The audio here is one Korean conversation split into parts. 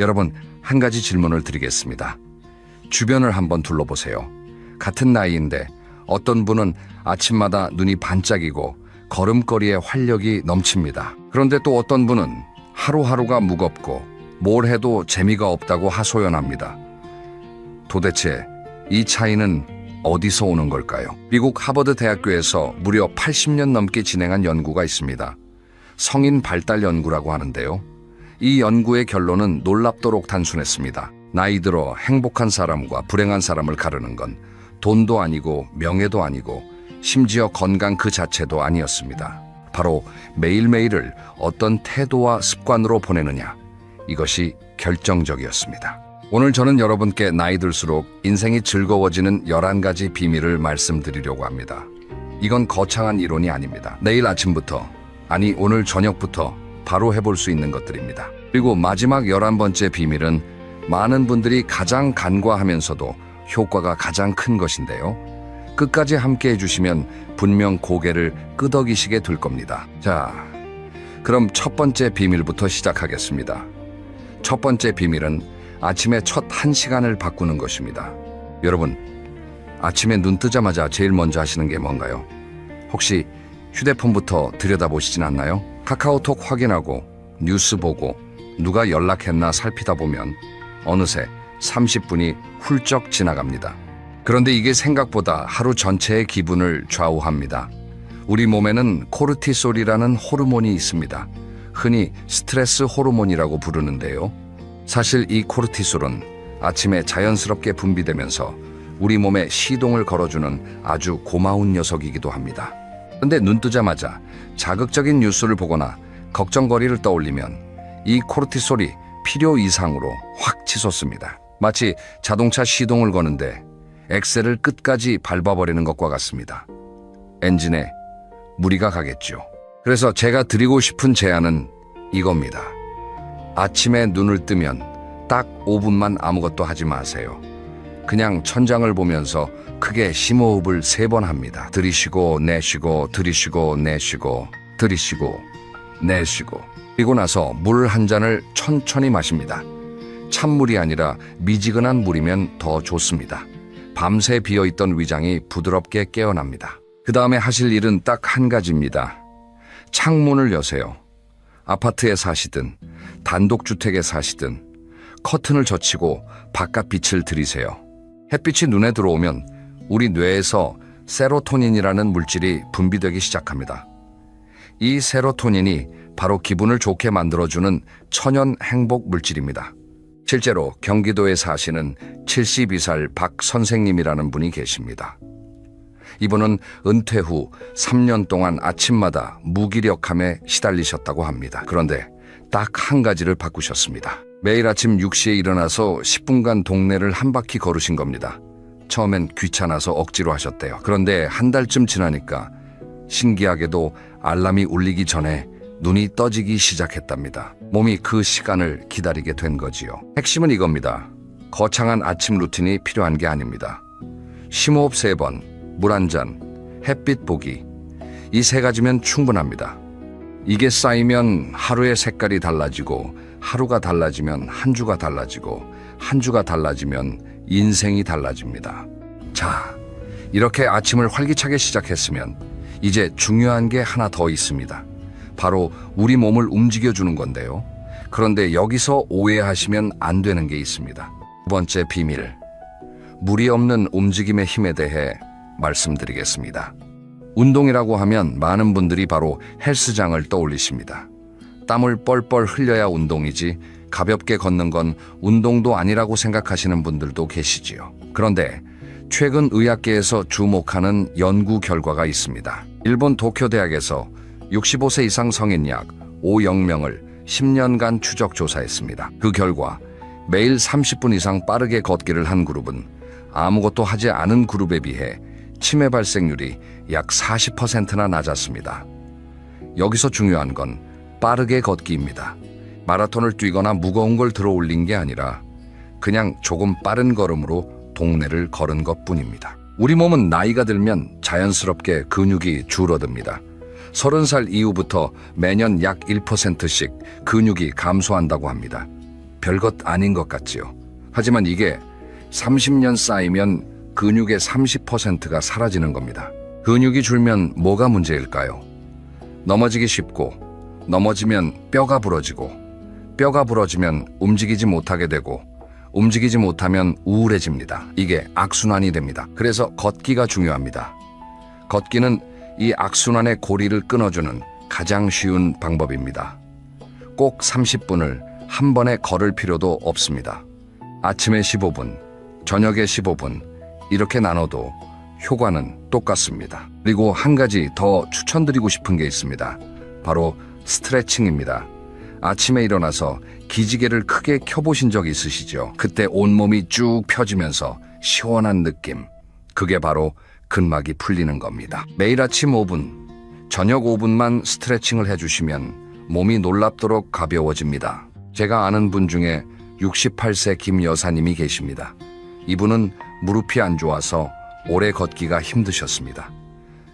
여러분, 한 가지 질문을 드리겠습니다. 주변을 한번 둘러보세요. 같은 나이인데 어떤 분은 아침마다 눈이 반짝이고 걸음걸이에 활력이 넘칩니다. 그런데 또 어떤 분은 하루하루가 무겁고 뭘 해도 재미가 없다고 하소연합니다. 도대체 이 차이는 어디서 오는 걸까요? 미국 하버드 대학교에서 무려 80년 넘게 진행한 연구가 있습니다. 성인 발달 연구라고 하는데요. 이 연구의 결론은 놀랍도록 단순했습니다. 나이 들어 행복한 사람과 불행한 사람을 가르는 건 돈도 아니고 명예도 아니고 심지어 건강 그 자체도 아니었습니다. 바로 매일매일을 어떤 태도와 습관으로 보내느냐, 이것이 결정적이었습니다. 오늘 저는 여러분께 나이 들수록 인생이 즐거워지는 11가지 비밀을 말씀드리려고 합니다. 이건 거창한 이론이 아닙니다. 내일 아침부터, 아니 오늘 저녁부터 바로 해볼 수 있는 것들입니다. 그리고 마지막 11번째 비밀은 많은 분들이 가장 간과하면서도 효과가 가장 큰 것인데요. 끝까지 함께 해주시면 분명 고개를 끄덕이시게 될 겁니다. 자, 그럼 첫 번째 비밀부터 시작하겠습니다. 첫 번째 비밀은 아침에 첫 1시간을 바꾸는 것입니다. 여러분, 아침에 눈 뜨자마자 제일 먼저 하시는 게 뭔가요? 혹시 휴대폰부터 들여다보시진 않나요? 카카오톡 확인하고 뉴스 보고 누가 연락했나 살피다 보면 어느새 30분이 훌쩍 지나갑니다. 그런데 이게 생각보다 하루 전체의 기분을 좌우합니다. 우리 몸에는 코르티솔이라는 호르몬이 있습니다. 흔히 스트레스 호르몬이라고 부르는데요. 사실 이 코르티솔은 아침에 자연스럽게 분비되면서 우리 몸에 시동을 걸어주는 아주 고마운 녀석이기도 합니다. 그런데 눈 뜨자마자 자극적인 뉴스를 보거나 걱정거리를 떠올리면 이 코르티솔이 필요 이상으로 확 치솟습니다. 마치 자동차 시동을 거는데 엑셀을 끝까지 밟아버리는 것과 같습니다. 엔진에 무리가 가겠죠. 그래서 제가 드리고 싶은 제안은 이겁니다. 아침에 눈을 뜨면 딱 5분만 아무것도 하지 마세요. 그냥 천장을 보면서 크게 심호흡을 3번 합니다. 들이쉬고 내쉬고 들이쉬고 내쉬고 들이쉬고 내쉬고. 그리고 나서 물 한 잔을 천천히 마십니다. 찬물이 아니라 미지근한 물이면 더 좋습니다. 밤새 비어있던 위장이 부드럽게 깨어납니다. 그 다음에 하실 일은 딱 한 가지입니다. 창문을 여세요. 아파트에 사시든 단독주택에 사시든 커튼을 젖히고 바깥 빛을 들이세요. 햇빛이 눈에 들어오면 우리 뇌에서 세로토닌이라는 물질이 분비되기 시작합니다. 이 세로토닌이 바로 기분을 좋게 만들어주는 천연 행복 물질입니다. 실제로 경기도에 사시는 72살 박 선생님이라는 분이 계십니다. 이분은 은퇴 후 3년 동안 아침마다 무기력함에 시달리셨다고 합니다. 그런데 딱 한 가지를 바꾸셨습니다. 매일 아침 6시에 일어나서 10분간 동네를 한 바퀴 걸으신 겁니다. 처음엔 귀찮아서 억지로 하셨대요. 그런데 한 달쯤 지나니까 신기하게도 알람이 울리기 전에 눈이 떠지기 시작했답니다. 몸이 그 시간을 기다리게 된 거지요. 핵심은 이겁니다. 거창한 아침 루틴이 필요한 게 아닙니다. 심호흡 3번, 물 한 잔, 햇빛 보기, 이 3가지면 충분합니다. 이게 쌓이면 하루의 색깔이 달라지고, 하루가 달라지면 한 주가 달라지고, 한 주가 달라지면 인생이 달라집니다. 자, 이렇게 아침을 활기차게 시작했으면 이제 중요한 게 하나 더 있습니다. 바로 우리 몸을 움직여주는 건데요. 그런데 여기서 오해하시면 안 되는 게 있습니다. 두 번째 비밀, 무리 없는 움직임의 힘에 대해 말씀드리겠습니다. 운동이라고 하면 많은 분들이 바로 헬스장을 떠올리십니다. 땀을 뻘뻘 흘려야 운동이지 가볍게 걷는 건 운동도 아니라고 생각하시는 분들도 계시지요. 그런데 최근 의학계에서 주목하는 연구 결과가 있습니다. 일본 도쿄대학에서 65세 이상 성인 약 5,000명을 10년간 추적 조사했습니다. 그 결과 매일 30분 이상 빠르게 걷기를 한 그룹은 아무것도 하지 않은 그룹에 비해 치매 발생률이 약 40%나 낮았습니다. 여기서 중요한 건 빠르게 걷기입니다. 마라톤을 뛰거나 무거운 걸 들어 올린 게 아니라 그냥 조금 빠른 걸음으로 동네를 걸은 것뿐입니다. 우리 몸은 나이가 들면 자연스럽게 근육이 줄어듭니다. 30살 이후부터 매년 약 1%씩 근육이 감소한다고 합니다. 별것 아닌 것 같지요. 하지만 이게 30년 쌓이면 근육의 30%가 사라지는 겁니다. 근육이 줄면 뭐가 문제일까요? 넘어지기 쉽고, 넘어지면 뼈가 부러지고, 뼈가 부러지면 움직이지 못하게 되고, 움직이지 못하면 우울해집니다. 이게 악순환이 됩니다. 그래서 걷기가 중요합니다. 걷기는 이 악순환의 고리를 끊어주는 가장 쉬운 방법입니다. 꼭 30분을 한 번에 걸을 필요도 없습니다. 아침에 15분, 저녁에 15분 이렇게 나눠도 효과는 똑같습니다. 그리고 한 가지 더 추천드리고 싶은 게 있습니다. 바로 스트레칭입니다. 아침에 일어나서 기지개를 크게 켜보신 적 있으시죠? 그때 온몸이 쭉 펴지면서 시원한 느낌. 그게 바로 근막이 풀리는 겁니다. 매일 아침 5분, 저녁 5분만 스트레칭을 해주시면 몸이 놀랍도록 가벼워집니다. 제가 아는 분 중에 68세 김 여사님이 계십니다. 이분은 무릎이 안 좋아서 오래 걷기가 힘드셨습니다.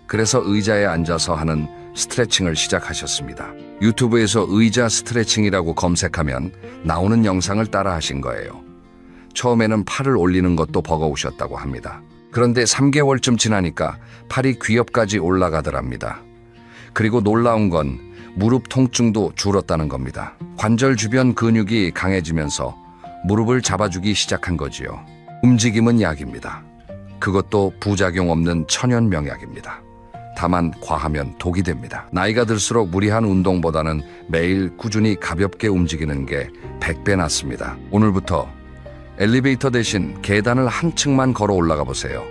그래서 의자에 앉아서 하는 스트레칭을 시작하셨습니다. 유튜브에서 의자 스트레칭이라고 검색하면 나오는 영상을 따라 하신 거예요. 처음에는 팔을 올리는 것도 버거우셨다고 합니다. 그런데 3개월쯤 지나니까 팔이 귀엽까지 올라가더랍니다. 그리고 놀라운 건 무릎 통증도 줄었다는 겁니다. 관절 주변 근육이 강해지면서 무릎을 잡아주기 시작한 거지요. 움직임은 약입니다. 그것도 부작용 없는 천연 명약입니다. 다만 과하면 독이 됩니다. 나이가 들수록 무리한 운동보다는 매일 꾸준히 가볍게 움직이는 게 100배 낫습니다. 오늘부터 엘리베이터 대신 계단을 한 층만 걸어 올라가 보세요.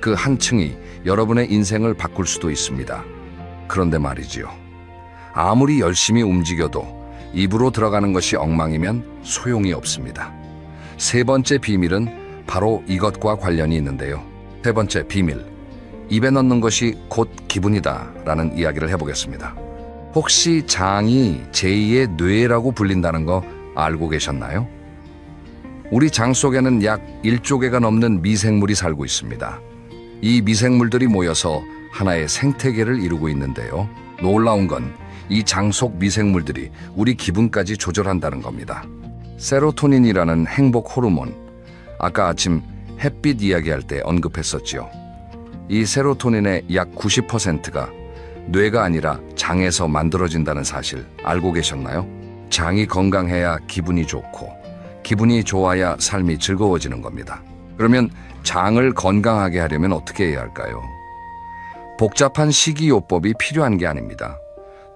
그 한 층이 여러분의 인생을 바꿀 수도 있습니다. 그런데 말이지요. 아무리 열심히 움직여도 입으로 들어가는 것이 엉망이면 소용이 없습니다. 세 번째 비밀은 바로 이것과 관련이 있는데요. 세 번째 비밀. 입에 넣는 것이 곧 기분이다 라는 이야기를 해보겠습니다. 혹시 장이 제2의 뇌라고 불린다는 거 알고 계셨나요? 우리 장 속에는 약 1조 개가 넘는 미생물이 살고 있습니다. 이 미생물들이 모여서 하나의 생태계를 이루고 있는데요. 놀라운 건 이 장 속 미생물들이 우리 기분까지 조절한다는 겁니다. 세로토닌이라는 행복 호르몬. 아까 아침 햇빛 이야기할 때 언급했었지요. 이 세로토닌의 약 90%가 뇌가 아니라 장에서 만들어진다는 사실 알고 계셨나요? 장이 건강해야 기분이 좋고 기분이 좋아야 삶이 즐거워지는 겁니다. 그러면 장을 건강하게 하려면 어떻게 해야 할까요? 복잡한 식이요법이 필요한 게 아닙니다.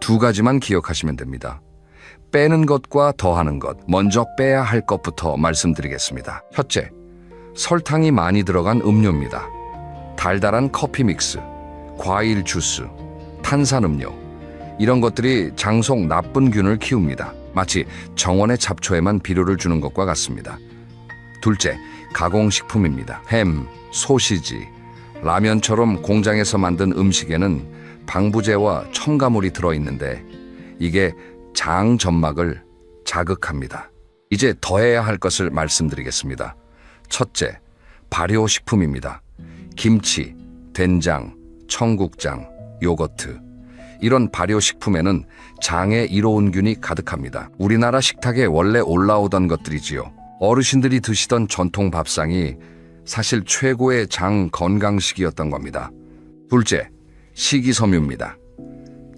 두 가지만 기억하시면 됩니다. 빼는 것과 더하는 것, 먼저 빼야 할 것부터 말씀드리겠습니다. 첫째, 설탕이 많이 들어간 음료입니다. 달달한 커피 믹스, 과일 주스, 탄산음료 이런 것들이 장 속 나쁜 균을 키웁니다. 마치 정원의 잡초에만 비료를 주는 것과 같습니다. 둘째, 가공식품입니다. 햄, 소시지, 라면처럼 공장에서 만든 음식에는 방부제와 첨가물이 들어있는데 이게 장 점막을 자극합니다. 이제 더해야 할 것을 말씀드리겠습니다. 첫째, 발효식품입니다. 김치, 된장, 청국장, 요거트 이런 발효식품에는 장에 이로운 균이 가득합니다. 우리나라 식탁에 원래 올라오던 것들이지요. 어르신들이 드시던 전통 밥상이 사실 최고의 장 건강식이었던 겁니다. 둘째, 식이섬유입니다.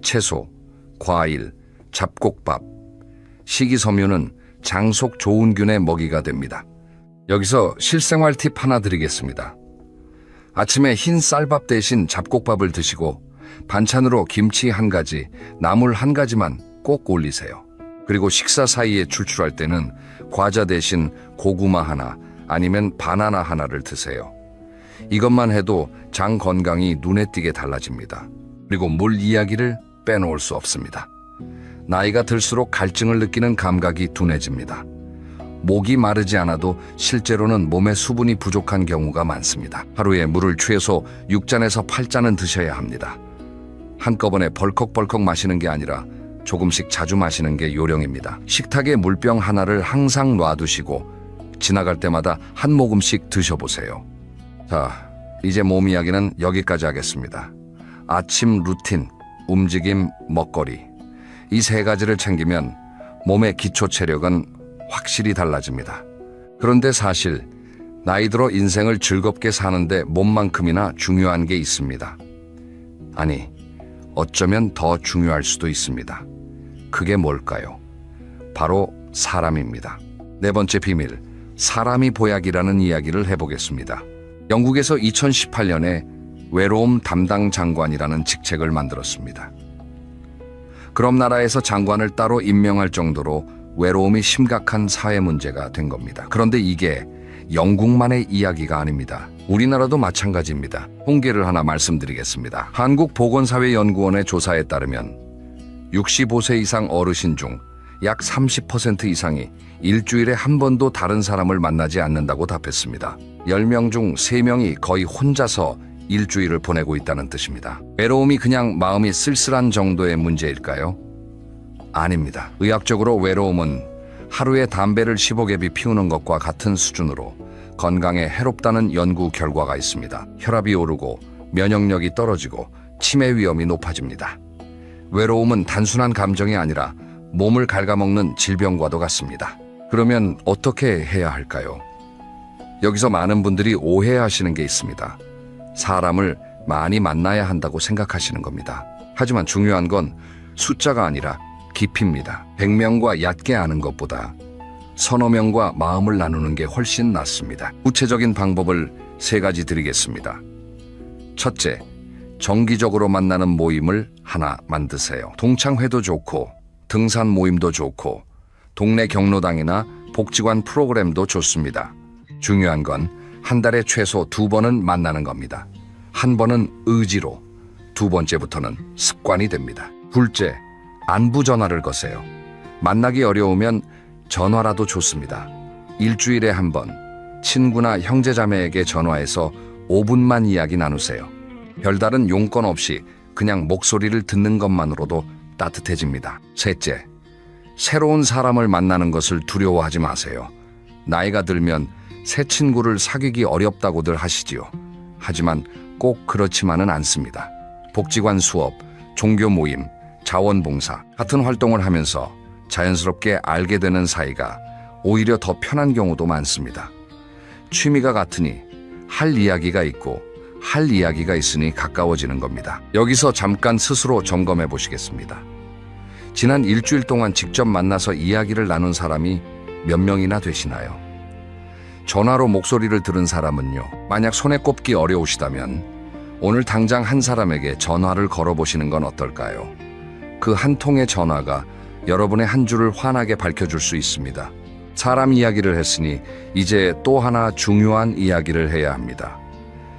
채소, 과일, 잡곡밥. 식이섬유는 장 속 좋은 균의 먹이가 됩니다. 여기서 실생활 팁 하나 드리겠습니다. 아침에 흰 쌀밥 대신 잡곡밥을 드시고 반찬으로 김치 한 가지, 나물 한 가지만 꼭 올리세요. 그리고 식사 사이에 출출할 때는 과자 대신 고구마 하나 아니면 바나나 하나를 드세요. 이것만 해도 장 건강이 눈에 띄게 달라집니다. 그리고 물 이야기를 빼놓을 수 없습니다. 나이가 들수록 갈증을 느끼는 감각이 둔해집니다. 목이 마르지 않아도 실제로는 몸에 수분이 부족한 경우가 많습니다. 하루에 물을 최소 6잔에서 8잔은 드셔야 합니다. 한꺼번에 벌컥벌컥 마시는 게 아니라 조금씩 자주 마시는 게 요령입니다. 식탁에 물병 하나를 항상 놔두시고 지나갈 때마다 한 모금씩 드셔보세요. 자, 이제 몸 이야기는 여기까지 하겠습니다. 아침 루틴, 움직임, 먹거리 이 세 가지를 챙기면 몸의 기초 체력은 확실히 달라집니다. 그런데 사실 나이 들어 인생을 즐겁게 사는데 몸만큼이나 중요한 게 있습니다. 아니, 어쩌면 더 중요할 수도 있습니다. 그게 뭘까요? 바로 사람입니다. 네 번째 비밀, 사람이 보약이라는 이야기를 해보겠습니다. 영국에서 2018년에 외로움 담당 장관이라는 직책을 만들었습니다. 그럼 나라에서 장관을 따로 임명할 정도로 외로움이 심각한 사회 문제가 된 겁니다. 그런데 이게 영국만의 이야기가 아닙니다. 우리나라도 마찬가지입니다. 통계를 하나 말씀드리겠습니다. 한국보건사회연구원의 조사에 따르면 65세 이상 어르신 중 약 30% 이상이 일주일에 한 번도 다른 사람을 만나지 않는다고 답했습니다. 10명 중 3명이 거의 혼자서 일주일을 보내고 있다는 뜻입니다. 외로움이 그냥 마음이 쓸쓸한 정도의 문제일까요? 아닙니다. 의학적으로 외로움은 하루에 담배를 15갭이 피우는 것과 같은 수준으로 건강에 해롭다는 연구 결과가 있습니다. 혈압이 오르고 면역력이 떨어지고 치매 위험이 높아집니다. 외로움은 단순한 감정이 아니라 몸을 갉아먹는 질병과도 같습니다. 그러면 어떻게 해야 할까요? 여기서 많은 분들이 오해하시는 게 있습니다. 사람을 많이 만나야 한다고 생각하시는 겁니다. 하지만 중요한 건 숫자가 아니라 깊이입니다. 100명과 얕게 아는 것보다 서너 명과 마음을 나누는 게 훨씬 낫습니다. 구체적인 방법을 3가지 드리겠습니다. 첫째, 정기적으로 만나는 모임을 하나 만드세요. 동창회도 좋고 등산 모임도 좋고 동네 경로당이나 복지관 프로그램도 좋습니다. 중요한 건 한 달에 최소 2번은 만나는 겁니다. 한 번은 의지로, 2번째부터는 습관이 됩니다. 둘째, 안부 전화를 거세요. 만나기 어려우면 전화라도 좋습니다. 일주일에 한 번, 친구나 형제자매에게 전화해서 5분만 이야기 나누세요. 별다른 용건 없이 그냥 목소리를 듣는 것만으로도 따뜻해집니다. 셋째, 새로운 사람을 만나는 것을 두려워하지 마세요. 나이가 들면 새 친구를 사귀기 어렵다고들 하시지요. 하지만 꼭 그렇지만은 않습니다. 복지관 수업, 종교 모임, 자원봉사 같은 활동을 하면서 자연스럽게 알게 되는 사이가 오히려 더 편한 경우도 많습니다. 취미가 같으니 할 이야기가 있고 할 이야기가 있으니 가까워지는 겁니다. 여기서 잠깐 스스로 점검해 보시겠습니다. 지난 일주일 동안 직접 만나서 이야기를 나눈 사람이 몇 명이나 되시나요? 전화로 목소리를 들은 사람은요. 만약 손에 꼽기 어려우시다면 오늘 당장 한 사람에게 전화를 걸어보시는 건 어떨까요? 그 한 통의 전화가 여러분의 한 주를 환하게 밝혀줄 수 있습니다. 사람 이야기를 했으니 이제 또 하나 중요한 이야기를 해야 합니다.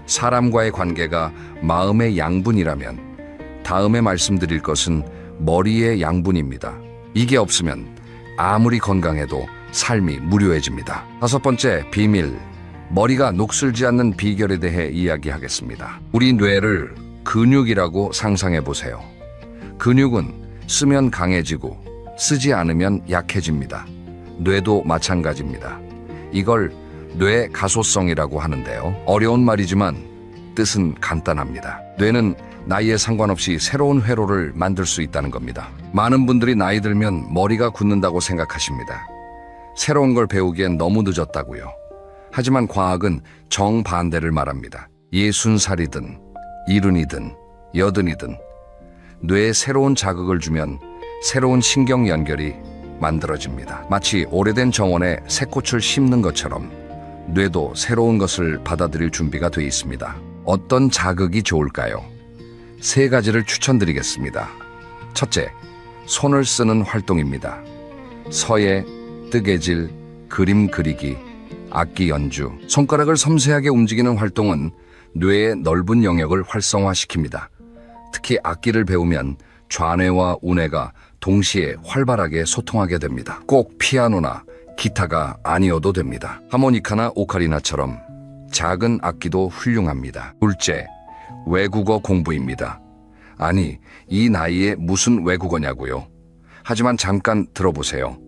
사람과의 관계가 마음의 양분이라면 다음에 말씀드릴 것은 머리의 양분입니다. 이게 없으면 아무리 건강해도 삶이 무료해집니다. 5번째 비밀, 머리가 녹슬지 않는 비결에 대해 이야기하겠습니다. 우리 뇌를 근육이라고 상상해 보세요. 근육은 쓰면 강해지고 쓰지 않으면 약해집니다. 뇌도 마찬가지입니다. 이걸 뇌 가소성이라고 하는데요. 어려운 말이지만 뜻은 간단합니다. 뇌는 나이에 상관없이 새로운 회로를 만들 수 있다는 겁니다. 많은 분들이 나이 들면 머리가 굳는다고 생각하십니다. 새로운 걸 배우기엔 너무 늦었다고요. 하지만 과학은 정반대를 말합니다. 60살이든 70이든 80이든 뇌에 새로운 자극을 주면 새로운 신경 연결이 만들어집니다. 마치 오래된 정원에 새 꽃을 심는 것처럼 뇌도 새로운 것을 받아들일 준비가 돼 있습니다. 어떤 자극이 좋을까요? 3가지를 추천드리겠습니다. 첫째, 손을 쓰는 활동입니다. 서예, 뜨개질, 그림 그리기, 악기 연주, 손가락을 섬세하게 움직이는 활동은 뇌의 넓은 영역을 활성화시킵니다. 특히 악기를 배우면 좌뇌와 우뇌가 동시에 활발하게 소통하게 됩니다. 꼭 피아노나 기타가 아니어도 됩니다. 하모니카나 오카리나처럼 작은 악기도 훌륭합니다. 둘째, 외국어 공부입니다. 아니, 이 나이에 무슨 외국어냐고요? 하지만 잠깐 들어보세요.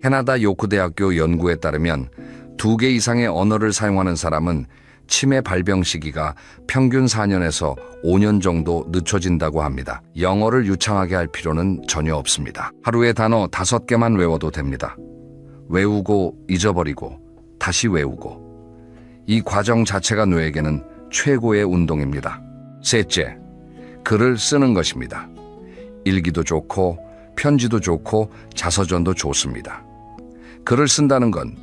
캐나다 요크 대학교 연구에 따르면 2개 이상의 언어를 사용하는 사람은 치매 발병 시기가 평균 4년에서 5년 정도 늦춰진다고 합니다. 영어를 유창하게 할 필요는 전혀 없습니다. 하루에 단어 5개만 외워도 됩니다. 외우고 잊어버리고 다시 외우고. 이 과정 자체가 뇌에게는 최고의 운동입니다. 셋째, 글을 쓰는 것입니다. 일기도 좋고 편지도 좋고 자서전도 좋습니다. 글을 쓴다는 건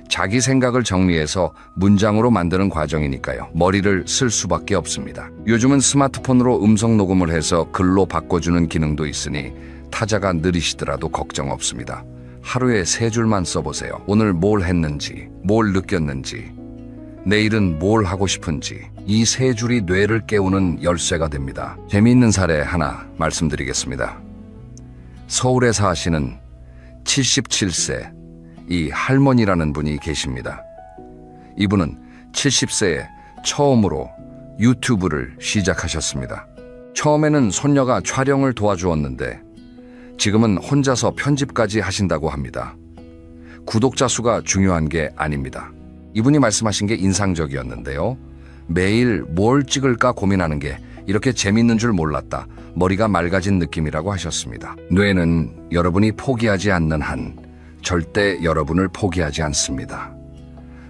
자기 생각을 정리해서 문장으로 만드는 과정이니까요. 머리를 쓸 수밖에 없습니다. 요즘은 스마트폰으로 음성 녹음을 해서 글로 바꿔주는 기능도 있으니 타자가 느리시더라도 걱정 없습니다. 하루에 3줄만 써보세요. 오늘 뭘 했는지, 뭘 느꼈는지, 내일은 뭘 하고 싶은지. 이 3줄이 뇌를 깨우는 열쇠가 됩니다. 재미있는 사례 하나 말씀드리겠습니다. 서울에 사시는 77세 이 할머니라는 분이 계십니다. 이분은 70세에 처음으로 유튜브를 시작하셨습니다. 처음에는 손녀가 촬영을 도와주었는데 지금은 혼자서 편집까지 하신다고 합니다. 구독자 수가 중요한 게 아닙니다. 이분이 말씀하신 게 인상적이었는데요. 매일 뭘 찍을까 고민하는 게 이렇게 재밌는 줄 몰랐다. 머리가 맑아진 느낌이라고 하셨습니다. 뇌는 여러분이 포기하지 않는 한 절대 여러분을 포기하지 않습니다.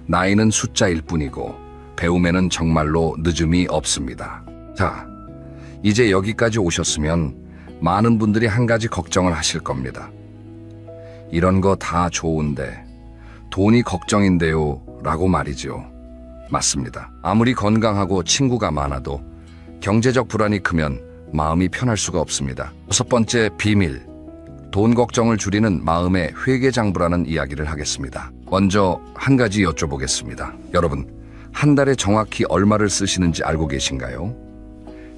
나이는 숫자일 뿐이고 배움에는 정말로 늦음이 없습니다. 자, 이제 여기까지 오셨으면 많은 분들이 한 가지 걱정을 하실 겁니다. 이런 거 다 좋은데 돈이 걱정인데요 라고 말이죠. 맞습니다. 아무리 건강하고 친구가 많아도 경제적 불안이 크면 마음이 편할 수가 없습니다. 6번째 비밀, 돈 걱정을 줄이는 마음의 회계장부라는 이야기를 하겠습니다. 먼저 한 가지 여쭤보겠습니다. 여러분, 한 달에 정확히 얼마를 쓰시는지 알고 계신가요?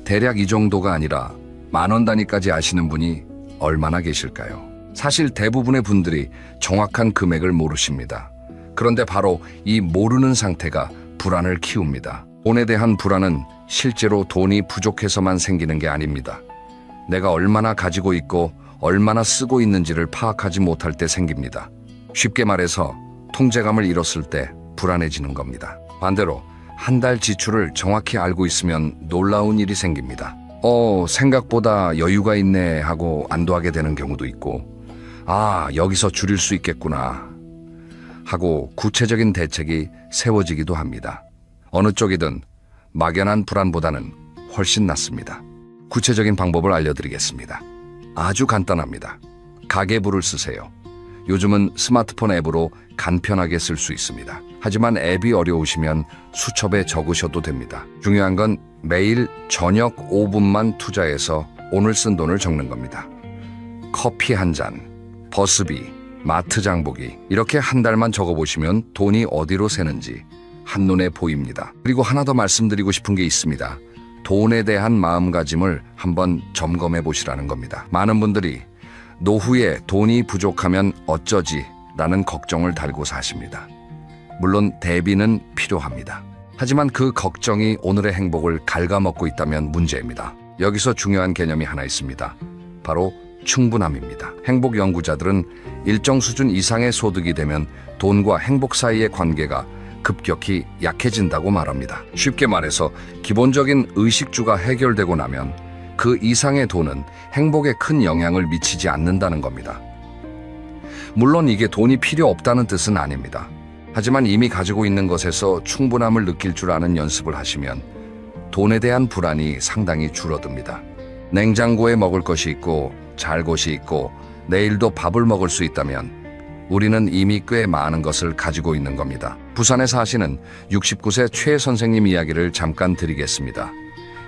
대략 이 정도가 아니라 10,000원 단위까지 아시는 분이 얼마나 계실까요? 사실 대부분의 분들이 정확한 금액을 모르십니다. 그런데 바로 이 모르는 상태가 불안을 키웁니다. 돈에 대한 불안은 실제로 돈이 부족해서만 생기는 게 아닙니다. 내가 얼마나 가지고 있고 얼마나 쓰고 있는지를 파악하지 못할 때 생깁니다. 쉽게 말해서 통제감을 잃었을 때 불안해지는 겁니다. 반대로 한 달 지출을 정확히 알고 있으면 놀라운 일이 생깁니다. 생각보다 여유가 있네 하고 안도하게 되는 경우도 있고, 여기서 줄일 수 있겠구나 하고 구체적인 대책이 세워지기도 합니다. 어느 쪽이든 막연한 불안보다는 훨씬 낫습니다. 구체적인 방법을 알려드리겠습니다. 아주 간단합니다. 가계부를 쓰세요. 요즘은 스마트폰 앱으로 간편하게 쓸 수 있습니다. 하지만 앱이 어려우시면 수첩에 적으셔도 됩니다. 중요한 건 매일 저녁 5분만 투자해서 오늘 쓴 돈을 적는 겁니다. 커피 한 잔, 버스비, 마트 장보기, 이렇게 한 달만 적어보시면 돈이 어디로 새는지 한눈에 보입니다. 그리고 하나 더 말씀드리고 싶은 게 있습니다. 돈에 대한 마음가짐을 한번 점검해 보시라는 겁니다. 많은 분들이 노후에 돈이 부족하면 어쩌지 라는 걱정을 달고 사십니다. 물론 대비는 필요합니다. 하지만 그 걱정이 오늘의 행복을 갉아먹고 있다면 문제입니다. 여기서 중요한 개념이 하나 있습니다. 바로 충분함입니다. 행복 연구자들은 일정 수준 이상의 소득이 되면 돈과 행복 사이의 관계가 급격히 약해진다고 말합니다. 쉽게 말해서 기본적인 의식주가 해결되고 나면 그 이상의 돈은 행복에 큰 영향을 미치지 않는다는 겁니다. 물론 이게 돈이 필요 없다는 뜻은 아닙니다. 하지만 이미 가지고 있는 것에서 충분함을 느낄 줄 아는 연습을 하시면 돈에 대한 불안이 상당히 줄어듭니다. 냉장고에 먹을 것이 있고 잘 곳이 있고 내일도 밥을 먹을 수 있다면 우리는 이미 꽤 많은 것을 가지고 있는 겁니다. 부산에 사시는 69세 최 선생님 이야기를 잠깐 드리겠습니다.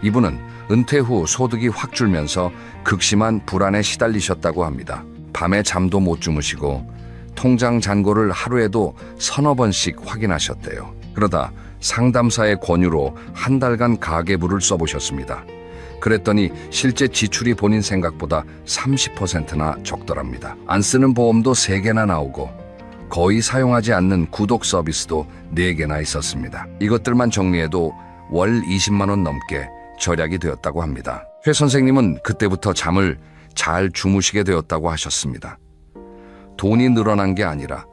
이분은 은퇴 후 소득이 확 줄면서 극심한 불안에 시달리셨다고 합니다. 밤에 잠도 못 주무시고 통장 잔고를 하루에도 3~4번씩 확인하셨대요. 그러다 상담사의 권유로 한 달간 가계부를 써보셨습니다. 그랬더니 실제 지출이 본인 생각보다 30%나 적더랍니다. 안 쓰는 보험도 3개나 나오고 거의 사용하지 않는 구독 서비스도 4개나 있었습니다. 이것들만 정리해도 월 20만 원 넘게 절약이 되었다고 합니다. 최 선생님은 그때부터 잠을 잘 주무시게 되었다고 하셨습니다. 돈이 늘어난 게 아니라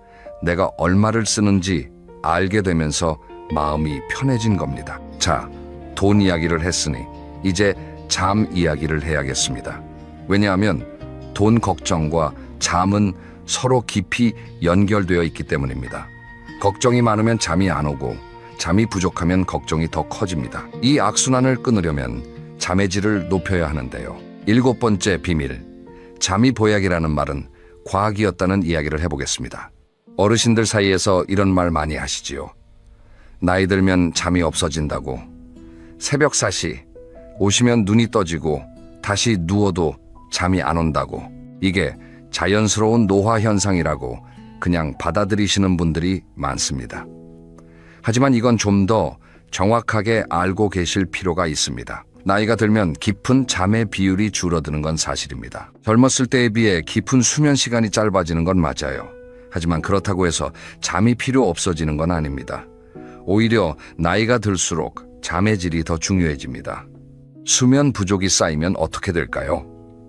내가 얼마를 쓰는지 알게 되면서 마음이 편해진 겁니다. 자, 돈 이야기를 했으니 이제 잠 이야기를 해야겠습니다. 왜냐하면 돈 걱정과 잠은 서로 깊이 연결되어 있기 때문입니다. 걱정이 많으면 잠이 안 오고 잠이 부족하면 걱정이 더 커집니다. 이 악순환을 끊으려면 잠의 질을 높여야 하는데요. 7번째 비밀, 잠이 보약이라는 말은 과학이었다는 이야기를 해보겠습니다. 어르신들 사이에서 이런 말 많이 하시지요. 나이 들면 잠이 없어진다고, 새벽 4시 오시면 눈이 떠지고 다시 누워도 잠이 안 온다고, 이게 자연스러운 노화 현상이라고 그냥 받아들이시는 분들이 많습니다. 하지만 이건 좀 더 정확하게 알고 계실 필요가 있습니다. 나이가 들면 깊은 잠의 비율이 줄어드는 건 사실입니다. 젊었을 때에 비해 깊은 수면 시간이 짧아지는 건 맞아요. 하지만 그렇다고 해서 잠이 필요 없어지는 건 아닙니다. 오히려 나이가 들수록 잠의 질이 더 중요해집니다. 수면 부족이 쌓이면 어떻게 될까요?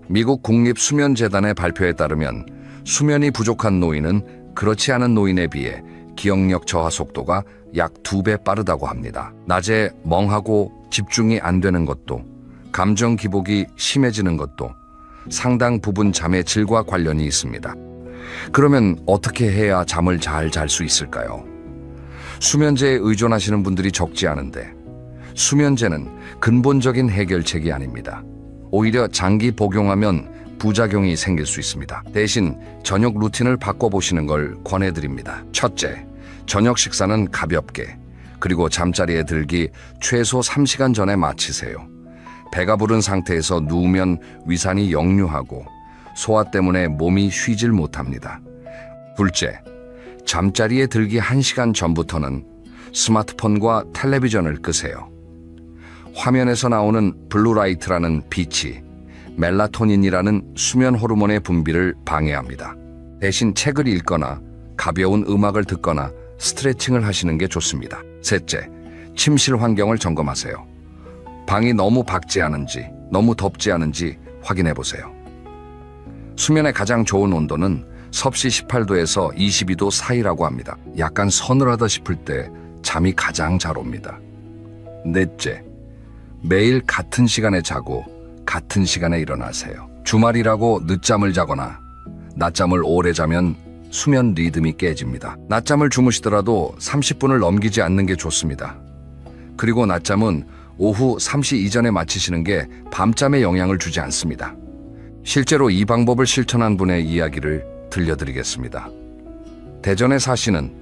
미국 국립수면재단의 발표에 따르면 수면이 부족한 노인은 그렇지 않은 노인에 비해 기억력 저하 속도가 약 2배 빠르다고 합니다. 낮에 멍하고 집중이 안 되는 것도, 감정 기복이 심해지는 것도 상당 부분 잠의 질과 관련이 있습니다. 그러면 어떻게 해야 잠을 잘 잘 수 있을까요? 수면제에 의존하시는 분들이 적지 않은데 수면제는 근본적인 해결책이 아닙니다. 오히려 장기 복용하면 부작용이 생길 수 있습니다. 대신 저녁 루틴을 바꿔보시는 걸 권해드립니다. 첫째, 저녁 식사는 가볍게, 그리고 잠자리에 들기 최소 3시간 전에 마치세요. 배가 부른 상태에서 누우면 위산이 역류하고 소화 때문에 몸이 쉬질 못합니다. 둘째, 잠자리에 들기 1시간 전부터는 스마트폰과 텔레비전을 끄세요. 화면에서 나오는 블루라이트라는 빛이 멜라토닌이라는 수면 호르몬의 분비를 방해합니다. 대신 책을 읽거나 가벼운 음악을 듣거나 스트레칭을 하시는 게 좋습니다. 셋째, 침실 환경을 점검하세요. 방이 너무 밝지 않은지, 너무 덥지 않은지 확인해 보세요. 수면에 가장 좋은 온도는 섭씨 18도에서 22도 사이라고 합니다. 약간 서늘하다 싶을 때 잠이 가장 잘 옵니다. 넷째, 매일 같은 시간에 자고 같은 시간에 일어나세요. 주말이라고 늦잠을 자거나 낮잠을 오래 자면 수면 리듬이 깨집니다. 낮잠을 주무시더라도 30분을 넘기지 않는 게 좋습니다. 그리고 낮잠은 오후 3시 이전에 마치시는 게 밤잠에 영향을 주지 않습니다. 실제로 이 방법을 실천한 분의 이야기를 들려드리겠습니다. 대전에 사시는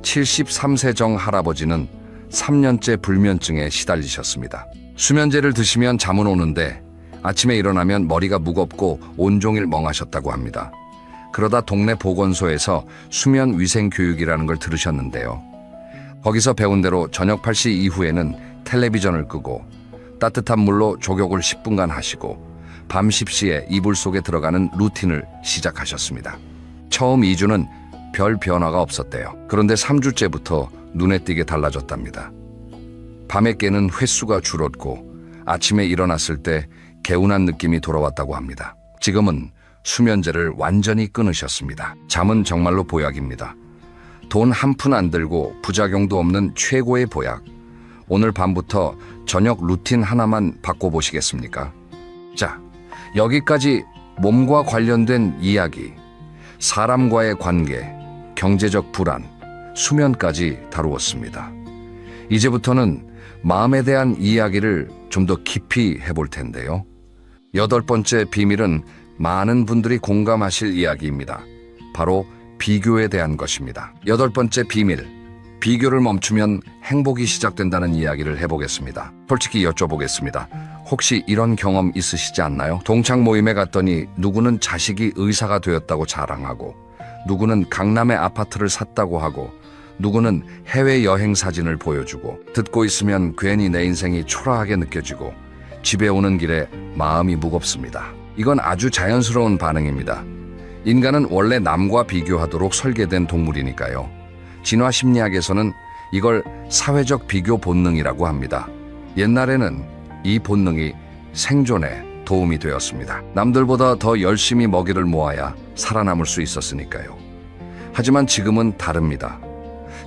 73세 정 할아버지는 3년째 불면증에 시달리셨습니다. 수면제를 드시면 잠은 오는데 아침에 일어나면 머리가 무겁고 온종일 멍하셨다고 합니다. 그러다 동네 보건소에서 수면 위생 교육이라는 걸 들으셨는데요. 거기서 배운 대로 저녁 8시 이후에는 텔레비전을 끄고 따뜻한 물로 조격을 10분간 하시고 밤 10시에 이불 속에 들어가는 루틴을 시작하셨습니다. 처음 2주는 별 변화가 없었대요. 그런데 3주째부터 눈에 띄게 달라졌답니다. 밤에 깨는 횟수가 줄었고 아침에 일어났을 때 개운한 느낌이 돌아왔다고 합니다. 지금은 수면제를 완전히 끊으셨습니다. 잠은 정말로 보약입니다. 돈 한 푼 안 들고 부작용도 없는 최고의 보약. 오늘 밤부터 저녁 루틴 하나만 바꿔보시겠습니까? 자, 여기까지 몸과 관련된 이야기, 사람과의 관계, 경제적 불안, 수면까지 다루었습니다. 이제부터는 마음에 대한 이야기를 좀 더 깊이 해볼 텐데요. 8번째 비밀은 많은 분들이 공감하실 이야기입니다. 바로 비교에 대한 것입니다. 8번째 비밀, 비교를 멈추면 행복이 시작된다는 이야기를 해보겠습니다. 솔직히 여쭤보겠습니다. 혹시 이런 경험 있으시지 않나요? 동창 모임에 갔더니 누구는 자식이 의사가 되었다고 자랑하고, 누구는 강남에 아파트를 샀다고 하고, 누구는 해외여행 사진을 보여주고, 듣고 있으면 괜히 내 인생이 초라하게 느껴지고 집에 오는 길에 마음이 무겁습니다. 이건 아주 자연스러운 반응입니다. 인간은 원래 남과 비교하도록 설계된 동물이니까요. 진화 심리학에서는 이걸 사회적 비교 본능이라고 합니다. 옛날에는 이 본능이 생존에 도움이 되었습니다. 남들보다 더 열심히 먹이를 모아야 살아남을 수 있었으니까요. 하지만 지금은 다릅니다.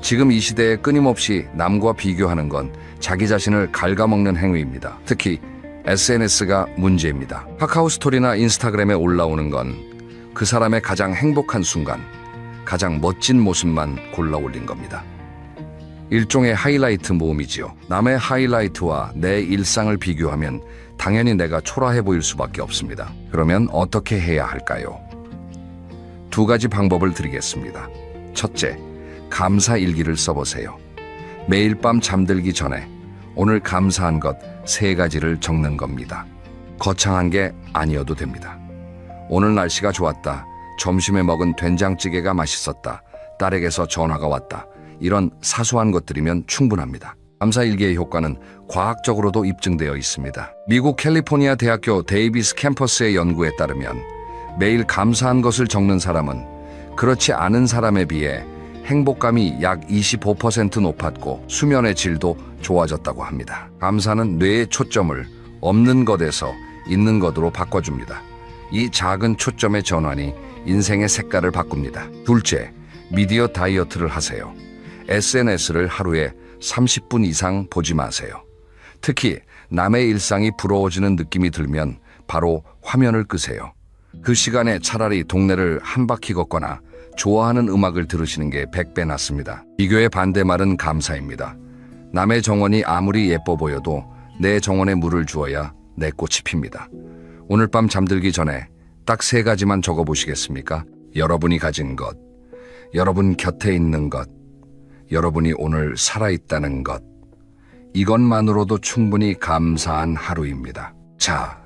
지금 이 시대에 끊임없이 남과 비교하는 건 자기 자신을 갉아먹는 행위입니다. 특히 SNS가 문제입니다. 카카오 스토리나 인스타그램에 올라오는 건 그 사람의 가장 행복한 순간, 가장 멋진 모습만 골라 올린 겁니다. 일종의 하이라이트 모음이지요. 남의 하이라이트와 내 일상을 비교하면 당연히 내가 초라해 보일 수밖에 없습니다. 그러면 어떻게 해야 할까요? 두 가지 방법을 드리겠습니다. 첫째, 감사 일기를 써보세요. 매일 밤 잠들기 전에 오늘 감사한 것 3가지를 적는 겁니다. 거창한 게 아니어도 됩니다. 오늘 날씨가 좋았다. 점심에 먹은 된장찌개가 맛있었다. 딸에게서 전화가 왔다. 이런 사소한 것들이면 충분합니다. 감사일기의 효과는 과학적으로도 입증되어 있습니다. 미국 캘리포니아 대학교 데이비스 캠퍼스의 연구에 따르면 매일 감사한 것을 적는 사람은 그렇지 않은 사람에 비해 행복감이 약 25% 높았고 수면의 질도 좋아졌다고 합니다. 감사는 뇌의 초점을 없는 것에서 있는 것으로 바꿔줍니다. 이 작은 초점의 전환이 인생의 색깔을 바꿉니다. 둘째, 미디어 다이어트를 하세요. SNS를 하루에 30분 이상 보지 마세요. 특히 남의 일상이 부러워지는 느낌이 들면 바로 화면을 끄세요. 그 시간에 차라리 동네를 한 바퀴 걷거나 좋아하는 음악을 들으시는 게 100배 낫습니다. 비교의 반대말은 감사입니다. 남의 정원이 아무리 예뻐 보여도 내 정원에 물을 주어야 내 꽃이 핍니다. 오늘 밤 잠들기 전에 딱 3가지만 적어보시겠습니까? 여러분이 가진 것, 여러분 곁에 있는 것, 여러분이 오늘 살아있다는 것. 이것만으로도 충분히 감사한 하루입니다. 자,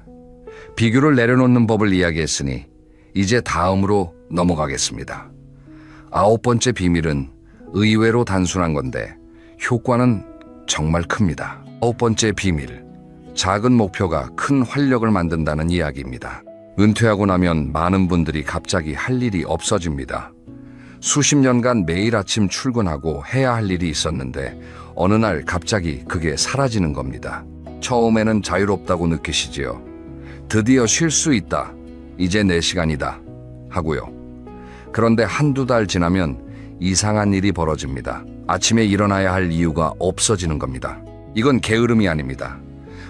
비교를 내려놓는 법을 이야기했으니 이제 다음으로 넘어가겠습니다. 9번째 비밀은 의외로 단순한 건데 효과는 정말 큽니다. 9번째 비밀, 작은 목표가 큰 활력을 만든다는 이야기입니다. 은퇴하고 나면 많은 분들이 갑자기 할 일이 없어집니다. 수십 년간 매일 아침 출근하고 해야 할 일이 있었는데 어느 날 갑자기 그게 사라지는 겁니다. 처음에는 자유롭다고 느끼시지요. 드디어 쉴 수 있다. 이제 내 시간이다. 하고요. 그런데 1~2달 지나면 이상한 일이 벌어집니다. 아침에 일어나야 할 이유가 없어지는 겁니다. 이건 게으름이 아닙니다.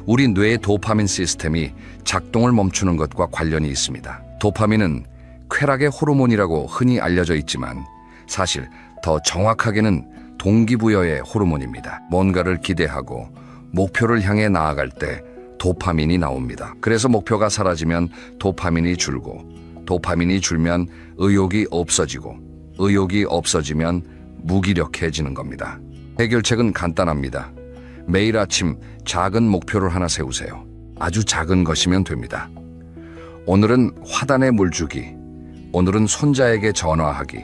우리 뇌의 도파민 시스템이 작동을 멈추는 것과 관련이 있습니다. 도파민은 쾌락의 호르몬이라고 흔히 알려져 있지만 사실 더 정확하게는 동기부여의 호르몬입니다. 뭔가를 기대하고 목표를 향해 나아갈 때 도파민이 나옵니다. 그래서 목표가 사라지면 도파민이 줄고 도파민이 줄면 의욕이 없어지고 의욕이 없어지면 무기력해지는 겁니다. 해결책은 간단합니다. 매일 아침 작은 목표를 하나 세우세요. 아주 작은 것이면 됩니다. 오늘은 화단에 물 주기, 오늘은 손자에게 전화하기,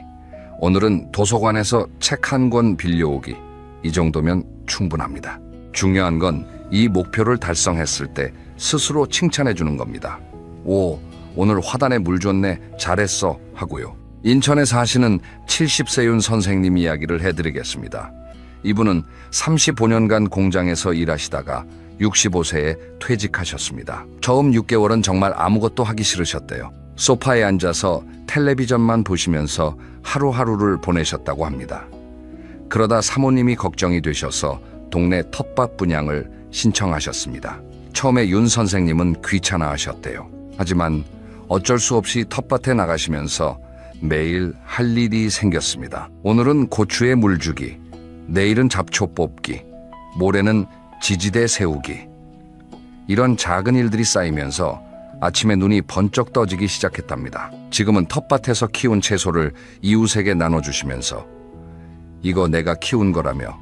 오늘은 도서관에서 책 1권 빌려오기. 이 정도면 충분합니다. 중요한 건 이 목표를 달성했을 때 스스로 칭찬해 주는 겁니다. 오, 오늘 화단에 물 줬네, 잘했어 하고요. 인천에 사시는 70세윤 선생님 이야기를 해드리겠습니다. 이분은 35년간 공장에서 일하시다가 65세에 퇴직하셨습니다. 처음 6개월은 정말 아무것도 하기 싫으셨대요. 소파에 앉아서 텔레비전만 보시면서 하루하루를 보내셨다고 합니다. 그러다 사모님이 걱정이 되셔서 동네 텃밭 분양을 신청하셨습니다. 처음에 윤 선생님은 귀찮아하셨대요. 하지만 어쩔 수 없이 텃밭에 나가시면서 매일 할 일이 생겼습니다. 오늘은 고추에 물 주기, 내일은 잡초 뽑기, 모레는 지지대 세우기. 이런 작은 일들이 쌓이면서 아침에 눈이 번쩍 떠지기 시작했답니다. 지금은 텃밭에서 키운 채소를 이웃에게 나눠주시면서 이거 내가 키운 거라며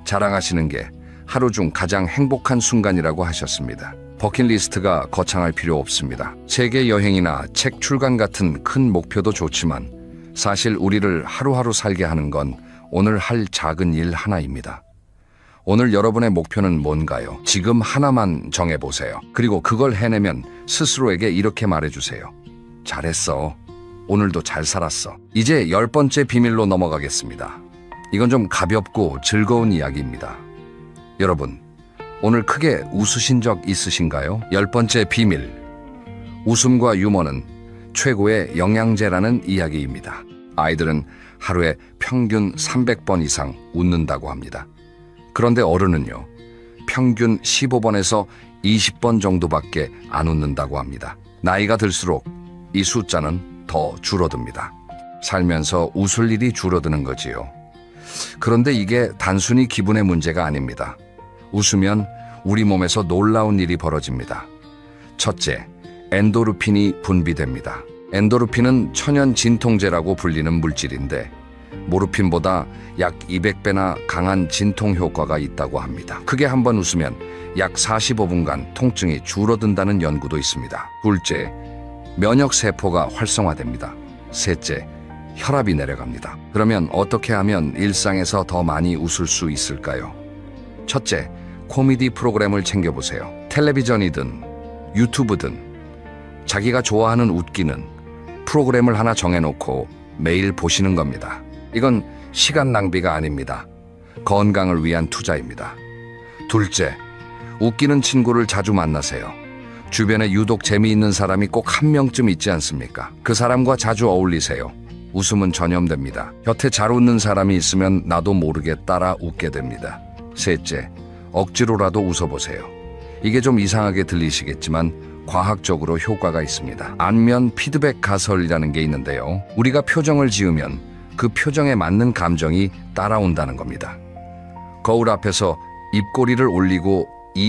자랑하시는 게 하루 중 가장 행복한 순간이라고 하셨습니다. 버킷리스트가 거창할 필요 없습니다. 세계 여행이나 책 출간 같은 큰 목표도 좋지만 사실 우리를 하루하루 살게 하는 건 오늘 할 작은 일 하나입니다. 오늘 여러분의 목표는 뭔가요? 지금 하나만 정해보세요. 그리고 그걸 해내면 스스로에게 이렇게 말해주세요. 잘했어. 오늘도 잘 살았어. 이제 10번째 비밀로 넘어가겠습니다. 이건 좀 가볍고 즐거운 이야기입니다. 여러분, 오늘 크게 웃으신 적 있으신가요? 10번째 비밀. 웃음과 유머는 최고의 영양제라는 이야기입니다. 아이들은 하루에 평균 300번 이상 웃는다고 합니다. 그런데 어른은요, 평균 15번에서 20번 정도밖에 안 웃는다고 합니다. 나이가 들수록 이 숫자는 더 줄어듭니다. 살면서 웃을 일이 줄어드는 거지요. 그런데 이게 단순히 기분의 문제가 아닙니다. 웃으면 우리 몸에서 놀라운 일이 벌어집니다. 첫째, 엔도르핀이 분비됩니다. 엔도르핀은 천연 진통제라고 불리는 물질인데 모르핀보다 약 200배나 강한 진통 효과가 있다고 합니다. 크게 한번 웃으면 약 45분간 통증이 줄어든다는 연구도 있습니다. 둘째, 면역세포가 활성화됩니다. 셋째, 혈압이 내려갑니다. 그러면 어떻게 하면 일상에서 더 많이 웃을 수 있을까요? 첫째, 코미디 프로그램을 챙겨보세요. 텔레비전이든 유튜브든 자기가 좋아하는 웃기는 프로그램을 하나 정해놓고 매일 보시는 겁니다. 이건 시간 낭비가 아닙니다. 건강을 위한 투자입니다. 둘째, 웃기는 친구를 자주 만나세요. 주변에 유독 재미있는 사람이 꼭 한 명쯤 있지 않습니까? 그 사람과 자주 어울리세요. 웃음은 전염됩니다. 곁에 잘 웃는 사람이 있으면 나도 모르게 따라 웃게 됩니다. 셋째, 억지로라도 웃어보세요. 이게 좀 이상하게 들리시겠지만 과학적으로 효과가 있습니다. 안면 피드백 가설이라는 게 있는데요. 우리가 표정을 지으면 그 표정에 맞는 감정이 따라온다는 겁니다. 거울 앞에서 입꼬리를 올리고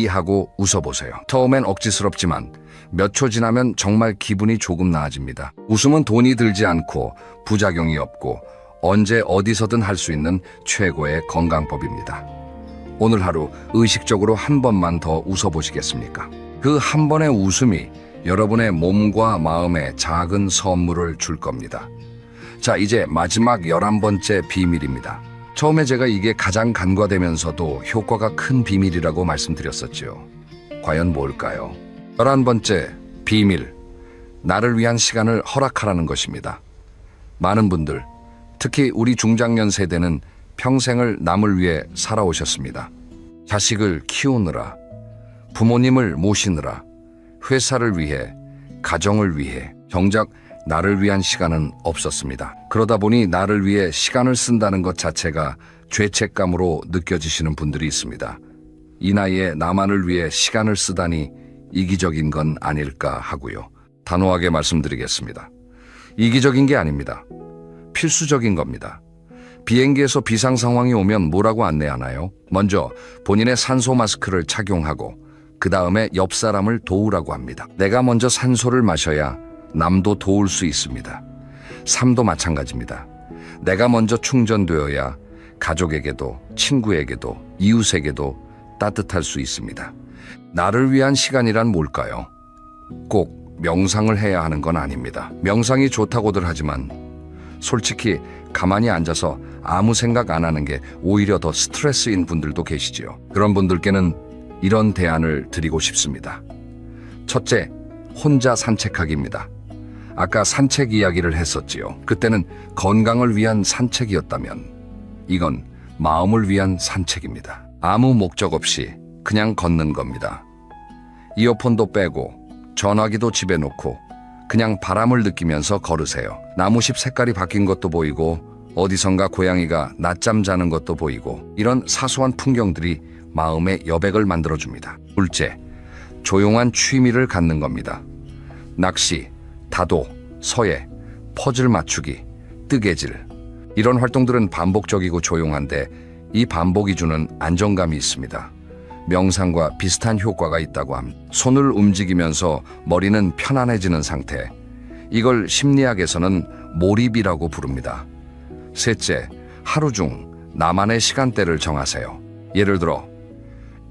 하고 웃어보세요. 처음엔 억지스럽지만 몇 초 지나면 정말 기분이 조금 나아집니다. 웃음은 돈이 들지 않고 부작용이 없고 언제 어디서든 할 수 있는 최고의 건강법입니다. 오늘 하루 의식적으로 한 번만 더 웃어보시겠습니까? 그 한 번의 웃음이 여러분의 몸과 마음에 작은 선물을 줄 겁니다. 자, 이제 마지막 11번째 비밀입니다. 처음에 제가 이게 가장 간과되면서도 효과가 큰 비밀이라고 말씀드렸었죠. 과연 뭘까요? 11번째 비밀, 나를 위한 시간을 허락하라는 것입니다. 많은 분들, 특히 우리 중장년 세대는 평생을 남을 위해 살아오셨습니다. 자식을 키우느라, 부모님을 모시느라, 회사를 위해, 가정을 위해, 정작 나를 위한 시간은 없었습니다. 그러다 보니 나를 위해 시간을 쓴다는 것 자체가 죄책감으로 느껴지시는 분들이 있습니다. 이 나이에 나만을 위해 시간을 쓰다니 이기적인 건 아닐까 하고요. 단호하게 말씀드리겠습니다. 이기적인 게 아닙니다. 필수적인 겁니다. 비행기에서 비상 상황이 오면 뭐라고 안내하나요? 먼저 본인의 산소 마스크를 착용하고 그 다음에 옆 사람을 도우라고 합니다. 내가 먼저 산소를 마셔야 남도 도울 수 있습니다. 삶도 마찬가지입니다. 내가 먼저 충전되어야 가족에게도 친구에게도 이웃에게도 따뜻할 수 있습니다. 나를 위한 시간이란 뭘까요? 꼭 명상을 해야 하는 건 아닙니다. 명상이 좋다고들 하지만 솔직히 가만히 앉아서 아무 생각 안 하는 게 오히려 더 스트레스인 분들도 계시지요. 그런 분들께는 이런 대안을 드리고 싶습니다. 첫째, 혼자 산책하기입니다. 아까 산책 이야기를 했었지요. 그때는 건강을 위한 산책이었다면 이건 마음을 위한 산책입니다. 아무 목적 없이 그냥 걷는 겁니다. 이어폰도 빼고 전화기도 집에 놓고 그냥 바람을 느끼면서 걸으세요. 나무잎 색깔이 바뀐 것도 보이고 어디선가 고양이가 낮잠 자는 것도 보이고 이런 사소한 풍경들이 마음의 여백을 만들어줍니다. 둘째, 조용한 취미를 갖는 겁니다. 낚시, 다도, 서예, 퍼즐 맞추기, 뜨개질 이런 활동들은 반복적이고 조용한데 이 반복이 주는 안정감이 있습니다. 명상과 비슷한 효과가 있다고 합니다. 손을 움직이면서 머리는 편안해지는 상태. 이걸 심리학에서는 몰입이라고 부릅니다. 셋째, 하루 중 나만의 시간대를 정하세요. 예를 들어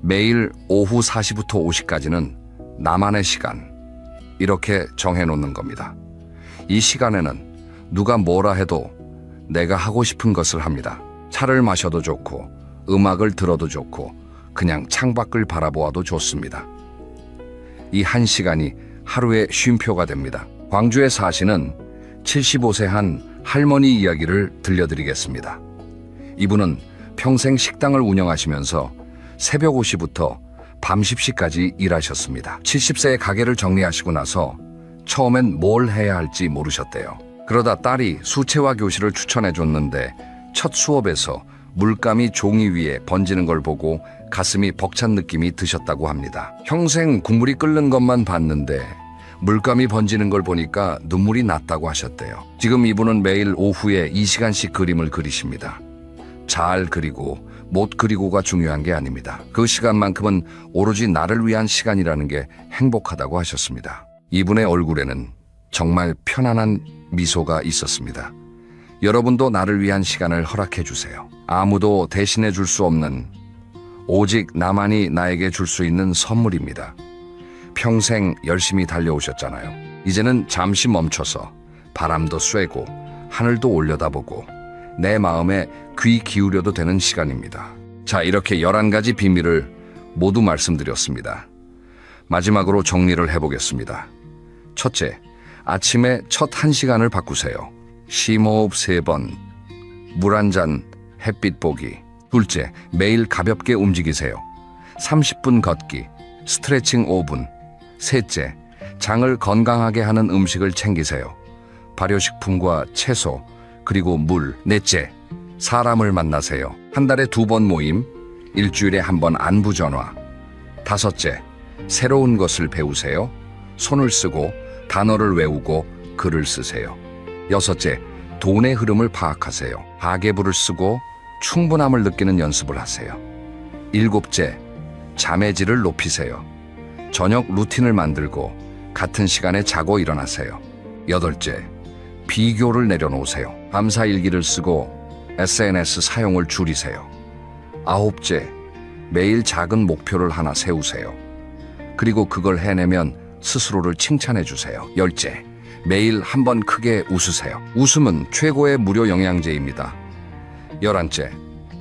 매일 오후 4시부터 5시까지는 나만의 시간. 이렇게 정해놓는 겁니다. 이 시간에는 누가 뭐라 해도 내가 하고 싶은 것을 합니다. 차를 마셔도 좋고 음악을 들어도 좋고 그냥 창밖을 바라보아도 좋습니다. 이 한 시간이 하루의 쉼표가 됩니다. 광주에 사시는 75세 한 할머니 이야기를 들려드리겠습니다. 이분은 평생 식당을 운영하시면서 새벽 5시부터 밤 10시까지 일하셨습니다. 70세에 가게를 정리하시고 나서 처음엔 뭘 해야 할지 모르셨대요. 그러다 딸이 수채화 교실을 추천해줬는데 첫 수업에서 물감이 종이 위에 번지는 걸 보고 가슴이 벅찬 느낌이 드셨다고 합니다. 평생 국물이 끓는 것만 봤는데 물감이 번지는 걸 보니까 눈물이 났다고 하셨대요. 지금 이분은 매일 오후에 2시간씩 그림을 그리십니다. 잘 그리고 못 그리고가 중요한 게 아닙니다. 그 시간만큼은 오로지 나를 위한 시간이라는 게 행복하다고 하셨습니다. 이분의 얼굴에는 정말 편안한 미소가 있었습니다. 여러분도 나를 위한 시간을 허락해 주세요. 아무도 대신해 줄 수 없는, 오직 나만이 나에게 줄 수 있는 선물입니다. 평생 열심히 달려오셨잖아요. 이제는 잠시 멈춰서 바람도 쐬고 하늘도 올려다보고 내 마음에 귀 기울여도 되는 시간입니다. 자, 이렇게 11가지 비밀을 모두 말씀드렸습니다. 마지막으로 정리를 해보겠습니다. 첫째, 아침에 첫 1시간을 바꾸세요. 심호흡 3번, 물 한 잔, 햇빛 보기. 둘째, 매일 가볍게 움직이세요. 30분 걷기, 스트레칭 5분. 셋째, 장을 건강하게 하는 음식을 챙기세요. 발효식품과 채소, 그리고 물. 넷째, 사람을 만나세요. 한 달에 2번 모임, 일주일에 1번 안부 전화. 다섯째, 새로운 것을 배우세요. 손을 쓰고 단어를 외우고 글을 쓰세요. 여섯째, 돈의 흐름을 파악하세요. 가계부를 쓰고 충분함을 느끼는 연습을 하세요. 일곱째, 잠의 질을 높이세요. 저녁 루틴을 만들고 같은 시간에 자고 일어나세요. 여덟째, 비교를 내려놓으세요. 감사 일기를 쓰고 SNS 사용을 줄이세요. 아홉째, 매일 작은 목표를 하나 세우세요. 그리고 그걸 해내면 스스로를 칭찬해 주세요. 열째, 매일 한 번 크게 웃으세요. 웃음은 최고의 무료 영양제입니다. 11째,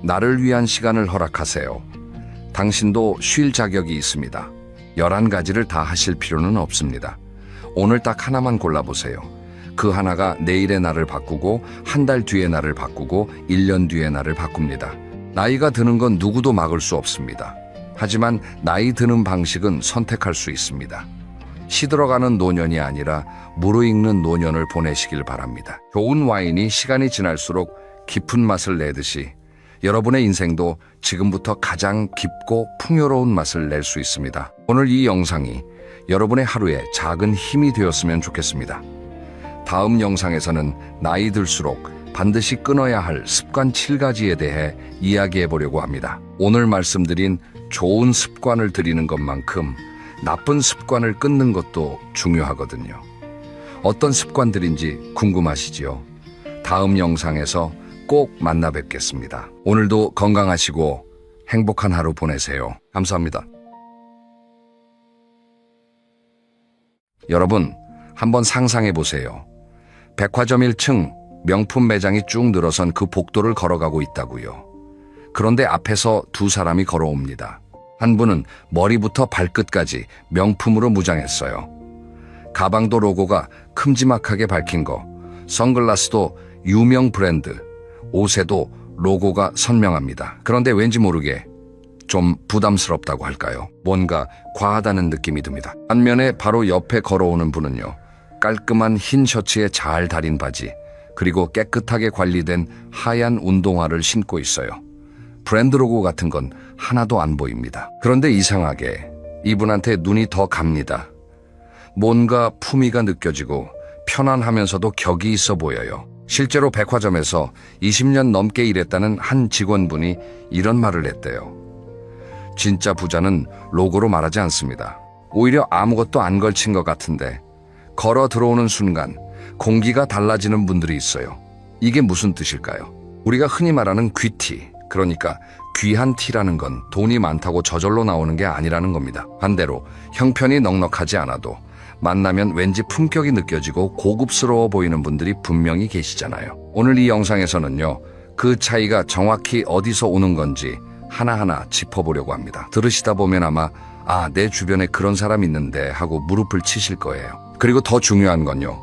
나를 위한 시간을 허락하세요. 당신도 쉴 자격이 있습니다. 11가지를 다 하실 필요는 없습니다. 오늘 딱 하나만 골라보세요. 그 하나가 내일의 나를 바꾸고, 한 달 뒤의 나를 바꾸고, 1년 뒤의 나를 바꿉니다. 나이가 드는 건 누구도 막을 수 없습니다. 하지만 나이 드는 방식은 선택할 수 있습니다. 시들어가는 노년이 아니라 무르익는 노년을 보내시길 바랍니다. 좋은 와인이 시간이 지날수록 깊은 맛을 내듯이 여러분의 인생도 지금부터 가장 깊고 풍요로운 맛을 낼 수 있습니다. 오늘 이 영상이 여러분의 하루에 작은 힘이 되었으면 좋겠습니다. 다음 영상에서는 나이 들수록 반드시 끊어야 할 습관 7가지에 대해 이야기해 보려고 합니다. 오늘 말씀드린 좋은 습관을 들이는 것만큼 나쁜 습관을 끊는 것도 중요하거든요. 어떤 습관들인지 궁금하시지요? 다음 영상에서 꼭 만나 뵙겠습니다. 오늘도 건강하시고 행복한 하루 보내세요. 감사합니다. 여러분, 한번 상상해 보세요. 백화점 1층 명품 매장이 쭉 늘어선 그 복도를 걸어가고 있다고요. 그런데 앞에서 두 사람이 걸어옵니다. 한 분은 머리부터 발끝까지 명품으로 무장했어요. 가방도 로고가 큼지막하게 밝힌 거, 선글라스도 유명 브랜드, 옷에도 로고가 선명합니다. 그런데 왠지 모르게 좀 부담스럽다고 할까요? 뭔가 과하다는 느낌이 듭니다. 반면에 바로 옆에 걸어오는 분은요, 깔끔한 흰 셔츠에 잘 다린 바지, 그리고 깨끗하게 관리된 하얀 운동화를 신고 있어요. 브랜드 로고 같은 건 하나도 안 보입니다. 그런데 이상하게 이분한테 눈이 더 갑니다. 뭔가 품위가 느껴지고 편안하면서도 격이 있어 보여요. 실제로 백화점에서 20년 넘게 일했다는 한 직원분이 이런 말을 했대요. 진짜 부자는 로고로 말하지 않습니다. 오히려 아무것도 안 걸친 것 같은데 걸어 들어오는 순간 공기가 달라지는 분들이 있어요. 이게 무슨 뜻일까요? 우리가 흔히 말하는 귀티, 그러니까 귀한 티라는 건 돈이 많다고 저절로 나오는 게 아니라는 겁니다. 반대로 형편이 넉넉하지 않아도 만나면 왠지 품격이 느껴지고 고급스러워 보이는 분들이 분명히 계시잖아요. 오늘 이 영상에서는요, 그 차이가 정확히 어디서 오는 건지 하나하나 짚어보려고 합니다. 들으시다 보면 아마 내 주변에 그런 사람 있는데 하고 무릎을 치실 거예요. 그리고 더 중요한 건요,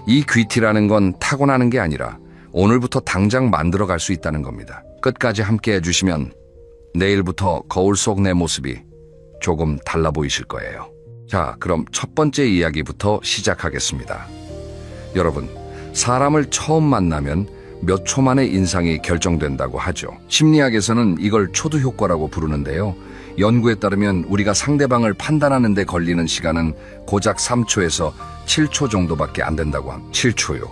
이 귀티라는 건 타고나는 게 아니라 오늘부터 당장 만들어갈 수 있다는 겁니다. 끝까지 함께 해주시면 내일부터 거울 속 내 모습이 조금 달라 보이실 거예요. 자, 그럼 첫 번째 이야기부터 시작하겠습니다. 여러분, 사람을 처음 만나면 몇 초 만에 인상이 결정된다고 하죠. 심리학에서는 이걸 초두 효과라고 부르는데요. 연구에 따르면 우리가 상대방을 판단하는 데 걸리는 시간은 고작 3초에서 7초 정도밖에 안 된다고 합니다. 7초요.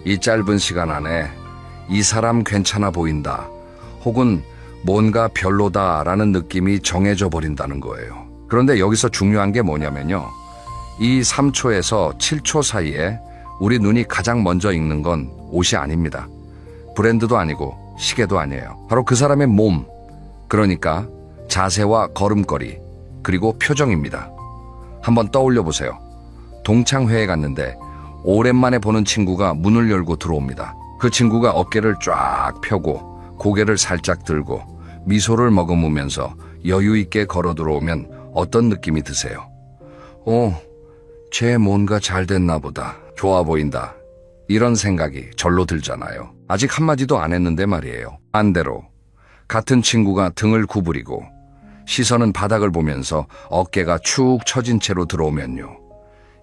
이 짧은 시간 안에 이 사람 괜찮아 보인다 혹은 뭔가 별로다라는 느낌이 정해져 버린다는 거예요. 그런데 여기서 중요한 게 뭐냐면요. 이 3초에서 7초 사이에 우리 눈이 가장 먼저 읽는 건 옷이 아닙니다. 브랜드도 아니고 시계도 아니에요. 바로 그 사람의 몸, 그러니까 자세와 걸음걸이, 그리고 표정입니다. 한번 떠올려 보세요. 동창회에 갔는데 오랜만에 보는 친구가 문을 열고 들어옵니다. 그 친구가 어깨를 쫙 펴고 고개를 살짝 들고 미소를 머금으면서 여유 있게 걸어 들어오면 어떤 느낌이 드세요? 쟤 뭔가 잘 됐나 보다. 좋아 보인다. 이런 생각이 절로 들잖아요. 아직 한마디도 안 했는데 말이에요. 반대로 같은 친구가 등을 구부리고 시선은 바닥을 보면서 어깨가 축 처진 채로 들어오면요.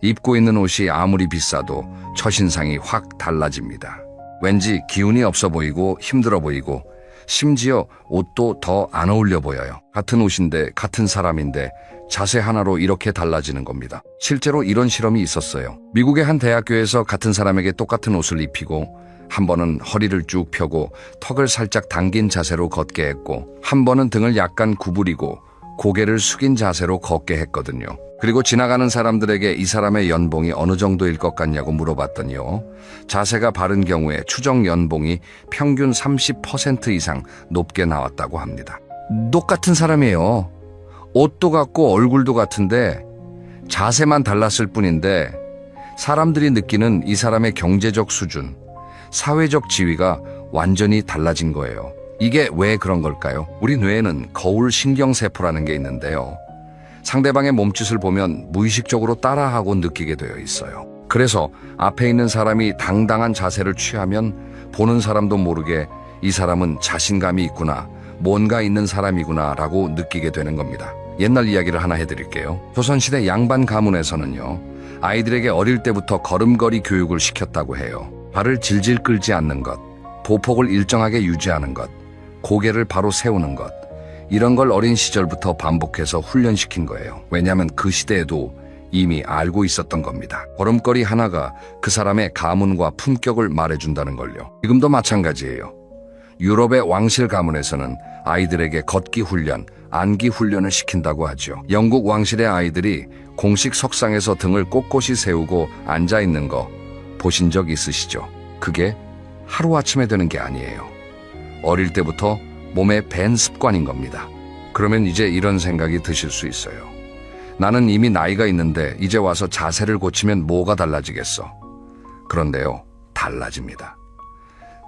입고 있는 옷이 아무리 비싸도 첫인상이 확 달라집니다. 왠지 기운이 없어 보이고 힘들어 보이고 심지어 옷도 더 안 어울려 보여요. 같은 옷인데 같은 사람인데 자세 하나로 이렇게 달라지는 겁니다. 실제로 이런 실험이 있었어요. 미국의 한 대학교에서 같은 사람에게 똑같은 옷을 입히고 한 번은 허리를 쭉 펴고 턱을 살짝 당긴 자세로 걷게 했고 한 번은 등을 약간 구부리고 고개를 숙인 자세로 걷게 했거든요. 그리고 지나가는 사람들에게 이 사람의 연봉이 어느 정도일 것 같냐고 물어봤더니요. 자세가 바른 경우에 추정 연봉이 평균 30% 이상 높게 나왔다고 합니다. 똑같은 사람이에요. 옷도 같고 얼굴도 같은데 자세만 달랐을 뿐인데 사람들이 느끼는 이 사람의 경제적 수준, 사회적 지위가 완전히 달라진 거예요. 이게 왜 그런 걸까요? 우리 뇌에는 거울 신경세포라는 게 있는데요. 상대방의 몸짓을 보면 무의식적으로 따라하고 느끼게 되어 있어요. 그래서 앞에 있는 사람이 당당한 자세를 취하면 보는 사람도 모르게 이 사람은 자신감이 있구나, 뭔가 있는 사람이구나 라고 느끼게 되는 겁니다. 옛날 이야기를 하나 해드릴게요. 조선시대 양반 가문에서는요. 아이들에게 어릴 때부터 걸음걸이 교육을 시켰다고 해요. 발을 질질 끌지 않는 것, 보폭을 일정하게 유지하는 것, 고개를 바로 세우는 것, 이런 걸 어린 시절부터 반복해서 훈련시킨 거예요. 왜냐하면 그 시대에도 이미 알고 있었던 겁니다. 걸음걸이 하나가 그 사람의 가문과 품격을 말해준다는 걸요. 지금도 마찬가지예요. 유럽의 왕실 가문에서는 아이들에게 걷기 훈련, 안기 훈련을 시킨다고 하죠. 영국 왕실의 아이들이 공식 석상에서 등을 꼿꼿이 세우고 앉아있는 거 보신 적 있으시죠? 그게 하루아침에 되는 게 아니에요. 어릴 때부터 몸에 밴 습관인 겁니다. 그러면 이제 이런 생각이 드실 수 있어요. 나는 이미 나이가 있는데 이제 와서 자세를 고치면 뭐가 달라지겠어? 그런데요, 달라집니다.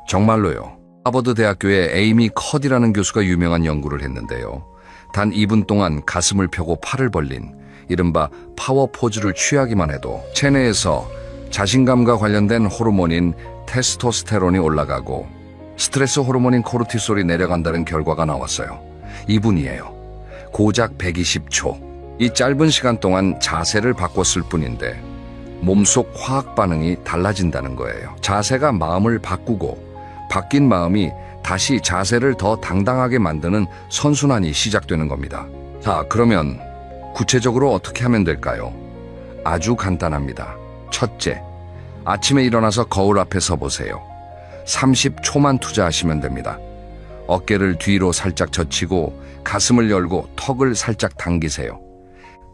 정말로요. 하버드 대학교의 에이미 컷이라는 교수가 유명한 연구를 했는데요. 단 2분 동안 가슴을 펴고 팔을 벌린 이른바 파워 포즈를 취하기만 해도 체내에서 자신감과 관련된 호르몬인 테스토스테론이 올라가고 스트레스 호르몬인 코르티솔이 내려간다는 결과가 나왔어요. 2분이에요. 고작 120초. 이 짧은 시간 동안 자세를 바꿨을 뿐인데 몸속 화학 반응이 달라진다는 거예요. 자세가 마음을 바꾸고 바뀐 마음이 다시 자세를 더 당당하게 만드는 선순환이 시작되는 겁니다. 자, 그러면 구체적으로 어떻게 하면 될까요? 아주 간단합니다. 첫째, 아침에 일어나서 거울 앞에 서 보세요. 30초만 투자하시면 됩니다. 어깨를 뒤로 살짝 젖히고 가슴을 열고 턱을 살짝 당기세요.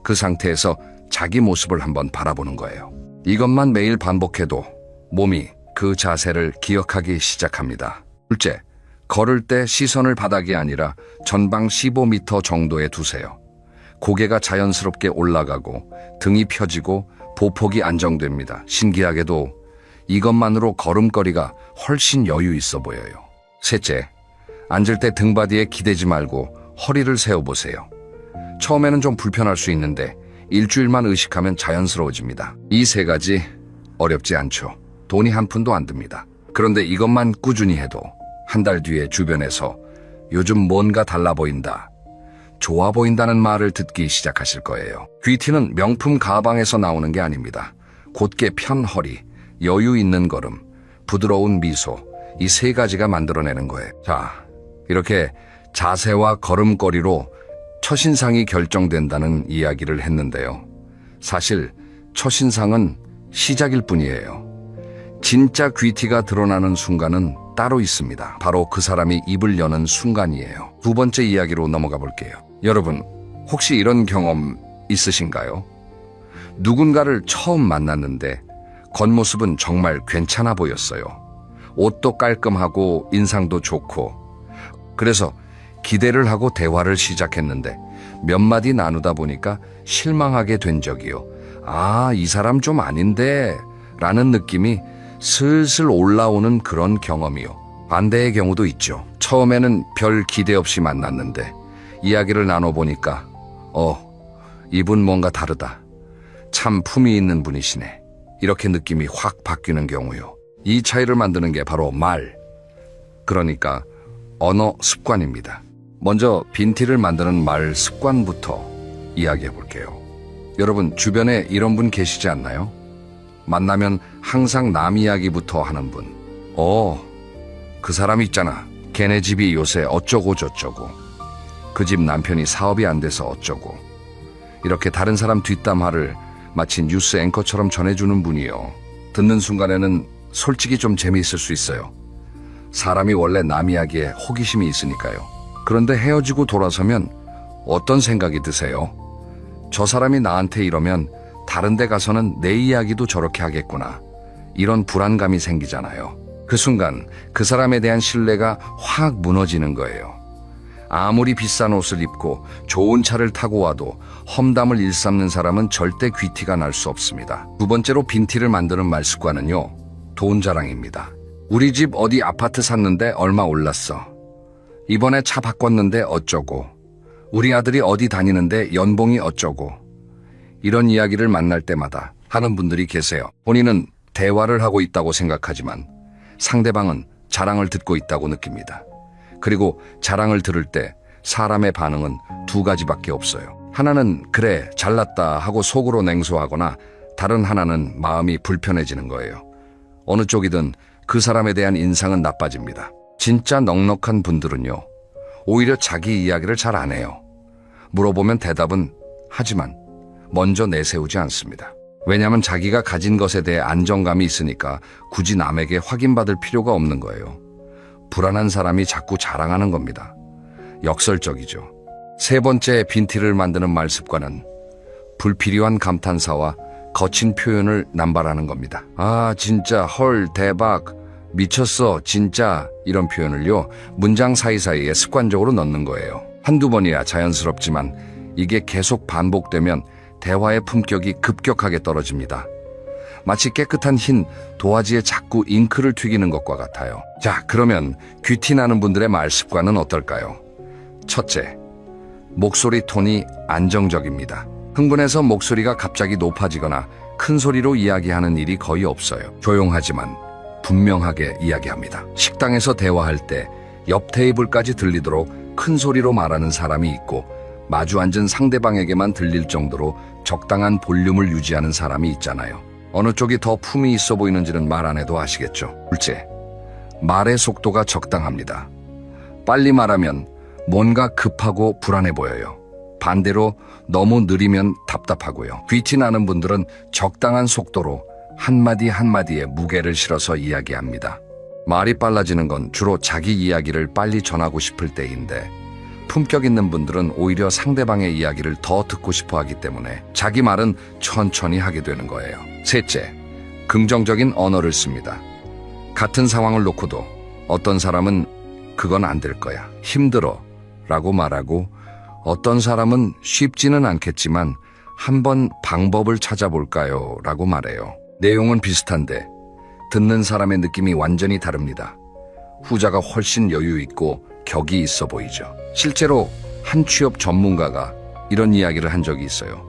그 상태에서 자기 모습을 한번 바라보는 거예요. 이것만 매일 반복해도 몸이 그 자세를 기억하기 시작합니다. 둘째, 걸을 때 시선을 바닥이 아니라 전방 15m 정도에 두세요. 고개가 자연스럽게 올라가고 등이 펴지고 보폭이 안정됩니다. 신기하게도 이것만으로 걸음걸이가 훨씬 여유 있어 보여요. 셋째, 앉을 때 등바디에 기대지 말고 허리를 세워보세요. 처음에는 좀 불편할 수 있는데 일주일만 의식하면 자연스러워집니다. 이 세 가지 어렵지 않죠. 돈이 한 푼도 안 듭니다. 그런데 이것만 꾸준히 해도 한 달 뒤에 주변에서 요즘 뭔가 달라 보인다, 좋아 보인다는 말을 듣기 시작하실 거예요. 귀티는 명품 가방에서 나오는 게 아닙니다. 곧게 편 허리, 여유 있는 걸음, 부드러운 미소, 이 세 가지가 만들어내는 거예요. 자, 이렇게 자세와 걸음걸이로 첫인상이 결정된다는 이야기를 했는데요. 사실 첫인상은 시작일 뿐이에요. 진짜 귀티가 드러나는 순간은 따로 있습니다. 바로 그 사람이 입을 여는 순간이에요. 두 번째 이야기로 넘어가 볼게요. 여러분, 혹시 이런 경험 있으신가요? 누군가를 처음 만났는데 겉모습은 정말 괜찮아 보였어요. 옷도 깔끔하고 인상도 좋고. 그래서 기대를 하고 대화를 시작했는데 몇 마디 나누다 보니까 실망하게 된 적이요. 아, 이 사람 좀 아닌데 라는 느낌이 슬슬 올라오는 그런 경험이요. 반대의 경우도 있죠. 처음에는 별 기대 없이 만났는데 이야기를 나눠보니까 이분 뭔가 다르다. 참 품이 있는 분이시네. 이렇게 느낌이 확 바뀌는 경우요. 이 차이를 만드는 게 바로 말, 그러니까 언어 습관입니다. 먼저 빈티를 만드는 말 습관부터 이야기해 볼게요. 여러분, 주변에 이런 분 계시지 않나요? 만나면 항상 남 이야기부터 하는 분. 그 사람 있잖아. 걔네 집이 요새 어쩌고 저쩌고. 그 집 남편이 사업이 안 돼서 어쩌고. 이렇게 다른 사람 뒷담화를 마치 뉴스 앵커처럼 전해주는 분이요. 듣는 순간에는 솔직히 좀 재미있을 수 있어요. 사람이 원래 남 이야기에 호기심이 있으니까요. 그런데 헤어지고 돌아서면 어떤 생각이 드세요? 저 사람이 나한테 이러면 다른 데 가서는 내 이야기도 저렇게 하겠구나. 이런 불안감이 생기잖아요. 그 순간 그 사람에 대한 신뢰가 확 무너지는 거예요. 아무리 비싼 옷을 입고 좋은 차를 타고 와도 험담을 일삼는 사람은 절대 귀티가 날 수 없습니다. 두 번째로 빈티를 만드는 말 습관은요, 돈 자랑입니다. 우리 집 어디 아파트 샀는데 얼마 올랐어. 이번에 차 바꿨는데 어쩌고. 우리 아들이 어디 다니는데 연봉이 어쩌고. 이런 이야기를 만날 때마다 하는 분들이 계세요. 본인은 대화를 하고 있다고 생각하지만 상대방은 자랑을 듣고 있다고 느낍니다. 그리고 자랑을 들을 때 사람의 반응은 두 가지밖에 없어요. 하나는 그래 잘났다 하고 속으로 냉소하거나 다른 하나는 마음이 불편해지는 거예요. 어느 쪽이든 그 사람에 대한 인상은 나빠집니다. 진짜 넉넉한 분들은요, 오히려 자기 이야기를 잘 안 해요. 물어보면 대답은 하지만 먼저 내세우지 않습니다. 왜냐하면 자기가 가진 것에 대해 안정감이 있으니까 굳이 남에게 확인받을 필요가 없는 거예요. 불안한 사람이 자꾸 자랑하는 겁니다. 역설적이죠. 세 번째 빈티를 만드는 말 습관은 불필요한 감탄사와 거친 표현을 남발하는 겁니다. 아, 진짜, 헐, 대박, 미쳤어, 진짜, 이런 표현을요, 문장 사이사이에 습관적으로 넣는 거예요. 한두 번이야 자연스럽지만 이게 계속 반복되면 대화의 품격이 급격하게 떨어집니다. 마치 깨끗한 흰 도화지에 자꾸 잉크를 튀기는 것과 같아요. 자, 그러면 귀티 나는 분들의 말 습관은 어떨까요? 첫째, 목소리 톤이 안정적입니다. 흥분해서 목소리가 갑자기 높아지거나 큰 소리로 이야기하는 일이 거의 없어요. 조용하지만 분명하게 이야기합니다. 식당에서 대화할 때 옆 테이블까지 들리도록 큰 소리로 말하는 사람이 있고, 마주 앉은 상대방에게만 들릴 정도로 적당한 볼륨을 유지하는 사람이 있잖아요. 어느 쪽이 더 품이 있어 보이는지는 말 안 해도 아시겠죠? 둘째, 말의 속도가 적당합니다. 빨리 말하면 뭔가 급하고 불안해 보여요. 반대로 너무 느리면 답답하고요. 귀티 나는 분들은 적당한 속도로 한마디 한마디에 무게를 실어서 이야기합니다. 말이 빨라지는 건 주로 자기 이야기를 빨리 전하고 싶을 때인데, 품격 있는 분들은 오히려 상대방의 이야기를 더 듣고 싶어 하기 때문에 자기 말은 천천히 하게 되는 거예요. 셋째, 긍정적인 언어를 씁니다. 같은 상황을 놓고도 어떤 사람은 그건 안 될 거야, 힘들어 라고 말하고, 어떤 사람은 쉽지는 않겠지만 한번 방법을 찾아볼까요? 라고 말해요. 내용은 비슷한데 듣는 사람의 느낌이 완전히 다릅니다. 후자가 훨씬 여유 있고 격이 있어 보이죠. 실제로 한 취업 전문가가 이런 이야기를 한 적이 있어요.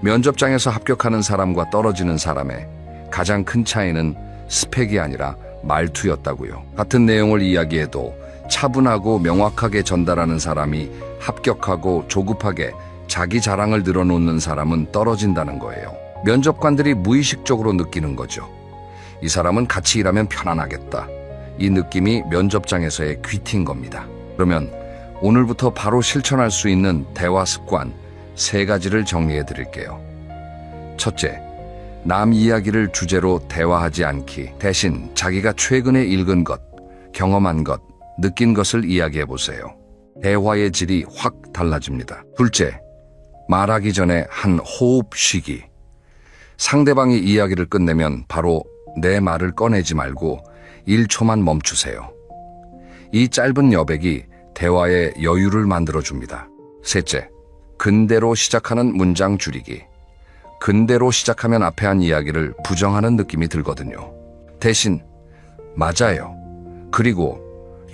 면접장에서 합격하는 사람과 떨어지는 사람의 가장 큰 차이는 스펙이 아니라 말투였다고요. 같은 내용을 이야기해도 차분하고 명확하게 전달하는 사람이 합격하고 조급하게 자기 자랑을 늘어놓는 사람은 떨어진다는 거예요. 면접관들이 무의식적으로 느끼는 거죠. 이 사람은 같이 일하면 편안하겠다. 이 느낌이 면접장에서의 귀티인 겁니다. 그러면 오늘부터 바로 실천할 수 있는 대화 습관 3가지를 정리해 드릴게요. 첫째, 남 이야기를 주제로 대화하지 않기. 대신 자기가 최근에 읽은 것, 경험한 것, 느낀 것을 이야기해 보세요. 대화의 질이 확 달라집니다. 둘째, 말하기 전에 한 호흡 쉬기. 상대방이 이야기를 끝내면 바로 내 말을 꺼내지 말고 1초만 멈추세요. 이 짧은 여백이 대화의 여유를 만들어줍니다. 셋째, 근대로 시작하는 문장 줄이기. 근대로 시작하면 앞에 한 이야기를 부정하는 느낌이 들거든요. 대신 맞아요. 그리고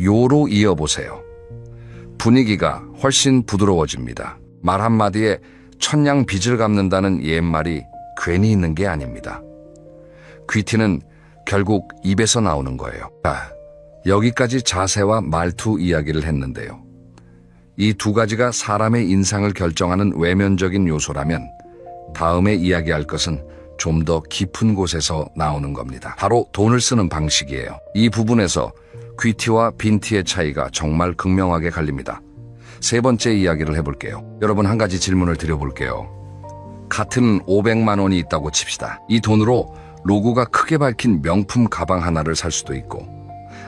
요로 이어보세요. 분위기가 훨씬 부드러워집니다. 말 한마디에 천냥 빚을 갚는다는 옛말이 괜히 있는 게 아닙니다. 귀티는 결국 입에서 나오는 거예요. 여기까지 자세와 말투 이야기를 했는데요. 이 2가지가 사람의 인상을 결정하는 외면적인 요소라면 다음에 이야기할 것은 좀 더 깊은 곳에서 나오는 겁니다. 바로 돈을 쓰는 방식이에요. 이 부분에서 귀티와 빈티의 차이가 정말 극명하게 갈립니다. 3번째 이야기를 해볼게요. 여러분, 한 가지 질문을 드려볼게요. 같은 500만 원이 있다고 칩시다. 이 돈으로 로고가 크게 밝힌 명품 가방 하나를 살 수도 있고,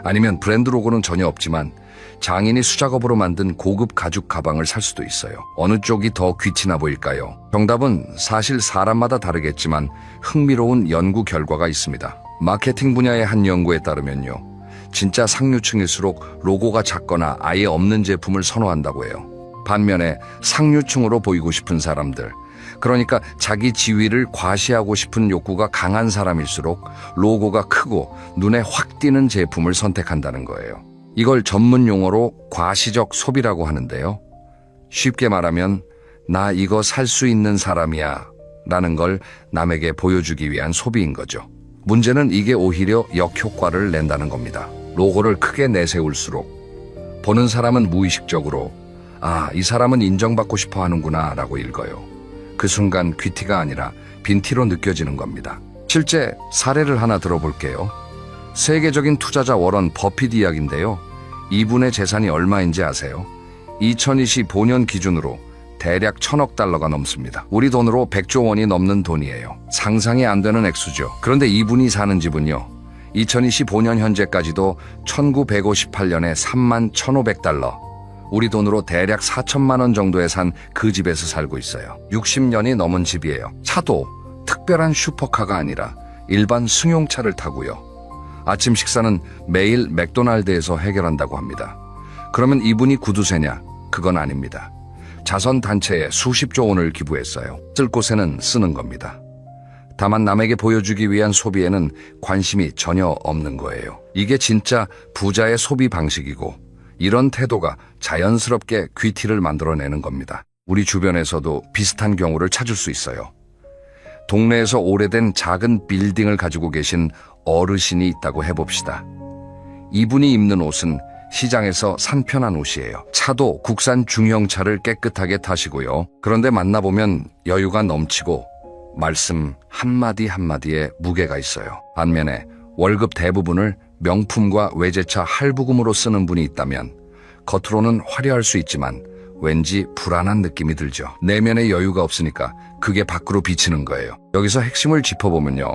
아니면 브랜드 로고는 전혀 없지만 장인이 수작업으로 만든 고급 가죽 가방을 살 수도 있어요. 어느 쪽이 더 귀티나 보일까요? 정답은 사실 사람마다 다르겠지만 흥미로운 연구 결과가 있습니다. 마케팅 분야의 한 연구에 따르면요, 진짜 상류층일수록 로고가 작거나 아예 없는 제품을 선호한다고 해요. 반면에 상류층으로 보이고 싶은 사람들, 그러니까 자기 지위를 과시하고 싶은 욕구가 강한 사람일수록 로고가 크고 눈에 확 띄는 제품을 선택한다는 거예요. 이걸 전문 용어로 과시적 소비라고 하는데요. 쉽게 말하면 나 이거 살 수 있는 사람이야 라는 걸 남에게 보여주기 위한 소비인 거죠. 문제는 이게 오히려 역효과를 낸다는 겁니다. 로고를 크게 내세울수록 보는 사람은 무의식적으로 이 사람은 인정받고 싶어 하는구나 라고 읽어요. 그 순간 귀티가 아니라 빈티로 느껴지는 겁니다. 실제 사례를 하나 들어볼게요. 세계적인 투자자 워런 버핏 이야기인데요. 이분의 재산이 얼마인지 아세요? 2025년 기준으로 대략 1000억 달러가 넘습니다. 우리 돈으로 100조 원이 넘는 돈이에요. 상상이 안 되는 액수죠. 그런데 이분이 사는 집은요, 2025년 현재까지도 1958년에 31,500달러, 우리 돈으로 대략 4천만 원 정도에 산 그 집에서 살고 있어요. 60년이 넘은 집이에요. 차도 특별한 슈퍼카가 아니라 일반 승용차를 타고요. 아침 식사는 매일 맥도날드에서 해결한다고 합니다. 그러면 이분이 구두쇠냐? 그건 아닙니다. 자선단체에 수십조 원을 기부했어요. 쓸 곳에는 쓰는 겁니다. 다만 남에게 보여주기 위한 소비에는 관심이 전혀 없는 거예요. 이게 진짜 부자의 소비 방식이고, 이런 태도가 자연스럽게 귀티를 만들어내는 겁니다. 우리 주변에서도 비슷한 경우를 찾을 수 있어요. 동네에서 오래된 작은 빌딩을 가지고 계신 어르신이 있다고 해봅시다. 이분이 입는 옷은 시장에서 산 편한 옷이에요. 차도 국산 중형차를 깨끗하게 타시고요. 그런데 만나보면 여유가 넘치고 말씀 한마디 한마디에 무게가 있어요. 반면에 월급 대부분을 명품과 외제차 할부금으로 쓰는 분이 있다면 겉으로는 화려할 수 있지만 왠지 불안한 느낌이 들죠. 내면의 여유가 없으니까 그게 밖으로 비치는 거예요. 여기서 핵심을 짚어보면요,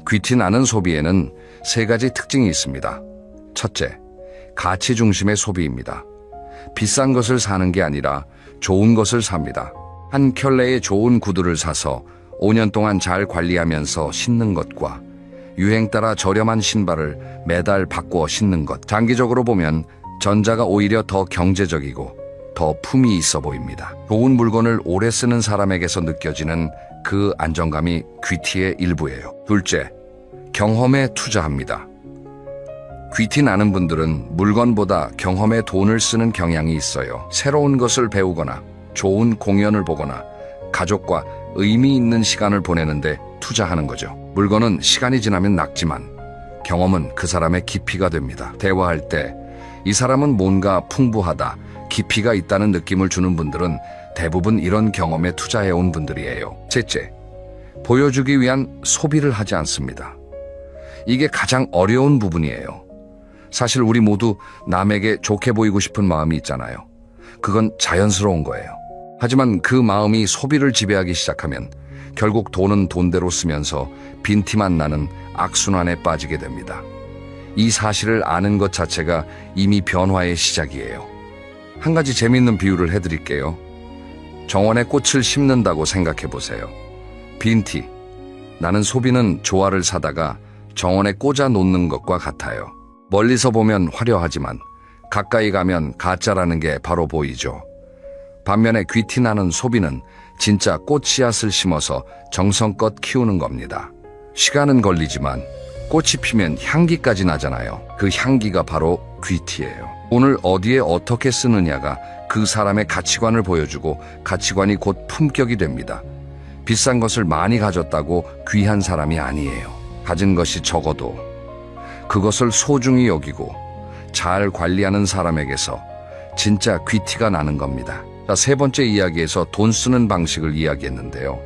귀티 나는 소비에는 3가지 특징이 있습니다. 첫째, 가치 중심의 소비입니다. 비싼 것을 사는 게 아니라 좋은 것을 삽니다. 한 켤레의 좋은 구두를 사서 5년 동안 잘 관리하면서 신는 것과 유행 따라 저렴한 신발을 매달 바꿔 신는 것, 장기적으로 보면 전자가 오히려 더 경제적이고 더 품이 있어 보입니다. 좋은 물건을 오래 쓰는 사람에게서 느껴지는 그 안정감이 귀티의 일부예요. 둘째, 경험에 투자합니다. 귀티 나는 분들은 물건보다 경험에 돈을 쓰는 경향이 있어요. 새로운 것을 배우거나 좋은 공연을 보거나 가족과 의미 있는 시간을 보내는데 투자하는 거죠. 물건은 시간이 지나면 낡지만 경험은 그 사람의 깊이가 됩니다. 대화할 때 이 사람은 뭔가 풍부하다, 깊이가 있다는 느낌을 주는 분들은 대부분 이런 경험에 투자해온 분들이에요. 셋째, 보여주기 위한 소비를 하지 않습니다. 이게 가장 어려운 부분이에요. 사실 우리 모두 남에게 좋게 보이고 싶은 마음이 있잖아요. 그건 자연스러운 거예요. 하지만 그 마음이 소비를 지배하기 시작하면 결국 돈은 돈대로 쓰면서 빈티만 나는 악순환에 빠지게 됩니다. 이 사실을 아는 것 자체가 이미 변화의 시작이에요. 한 가지 재미있는 비유를 해드릴게요. 정원에 꽃을 심는다고 생각해 보세요. 빈티, 나는 소비는 조화를 사다가 정원에 꽂아 놓는 것과 같아요. 멀리서 보면 화려하지만 가까이 가면 가짜라는 게 바로 보이죠. 반면에 귀티나는 소비는 진짜 꽃씨앗을 심어서 정성껏 키우는 겁니다. 시간은 걸리지만 꽃이 피면 향기까지 나잖아요. 그 향기가 바로 귀티예요. 돈을 어디에 어떻게 쓰느냐가 그 사람의 가치관을 보여주고 가치관이 곧 품격이 됩니다. 비싼 것을 많이 가졌다고 귀한 사람이 아니에요. 가진 것이 적어도 그것을 소중히 여기고 잘 관리하는 사람에게서 진짜 귀티가 나는 겁니다. 자, 세 번째 이야기에서 돈 쓰는 방식을 이야기했는데요.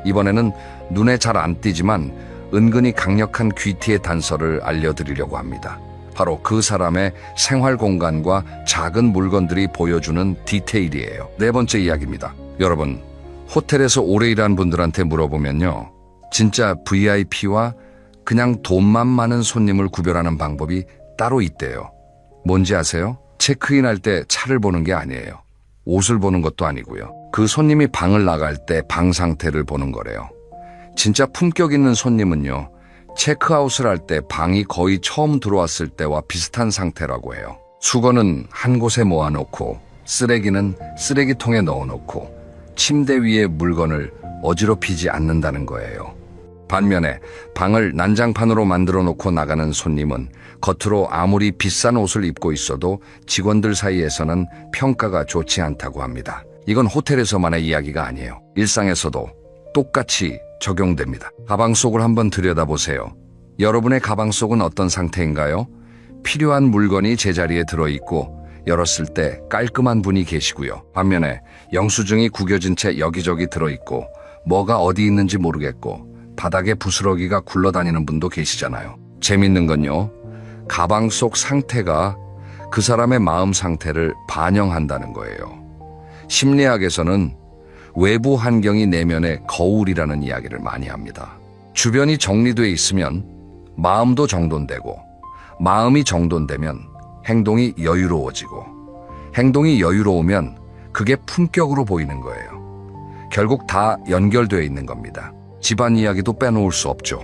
이번에는 눈에 잘 안 띄지만 은근히 강력한 귀티의 단서를 알려드리려고 합니다. 바로 그 사람의 생활 공간과 작은 물건들이 보여주는 디테일이에요. 네 번째 이야기입니다. 여러분, 호텔에서 오래 일한 분들한테 물어보면요, 진짜 VIP와 그냥 돈만 많은 손님을 구별하는 방법이 따로 있대요. 뭔지 아세요? 체크인할 때 차를 보는 게 아니에요. 옷을 보는 것도 아니고요. 그 손님이 방을 나갈 때 방 상태를 보는 거래요. 진짜 품격 있는 손님은요, 체크아웃을 할 때 방이 거의 처음 들어왔을 때와 비슷한 상태라고 해요. 수건은 한 곳에 모아놓고 쓰레기는 쓰레기통에 넣어놓고 침대 위에 물건을 어지럽히지 않는다는 거예요. 반면에 방을 난장판으로 만들어 놓고 나가는 손님은 겉으로 아무리 비싼 옷을 입고 있어도 직원들 사이에서는 평가가 좋지 않다고 합니다. 이건 호텔에서만의 이야기가 아니에요. 일상에서도 똑같이 적용됩니다. 가방 속을 한번 들여다보세요. 여러분의 가방 속은 어떤 상태인가요? 필요한 물건이 제자리에 들어있고 열었을 때 깔끔한 분이 계시고요. 반면에 영수증이 구겨진 채 여기저기 들어있고 뭐가 어디 있는지 모르겠고 바닥에 부스러기가 굴러다니는 분도 계시잖아요. 재밌는 건요, 가방 속 상태가 그 사람의 마음 상태를 반영한다는 거예요. 심리학에서는 외부 환경이 내면의 거울이라는 이야기를 많이 합니다. 주변이 정리되어 있으면 마음도 정돈되고, 마음이 정돈되면 행동이 여유로워지고, 행동이 여유로우면 그게 품격으로 보이는 거예요. 결국 다 연결되어 있는 겁니다. 집안 이야기도 빼놓을 수 없죠.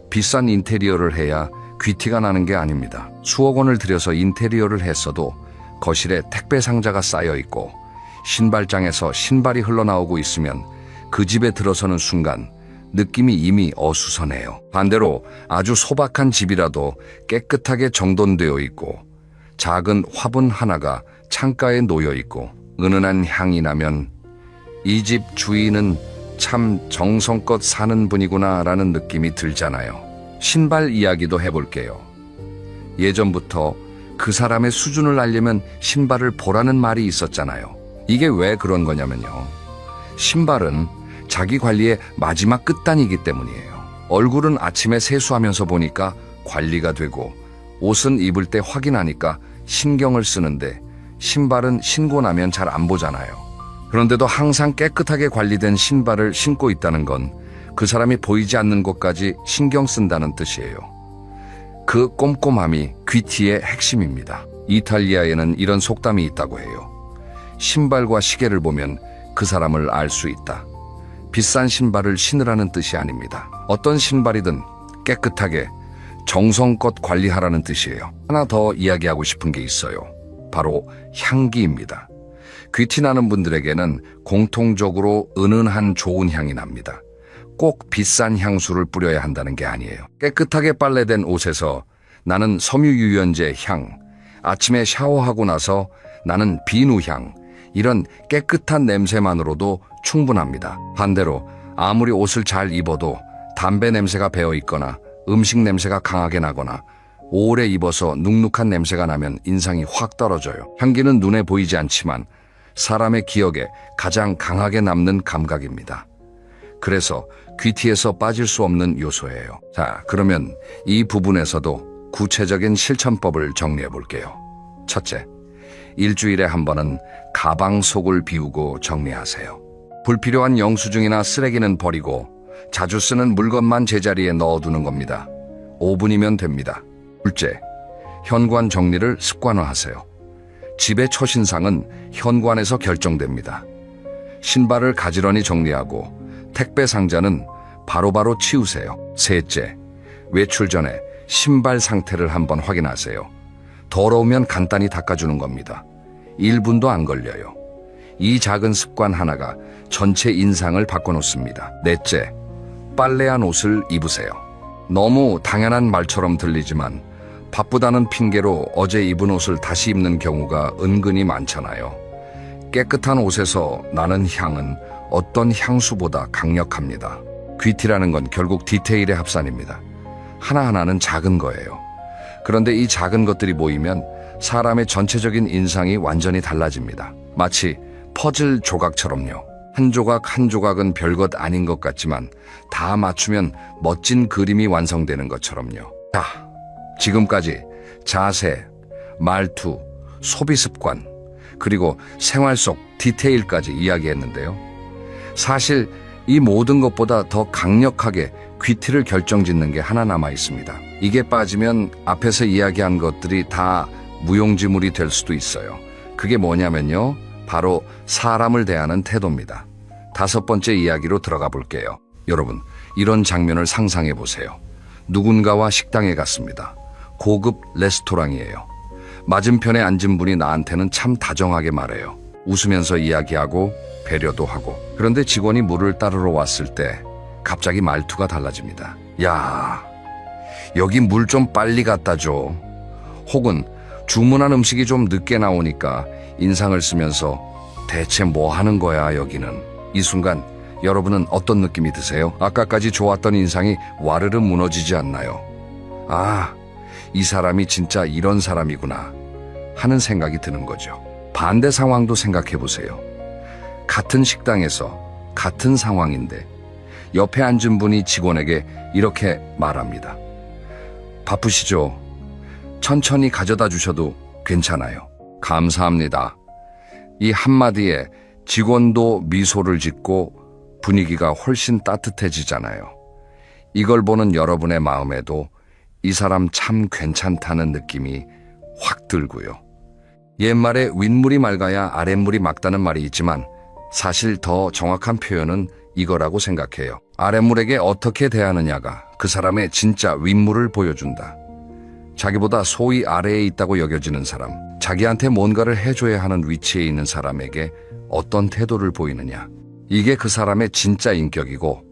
비싼 인테리어를 해야 귀티가 나는 게 아닙니다. 수억 원을 들여서 인테리어를 했어도 거실에 택배 상자가 쌓여 있고 신발장에서 신발이 흘러나오고 있으면 그 집에 들어서는 순간 느낌이 이미 어수선해요. 반대로 아주 소박한 집이라도 깨끗하게 정돈되어 있고 작은 화분 하나가 창가에 놓여 있고 은은한 향이 나면 이 집 주인은 참 정성껏 사는 분이구나 라는 느낌이 들잖아요. 신발 이야기도 해볼게요. 예전부터 그 사람의 수준을 알려면 신발을 보라는 말이 있었잖아요. 이게 왜 그런 거냐면요, 신발은 자기 관리의 마지막 끝단이기 때문이에요. 얼굴은 아침에 세수하면서 보니까 관리가 되고 옷은 입을 때 확인하니까 신경을 쓰는데 신발은 신고 나면 잘 안 보잖아요. 그런데도 항상 깨끗하게 관리된 신발을 신고 있다는 건 그 사람이 보이지 않는 곳까지 신경 쓴다는 뜻이에요. 그 꼼꼼함이 귀티의 핵심입니다. 이탈리아에는 이런 속담이 있다고 해요. 신발과 시계를 보면 그 사람을 알 수 있다. 비싼 신발을 신으라는 뜻이 아닙니다. 어떤 신발이든 깨끗하게 정성껏 관리하라는 뜻이에요. 하나 더 이야기하고 싶은 게 있어요. 바로 향기입니다. 귀티 나는 분들에게는 공통적으로 은은한 좋은 향이 납니다. 꼭 비싼 향수를 뿌려야 한다는 게 아니에요. 깨끗하게 빨래된 옷에서 나는 섬유유연제 향, 아침에 샤워하고 나서 나는 비누향, 이런 깨끗한 냄새만으로도 충분합니다. 반대로 아무리 옷을 잘 입어도 담배 냄새가 배어 있거나 음식 냄새가 강하게 나거나 오래 입어서 눅눅한 냄새가 나면 인상이 확 떨어져요. 향기는 눈에 보이지 않지만 사람의 기억에 가장 강하게 남는 감각입니다. 그래서 귀티에서 빠질 수 없는 요소예요. 자, 그러면 이 부분에서도 구체적인 실천법을 정리해 볼게요. 첫째, 일주일에 한 번은 가방 속을 비우고 정리하세요. 불필요한 영수증이나 쓰레기는 버리고 자주 쓰는 물건만 제자리에 넣어두는 겁니다. 5분이면 됩니다. 둘째, 현관 정리를 습관화하세요. 집의 첫인상은 현관에서 결정됩니다. 신발을 가지런히 정리하고 택배 상자는 바로바로 치우세요. 셋째, 외출 전에 신발 상태를 한번 확인하세요. 더러우면 간단히 닦아주는 겁니다. 1분도 안 걸려요. 이 작은 습관 하나가 전체 인상을 바꿔놓습니다. 넷째, 빨래한 옷을 입으세요. 너무 당연한 말처럼 들리지만 바쁘다는 핑계로 어제 입은 옷을 다시 입는 경우가 은근히 많잖아요. 깨끗한 옷에서 나는 향은 어떤 향수보다 강력합니다. 귀티라는 건 결국 디테일의 합산입니다. 하나하나는 작은 거예요. 그런데 이 작은 것들이 모이면 사람의 전체적인 인상이 완전히 달라집니다. 마치 퍼즐 조각처럼요. 한 조각 한 조각은 별것 아닌 것 같지만 다 맞추면 멋진 그림이 완성되는 것처럼요. 자, 지금까지 자세, 말투, 소비 습관, 그리고 생활 속 디테일까지 이야기했는데요. 사실 이 모든 것보다 더 강력하게 귀티를 결정짓는 게 하나 남아 있습니다. 이게 빠지면 앞에서 이야기한 것들이 다 무용지물이 될 수도 있어요. 그게 뭐냐면요, 바로 사람을 대하는 태도입니다. 5번째 이야기로 들어가 볼게요. 여러분, 이런 장면을 상상해 보세요. 누군가와 식당에 갔습니다. 고급 레스토랑이에요. 맞은편에 앉은 분이 나한테는 참 다정하게 말해요. 웃으면서 이야기하고 배려도 하고. 그런데 직원이 물을 따르러 왔을 때 갑자기 말투가 달라집니다. 야, 여기 물 좀 빨리 갖다 줘. 혹은 주문한 음식이 좀 늦게 나오니까 인상을 쓰면서 대체 뭐 하는 거야 여기는. 이 순간 여러분은 어떤 느낌이 드세요? 아까까지 좋았던 인상이 와르르 무너지지 않나요? 아, 이 사람이 진짜 이런 사람이구나 하는 생각이 드는 거죠. 반대 상황도 생각해 보세요. 같은 식당에서 같은 상황인데 옆에 앉은 분이 직원에게 이렇게 말합니다. 바쁘시죠? 천천히 가져다 주셔도 괜찮아요. 감사합니다. 이 한마디에 직원도 미소를 짓고 분위기가 훨씬 따뜻해지잖아요. 이걸 보는 여러분의 마음에도 이 사람 참 괜찮다는 느낌이 확 들고요. 옛말에 윗물이 맑아야 아랫물이 맑다는 말이 있지만 사실 더 정확한 표현은 이거라고 생각해요. 아랫물에게 어떻게 대하느냐가 그 사람의 진짜 윗물을 보여준다. 자기보다 소위 아래에 있다고 여겨지는 사람, 자기한테 뭔가를 해줘야 하는 위치에 있는 사람에게 어떤 태도를 보이느냐. 이게 그 사람의 진짜 인격이고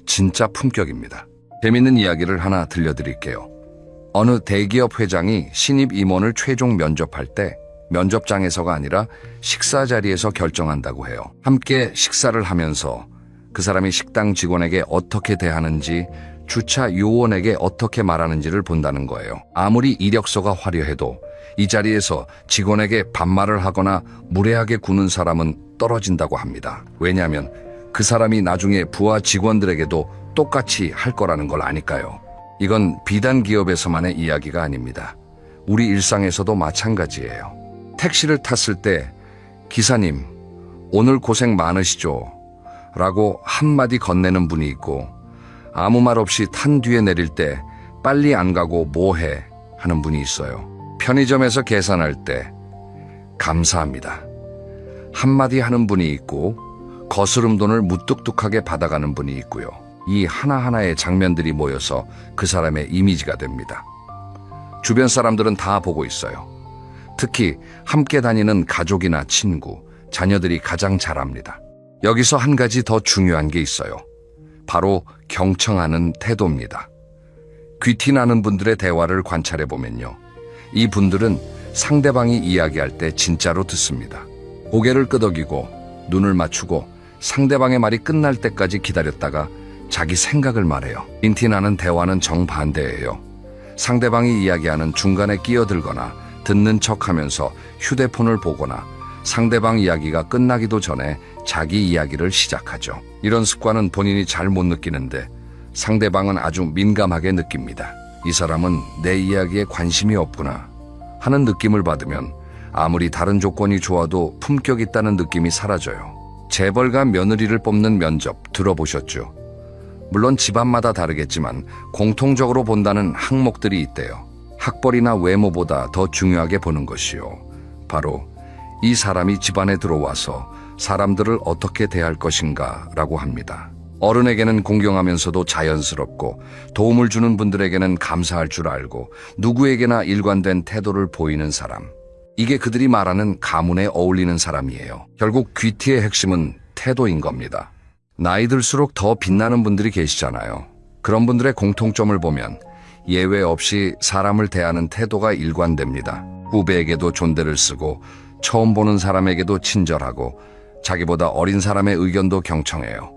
진짜 품격입니다. 재밌는 이야기를 하나 들려드릴게요. 어느 대기업 회장이 신입 임원을 최종 면접할 때 면접장에서가 아니라 식사 자리에서 결정한다고 해요. 함께 식사를 하면서 그 사람이 식당 직원에게 어떻게 대하는지, 주차 요원에게 어떻게 말하는지를 본다는 거예요. 아무리 이력서가 화려해도 이 자리에서 직원에게 반말을 하거나 무례하게 구는 사람은 떨어진다고 합니다. 왜냐하면 그 사람이 나중에 부하 직원들에게도 똑같이 할 거라는 걸 아니까요. 이건 비단 기업에서만의 이야기가 아닙니다. 우리 일상에서도 마찬가지예요. 택시를 탔을 때 기사님, 오늘 고생 많으시죠? 라고 한마디 건네는 분이 있고 아무 말 없이 탄 뒤에 내릴 때 빨리 안 가고 뭐해? 하는 분이 있어요. 편의점에서 계산할 때 감사합니다. 한마디 하는 분이 있고 거스름 돈을 무뚝뚝하게 받아가는 분이 있고요. 이 하나하나의 장면들이 모여서 그 사람의 이미지가 됩니다. 주변 사람들은 다 보고 있어요. 특히 함께 다니는 가족이나 친구, 자녀들이 가장 잘 압니다. 여기서 한 가지 더 중요한 게 있어요. 바로 경청하는 태도입니다. 귀티나는 분들의 대화를 관찰해 보면요. 이 분들은 상대방이 이야기할 때 진짜로 듣습니다. 고개를 끄덕이고 눈을 맞추고 상대방의 말이 끝날 때까지 기다렸다가 자기 생각을 말해요. 빈티나는 대화는 정반대예요. 상대방이 이야기하는 중간에 끼어들거나 듣는 척하면서 휴대폰을 보거나 상대방 이야기가 끝나기도 전에 자기 이야기를 시작하죠. 이런 습관은 본인이 잘 못 느끼는데 상대방은 아주 민감하게 느낍니다. 이 사람은 내 이야기에 관심이 없구나 하는 느낌을 받으면 아무리 다른 조건이 좋아도 품격 있다는 느낌이 사라져요. 재벌가 며느리를 뽑는 면접 들어보셨죠? 물론 집안마다 다르겠지만 공통적으로 본다는 항목들이 있대요. 학벌이나 외모보다 더 중요하게 보는 것이요. 바로 이 사람이 집안에 들어와서 사람들을 어떻게 대할 것인가 라고 합니다. 어른에게는 공경하면서도 자연스럽고 도움을 주는 분들에게는 감사할 줄 알고 누구에게나 일관된 태도를 보이는 사람. 이게 그들이 말하는 가문에 어울리는 사람이에요. 결국 귀티의 핵심은 태도인 겁니다. 나이 들수록 더 빛나는 분들이 계시잖아요. 그런 분들의 공통점을 보면 예외 없이 사람을 대하는 태도가 일관됩니다. 후배에게도 존대를 쓰고 처음 보는 사람에게도 친절하고 자기보다 어린 사람의 의견도 경청해요.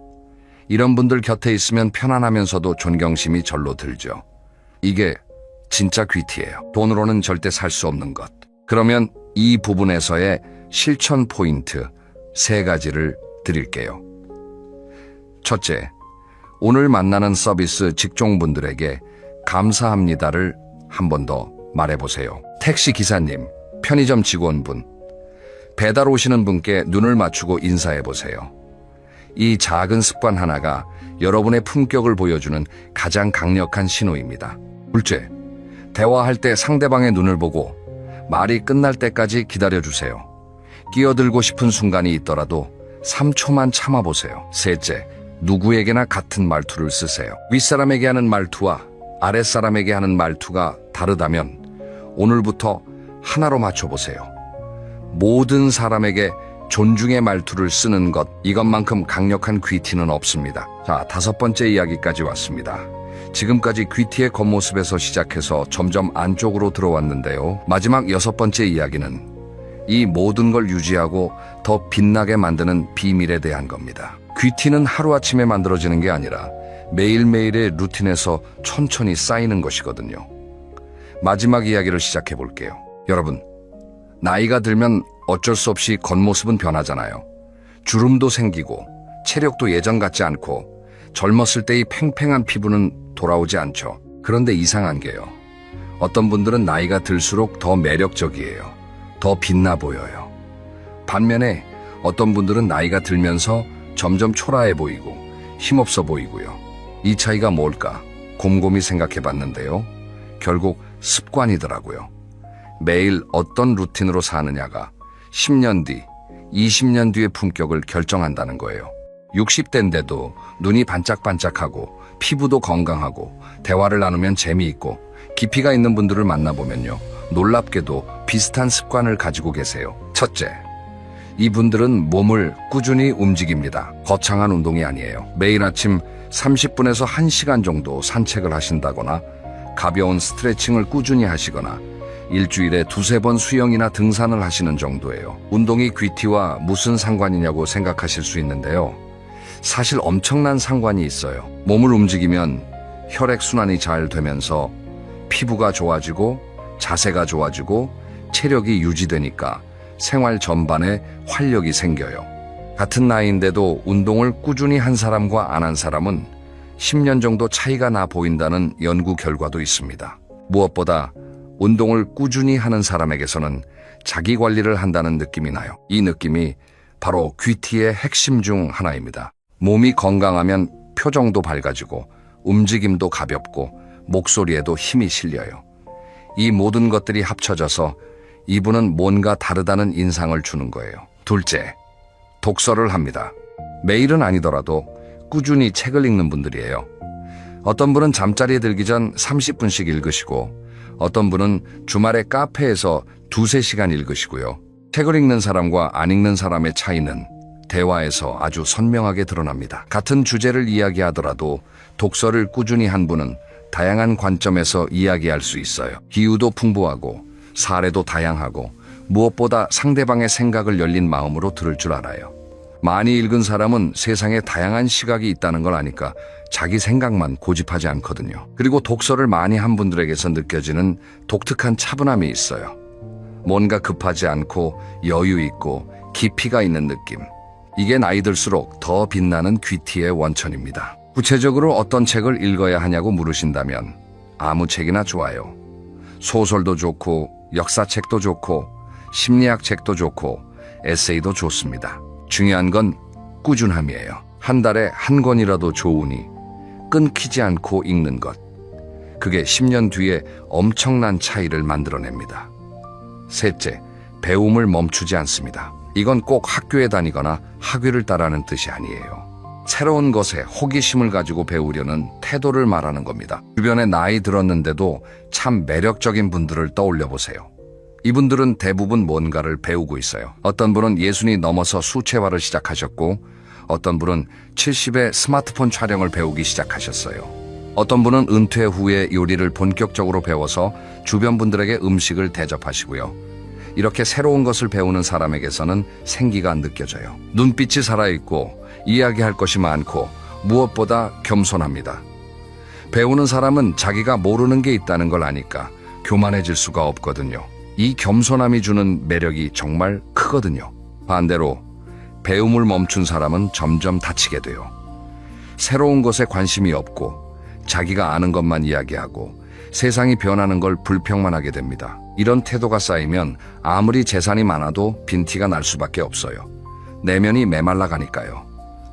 이런 분들 곁에 있으면 편안하면서도 존경심이 절로 들죠. 이게 진짜 귀티예요. 돈으로는 절대 살 수 없는 것. 그러면 이 부분에서의 실천 포인트 3가지를 드릴게요. 첫째, 오늘 만나는 서비스 직종분들에게 감사합니다를 한 번 더 말해보세요. 택시 기사님, 편의점 직원분, 배달 오시는 분께 눈을 맞추고 인사해보세요. 이 작은 습관 하나가 여러분의 품격을 보여주는 가장 강력한 신호입니다. 둘째, 대화할 때 상대방의 눈을 보고 말이 끝날 때까지 기다려주세요. 끼어들고 싶은 순간이 있더라도 3초만 참아보세요. 셋째, 누구에게나 같은 말투를 쓰세요. 윗사람에게 하는 말투와 아랫사람에게 하는 말투가 다르다면 오늘부터 하나로 맞춰보세요. 모든 사람에게 존중의 말투를 쓰는 것, 이것만큼 강력한 귀티는 없습니다. 자, 5번째 이야기까지 왔습니다. 지금까지 귀티의 겉모습에서 시작해서 점점 안쪽으로 들어왔는데요. 마지막 6번째 이야기는 이 모든 걸 유지하고 더 빛나게 만드는 비밀에 대한 겁니다. 귀티는 하루아침에 만들어지는 게 아니라 매일매일의 루틴에서 천천히 쌓이는 것이거든요. 마지막 이야기를 시작해 볼게요. 여러분, 나이가 들면 어쩔 수 없이 겉모습은 변하잖아요. 주름도 생기고 체력도 예전 같지 않고 젊었을 때의 팽팽한 피부는 돌아오지 않죠. 그런데 이상한 게요. 어떤 분들은 나이가 들수록 더 매력적이에요. 더 빛나 보여요. 반면에 어떤 분들은 나이가 들면서 점점 초라해 보이고 힘없어 보이고요. 이 차이가 뭘까? 곰곰이 생각해 봤는데요. 결국 습관이더라고요. 매일 어떤 루틴으로 사느냐가 10년 뒤, 20년 뒤의 품격을 결정한다는 거예요. 60대인데도 눈이 반짝반짝하고 피부도 건강하고 대화를 나누면 재미있고 깊이가 있는 분들을 만나보면요. 놀랍게도 비슷한 습관을 가지고 계세요. 첫째, 이분들은 몸을 꾸준히 움직입니다. 거창한 운동이 아니에요. 매일 아침 30분에서 1시간 정도 산책을 하신다거나 가벼운 스트레칭을 꾸준히 하시거나 일주일에 2-3번 수영이나 등산을 하시는 정도예요. 운동이 귀티와 무슨 상관이냐고 생각하실 수 있는데요. 사실 엄청난 상관이 있어요. 몸을 움직이면 혈액순환이 잘 되면서 피부가 좋아지고 자세가 좋아지고 체력이 유지되니까 생활 전반에 활력이 생겨요. 같은 나이인데도 운동을 꾸준히 한 사람과 안 한 사람은 10년 정도 차이가 나 보인다는 연구 결과도 있습니다. 무엇보다 운동을 꾸준히 하는 사람에게서는 자기 관리를 한다는 느낌이 나요. 이 느낌이 바로 귀티의 핵심 중 하나입니다. 몸이 건강하면 표정도 밝아지고 움직임도 가볍고 목소리에도 힘이 실려요. 이 모든 것들이 합쳐져서 이분은 뭔가 다르다는 인상을 주는 거예요. 둘째, 독서를 합니다. 매일은 아니더라도 꾸준히 책을 읽는 분들이에요. 어떤 분은 잠자리에 들기 전 30분씩 읽으시고 어떤 분은 주말에 카페에서 2-3시간 읽으시고요. 책을 읽는 사람과 안 읽는 사람의 차이는 대화에서 아주 선명하게 드러납니다. 같은 주제를 이야기하더라도 독서를 꾸준히 한 분은 다양한 관점에서 이야기할 수 있어요. 비유도 풍부하고 사례도 다양하고 무엇보다 상대방의 생각을 열린 마음으로 들을 줄 알아요. 많이 읽은 사람은 세상에 다양한 시각이 있다는 걸 아니까 자기 생각만 고집하지 않거든요. 그리고 독서를 많이 한 분들에게서 느껴지는 독특한 차분함이 있어요. 뭔가 급하지 않고 여유 있고 깊이가 있는 느낌. 이게 나이 들수록 더 빛나는 귀티의 원천입니다. 구체적으로 어떤 책을 읽어야 하냐고 물으신다면 아무 책이나 좋아요. 소설도 좋고 역사책도 좋고 심리학 책도 좋고 에세이도 좋습니다. 중요한 건 꾸준함이에요. 한 달에 한 권이라도 좋으니 끊기지 않고 읽는 것. 그게 10년 뒤에 엄청난 차이를 만들어냅니다. 셋째, 배움을 멈추지 않습니다. 이건 꼭 학교에 다니거나 학위를 따라하는 뜻이 아니에요. 새로운 것에 호기심을 가지고 배우려는 태도를 말하는 겁니다. 주변에 나이 들었는데도 참 매력적인 분들을 떠올려 보세요. 이분들은 대부분 뭔가를 배우고 있어요. 어떤 분은 60이 넘어서 수채화를 시작하셨고, 어떤 분은 70에 스마트폰 촬영을 배우기 시작하셨어요. 어떤 분은 은퇴 후에 요리를 본격적으로 배워서 주변 분들에게 음식을 대접하시고요. 이렇게 새로운 것을 배우는 사람에게서는 생기가 느껴져요. 눈빛이 살아있고 이야기할 것이 많고 무엇보다 겸손합니다. 배우는 사람은 자기가 모르는 게 있다는 걸 아니까 교만해질 수가 없거든요. 이 겸손함이 주는 매력이 정말 크거든요. 반대로 배움을 멈춘 사람은 점점 다치게 돼요. 새로운 것에 관심이 없고 자기가 아는 것만 이야기하고 세상이 변하는 걸 불평만 하게 됩니다. 이런 태도가 쌓이면 아무리 재산이 많아도 빈티가 날 수밖에 없어요. 내면이 메말라 가니까요.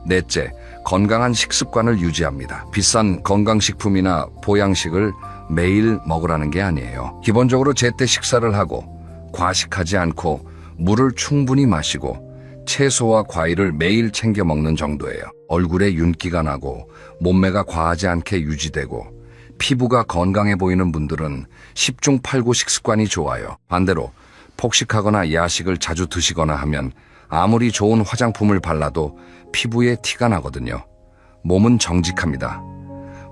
넷째, 건강한 식습관을 유지합니다. 비싼 건강식품이나 보양식을 매일 먹으라는 게 아니에요. 기본적으로 제때 식사를 하고 과식하지 않고 물을 충분히 마시고 채소와 과일을 매일 챙겨 먹는 정도예요. 얼굴에 윤기가 나고 몸매가 과하지 않게 유지되고 피부가 건강해 보이는 분들은 10중 8구 식습관이 좋아요. 반대로 폭식하거나 야식을 자주 드시거나 하면 아무리 좋은 화장품을 발라도 피부에 티가 나거든요. 몸은 정직합니다.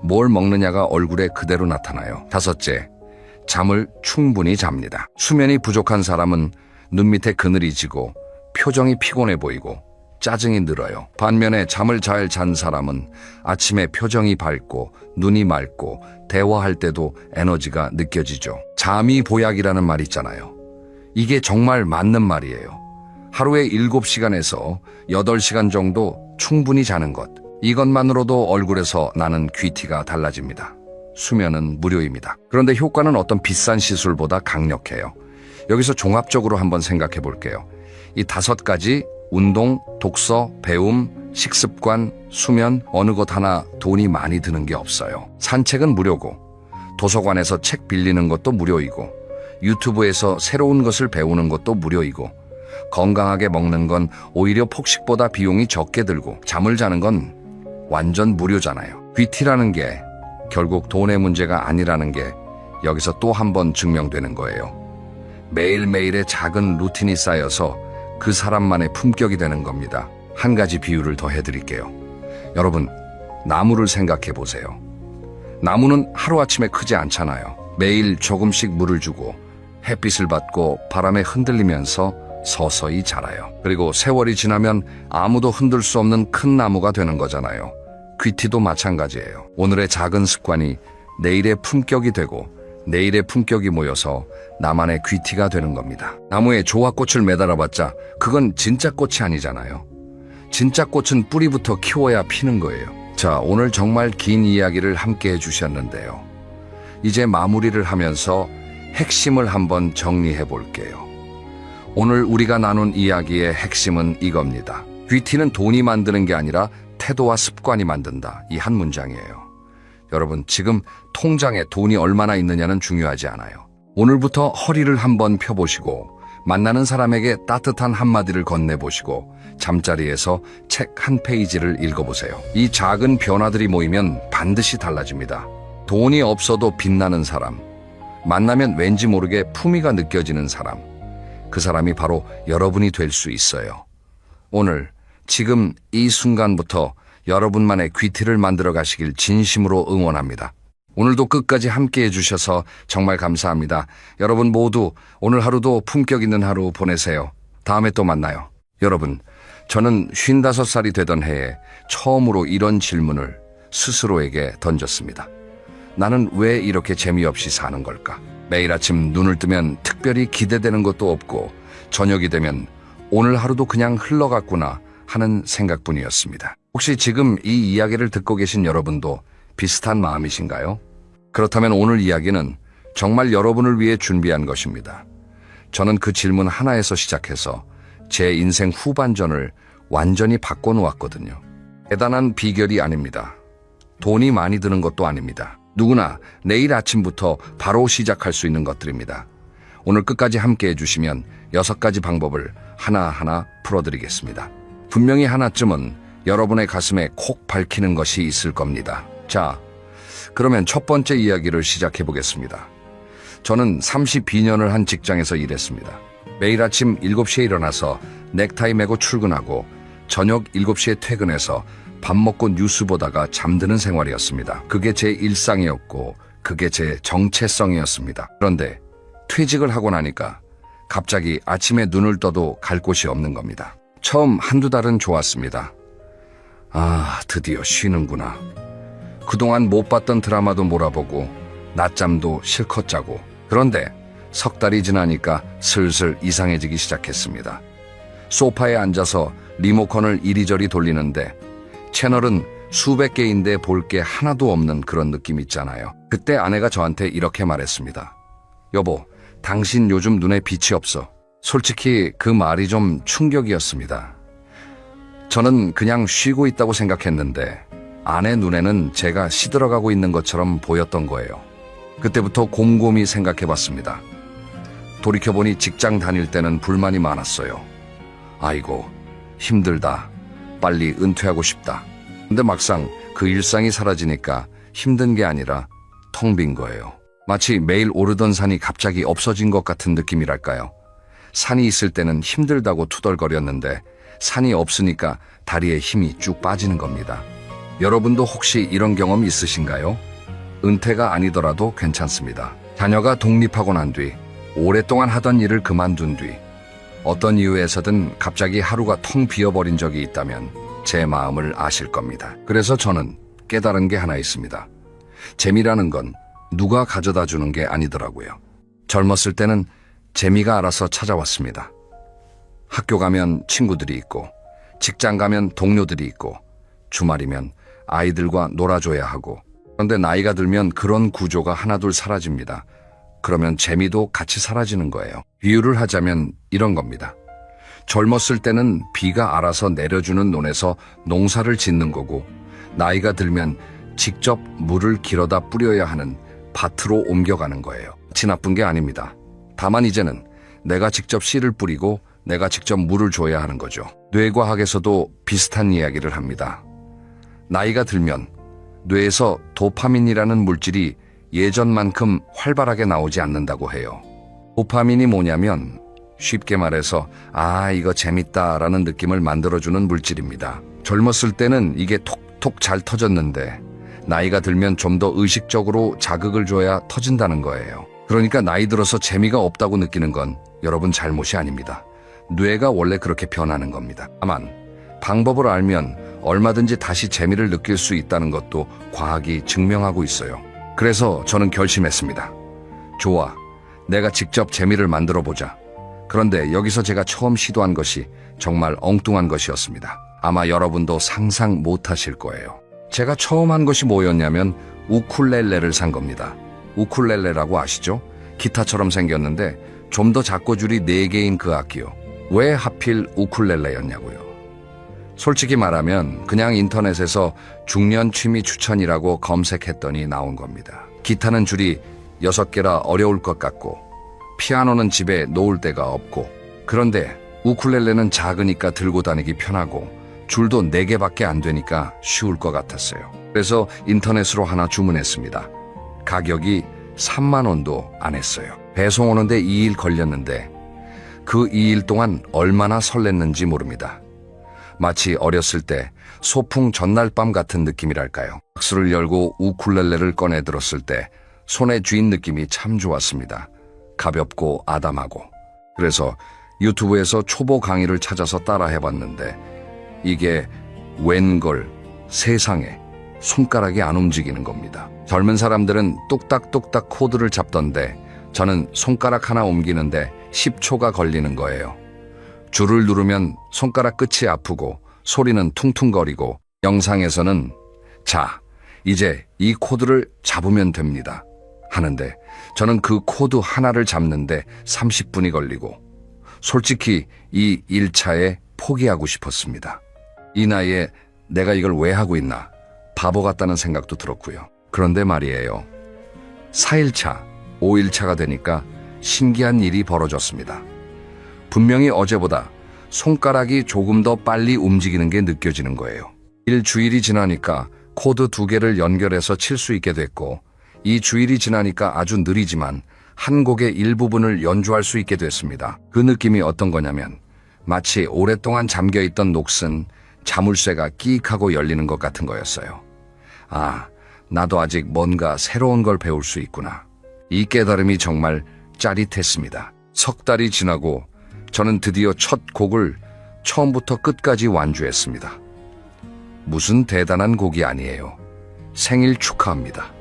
뭘 먹느냐가 얼굴에 그대로 나타나요. 다섯째, 잠을 충분히 잡니다. 수면이 부족한 사람은 눈 밑에 그늘이 지고 표정이 피곤해 보이고 짜증이 늘어요. 반면에 잠을 잘 잔 사람은 아침에 표정이 밝고 눈이 맑고 대화할 때도 에너지가 느껴지죠. 잠이 보약이라는 말 있잖아요. 이게 정말 맞는 말이에요. 하루에 7시간에서 8시간 정도 충분히 자는 것. 이것만으로도 얼굴에서 나는 귀티가 달라집니다. 수면은 무료입니다. 그런데 효과는 어떤 비싼 시술보다 강력해요. 여기서 종합적으로 한번 생각해 볼게요. 이 5가지 운동, 독서, 배움, 식습관, 수면 어느 것 하나 돈이 많이 드는 게 없어요. 산책은 무료고 도서관에서 책 빌리는 것도 무료이고 유튜브에서 새로운 것을 배우는 것도 무료이고 건강하게 먹는 건 오히려 폭식보다 비용이 적게 들고 잠을 자는 건 완전 무료잖아요. 귀티라는 게 결국 돈의 문제가 아니라는 게 여기서 또 한 번 증명되는 거예요. 매일매일의 작은 루틴이 쌓여서 그 사람만의 품격이 되는 겁니다. 한 가지 비유를 더 해드릴게요. 여러분, 나무를 생각해 보세요. 나무는 하루아침에 크지 않잖아요. 매일 조금씩 물을 주고 햇빛을 받고 바람에 흔들리면서 서서히 자라요. 그리고 세월이 지나면 아무도 흔들 수 없는 큰 나무가 되는 거잖아요. 귀티도 마찬가지예요. 오늘의 작은 습관이 내일의 품격이 되고 내일의 품격이 모여서 나만의 귀티가 되는 겁니다. 나무에 조화꽃을 매달아봤자 그건 진짜 꽃이 아니잖아요. 진짜 꽃은 뿌리부터 키워야 피는 거예요. 자, 오늘 정말 긴 이야기를 함께 해주셨는데요. 이제 마무리를 하면서 핵심을 한번 정리해 볼게요. 오늘 우리가 나눈 이야기의 핵심은 이겁니다. 귀티는 돈이 만드는 게 아니라 태도와 습관이 만든다. 이 한 문장이에요. 여러분, 지금 통장에 돈이 얼마나 있느냐는 중요하지 않아요. 오늘부터 허리를 한번 펴보시고 만나는 사람에게 따뜻한 한마디를 건네보시고 잠자리에서 책 한 페이지를 읽어보세요. 이 작은 변화들이 모이면 반드시 달라집니다. 돈이 없어도 빛나는 사람, 만나면 왠지 모르게 품위가 느껴지는 사람, 그 사람이 바로 여러분이 될 수 있어요. 오늘 지금 이 순간부터 여러분만의 귀티를 만들어 가시길 진심으로 응원합니다. 오늘도 끝까지 함께 해주셔서 정말 감사합니다. 여러분 모두 오늘 하루도 품격 있는 하루 보내세요. 다음에 또 만나요. 여러분, 저는 55살이 되던 해에 처음으로 이런 질문을 스스로에게 던졌습니다. 나는 왜 이렇게 재미없이 사는 걸까? 매일 아침 눈을 뜨면 특별히 기대되는 것도 없고 저녁이 되면 오늘 하루도 그냥 흘러갔구나 하는 생각뿐이었습니다. 혹시 지금 이 이야기를 듣고 계신 여러분도 비슷한 마음이신가요? 그렇다면 오늘 이야기는 정말 여러분을 위해 준비한 것입니다. 저는 그 질문 하나에서 시작해서 제 인생 후반전을 완전히 바꿔놓았거든요. 대단한 비결이 아닙니다. 돈이 많이 드는 것도 아닙니다. 누구나 내일 아침부터 바로 시작할 수 있는 것들입니다. 오늘 끝까지 함께 해주시면 6가지 방법을 하나하나 풀어드리겠습니다. 분명히 하나쯤은 여러분의 가슴에 콕 박히는 것이 있을 겁니다. 자, 그러면 첫 번째 이야기를 시작해 보겠습니다. 저는 32년을 한 직장에서 일했습니다. 매일 아침 7시에 일어나서 넥타이 매고 출근하고 저녁 7시에 퇴근해서 밥 먹고 뉴스 보다가 잠드는 생활이었습니다. 그게 제 일상이었고 그게 제 정체성이었습니다. 그런데 퇴직을 하고 나니까 갑자기 아침에 눈을 떠도 갈 곳이 없는 겁니다. 처음 한두 달은 좋았습니다. 아, 드디어 쉬는구나. 그동안 못 봤던 드라마도 몰아보고 낮잠도 실컷 자고. 그런데 석 달이 지나니까 슬슬 이상해지기 시작했습니다. 소파에 앉아서 리모컨을 이리저리 돌리는데 채널은 수백 개인데 볼 게 하나도 없는 그런 느낌 있잖아요. 그때 아내가 저한테 이렇게 말했습니다. 여보, 당신 요즘 눈에 빛이 없어. 솔직히 그 말이 좀 충격이었습니다. 저는 그냥 쉬고 있다고 생각했는데 아내 눈에는 제가 시들어가고 있는 것처럼 보였던 거예요. 그때부터 곰곰이 생각해봤습니다. 돌이켜보니 직장 다닐 때는 불만이 많았어요. 아이고, 힘들다. 빨리 은퇴하고 싶다. 근데 막상 그 일상이 사라지니까 힘든 게 아니라 텅 빈 거예요. 마치 매일 오르던 산이 갑자기 없어진 것 같은 느낌이랄까요. 산이 있을 때는 힘들다고 투덜거렸는데 산이 없으니까 다리에 힘이 쭉 빠지는 겁니다. 여러분도 혹시 이런 경험 있으신가요? 은퇴가 아니더라도 괜찮습니다. 자녀가 독립하고 난 뒤, 오랫동안 하던 일을 그만둔 뒤, 어떤 이유에서든 갑자기 하루가 텅 비어버린 적이 있다면 제 마음을 아실 겁니다. 그래서 저는 깨달은 게 하나 있습니다. 재미라는 건 누가 가져다 주는 게 아니더라고요. 젊었을 때는 재미가 알아서 찾아왔습니다. 학교 가면 친구들이 있고, 직장 가면 동료들이 있고, 주말이면 아이들과 놀아줘야 하고. 그런데 나이가 들면 그런 구조가 하나둘 사라집니다. 그러면 재미도 같이 사라지는 거예요. 비유를 하자면 이런 겁니다. 젊었을 때는 비가 알아서 내려주는 논에서 농사를 짓는 거고, 나이가 들면 직접 물을 길어다 뿌려야 하는 밭으로 옮겨가는 거예요. 지 나쁜 게 아닙니다. 다만 이제는 내가 직접 씨를 뿌리고 내가 직접 물을 줘야 하는 거죠. 뇌과학에서도 비슷한 이야기를 합니다. 나이가 들면 뇌에서 도파민이라는 물질이 예전만큼 활발하게 나오지 않는다고 해요. 도파민이 뭐냐면 쉽게 말해서 이거 재밌다라는 느낌을 만들어주는 물질입니다. 젊었을 때는 이게 톡톡 잘 터졌는데 나이가 들면 좀 더 의식적으로 자극을 줘야 터진다는 거예요. 그러니까 나이 들어서 재미가 없다고 느끼는 건 여러분 잘못이 아닙니다. 뇌가 원래 그렇게 변하는 겁니다. 다만 방법을 알면 얼마든지 다시 재미를 느낄 수 있다는 것도 과학이 증명하고 있어요. 그래서 저는 결심했습니다. 좋아, 내가 직접 재미를 만들어 보자. 그런데 여기서 제가 처음 시도한 것이 정말 엉뚱한 것이었습니다. 아마 여러분도 상상 못 하실 거예요. 제가 처음 한 것이 뭐였냐면 우쿨렐레를 산 겁니다. 우쿨렐레라고 아시죠? 기타처럼 생겼는데 좀 더 작고 줄이 4개인 그 악기요. 왜 하필 우쿨렐레였냐고요. 솔직히 말하면 그냥 인터넷에서 중년 취미 추천이라고 검색했더니 나온 겁니다. 기타는 줄이 6개라 어려울 것 같고 피아노는 집에 놓을 데가 없고, 그런데 우쿨렐레는 작으니까 들고 다니기 편하고 줄도 4개밖에 안 되니까 쉬울 것 같았어요. 그래서 인터넷으로 하나 주문했습니다. 가격이 3만 원도 안 했어요. 배송 오는데 2일 걸렸는데 그 2일 동안 얼마나 설렜는지 모릅니다. 마치 어렸을 때 소풍 전날 밤 같은 느낌이랄까요. 박스를 열고 우쿨렐레를 꺼내 들었을 때 손에 쥔 느낌이 참 좋았습니다. 가볍고 아담하고. 그래서 유튜브에서 초보 강의를 찾아서 따라 해봤는데 이게 웬걸 세상에 손가락이 안 움직이는 겁니다. 젊은 사람들은 뚝딱뚝딱 코드를 잡던데 저는 손가락 하나 옮기는데 10초가 걸리는 거예요. 줄을 누르면 손가락 끝이 아프고 소리는 퉁퉁거리고 영상에서는 자, 이제 이 코드를 잡으면 됩니다. 하는데 저는 그 코드 하나를 잡는데 30분이 걸리고 솔직히 이 1차에 포기하고 싶었습니다. 이 나이에 내가 이걸 왜 하고 있나 바보 같다는 생각도 들었고요. 그런데 말이에요. 4일차, 5일차가 되니까 신기한 일이 벌어졌습니다. 분명히 어제보다 손가락이 조금 더 빨리 움직이는 게 느껴지는 거예요. 일주일이 지나니까 코드 2개를 연결해서 칠 수 있게 됐고 이 주일이 지나니까 아주 느리지만 한 곡의 일부분을 연주할 수 있게 됐습니다. 그 느낌이 어떤 거냐면 마치 오랫동안 잠겨있던 녹슨 자물쇠가 끼익 하고 열리는 것 같은 거였어요. 아, 나도 아직 뭔가 새로운 걸 배울 수 있구나. 이 깨달음이 정말 짜릿했습니다. 석 달이 지나고 저는 드디어 첫 곡을 처음부터 끝까지 완주했습니다. 무슨 대단한 곡이 아니에요. 생일 축하합니다.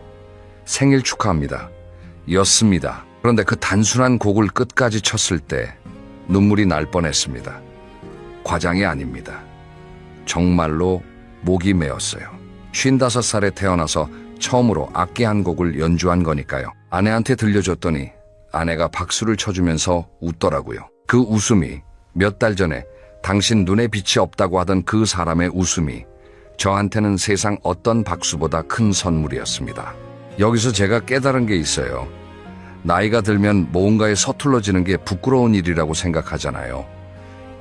생일 축하합니다. 였습니다. 그런데 그 단순한 곡을 끝까지 쳤을 때 눈물이 날 뻔했습니다. 과장이 아닙니다. 정말로 목이 메었어요. 55살에 태어나서 처음으로 악기 한 곡을 연주한 거니까요. 아내한테 들려줬더니 아내가 박수를 쳐주면서 웃더라고요. 그 웃음이 몇 달 전에 당신 눈에 빛이 없다고 하던 그 사람의 웃음이 저한테는 세상 어떤 박수보다 큰 선물이었습니다. 여기서 제가 깨달은 게 있어요. 나이가 들면 뭔가에 서툴러지는 게 부끄러운 일이라고 생각하잖아요.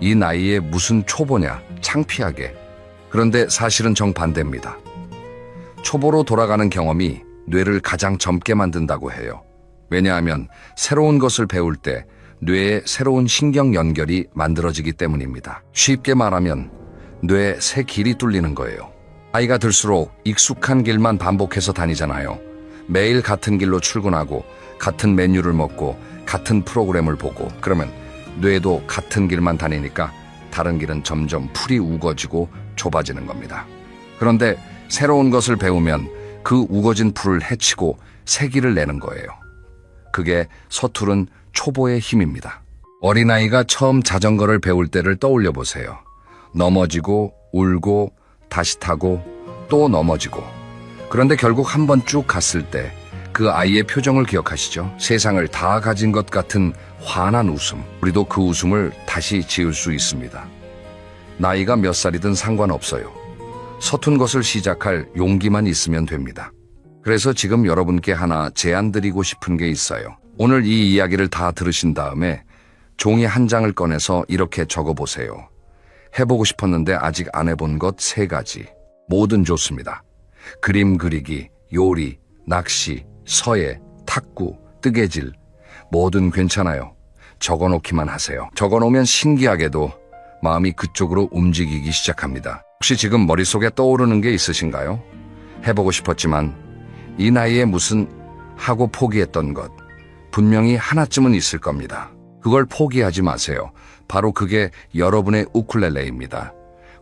이 나이에 무슨 초보냐, 창피하게. 그런데 사실은 정반대입니다. 초보로 돌아가는 경험이 뇌를 가장 젊게 만든다고 해요. 왜냐하면 새로운 것을 배울 때 뇌에 새로운 신경 연결이 만들어지기 때문입니다. 쉽게 말하면 뇌에 새 길이 뚫리는 거예요. 나이가 들수록 익숙한 길만 반복해서 다니잖아요. 매일 같은 길로 출근하고 같은 메뉴를 먹고 같은 프로그램을 보고 그러면 뇌도 같은 길만 다니니까 다른 길은 점점 풀이 우거지고 좁아지는 겁니다. 그런데 새로운 것을 배우면 그 우거진 풀을 헤치고 새 길을 내는 거예요. 그게 서투른 초보의 힘입니다. 어린아이가 처음 자전거를 배울 때를 떠올려 보세요. 넘어지고 울고 다시 타고 또 넘어지고 그런데 결국 한 번 쭉 갔을 때 그 아이의 표정을 기억하시죠? 세상을 다 가진 것 같은 환한 웃음. 우리도 그 웃음을 다시 지을 수 있습니다. 나이가 몇 살이든 상관없어요. 서툰 것을 시작할 용기만 있으면 됩니다. 그래서 지금 여러분께 하나 제안 드리고 싶은 게 있어요. 오늘 이 이야기를 다 들으신 다음에 종이 한 장을 꺼내서 이렇게 적어보세요. 해보고 싶었는데 아직 안 해본 것 3가지. 뭐든 좋습니다. 그림 그리기, 요리, 낚시, 서예, 탁구, 뜨개질. 뭐든 괜찮아요. 적어놓기만 하세요. 적어놓으면 신기하게도 마음이 그쪽으로 움직이기 시작합니다. 혹시 지금 머릿속에 떠오르는 게 있으신가요? 해보고 싶었지만 이 나이에 무슨 하고 포기했던 것 분명히 하나쯤은 있을 겁니다. 그걸 포기하지 마세요. 바로 그게 여러분의 우쿨렐레입니다.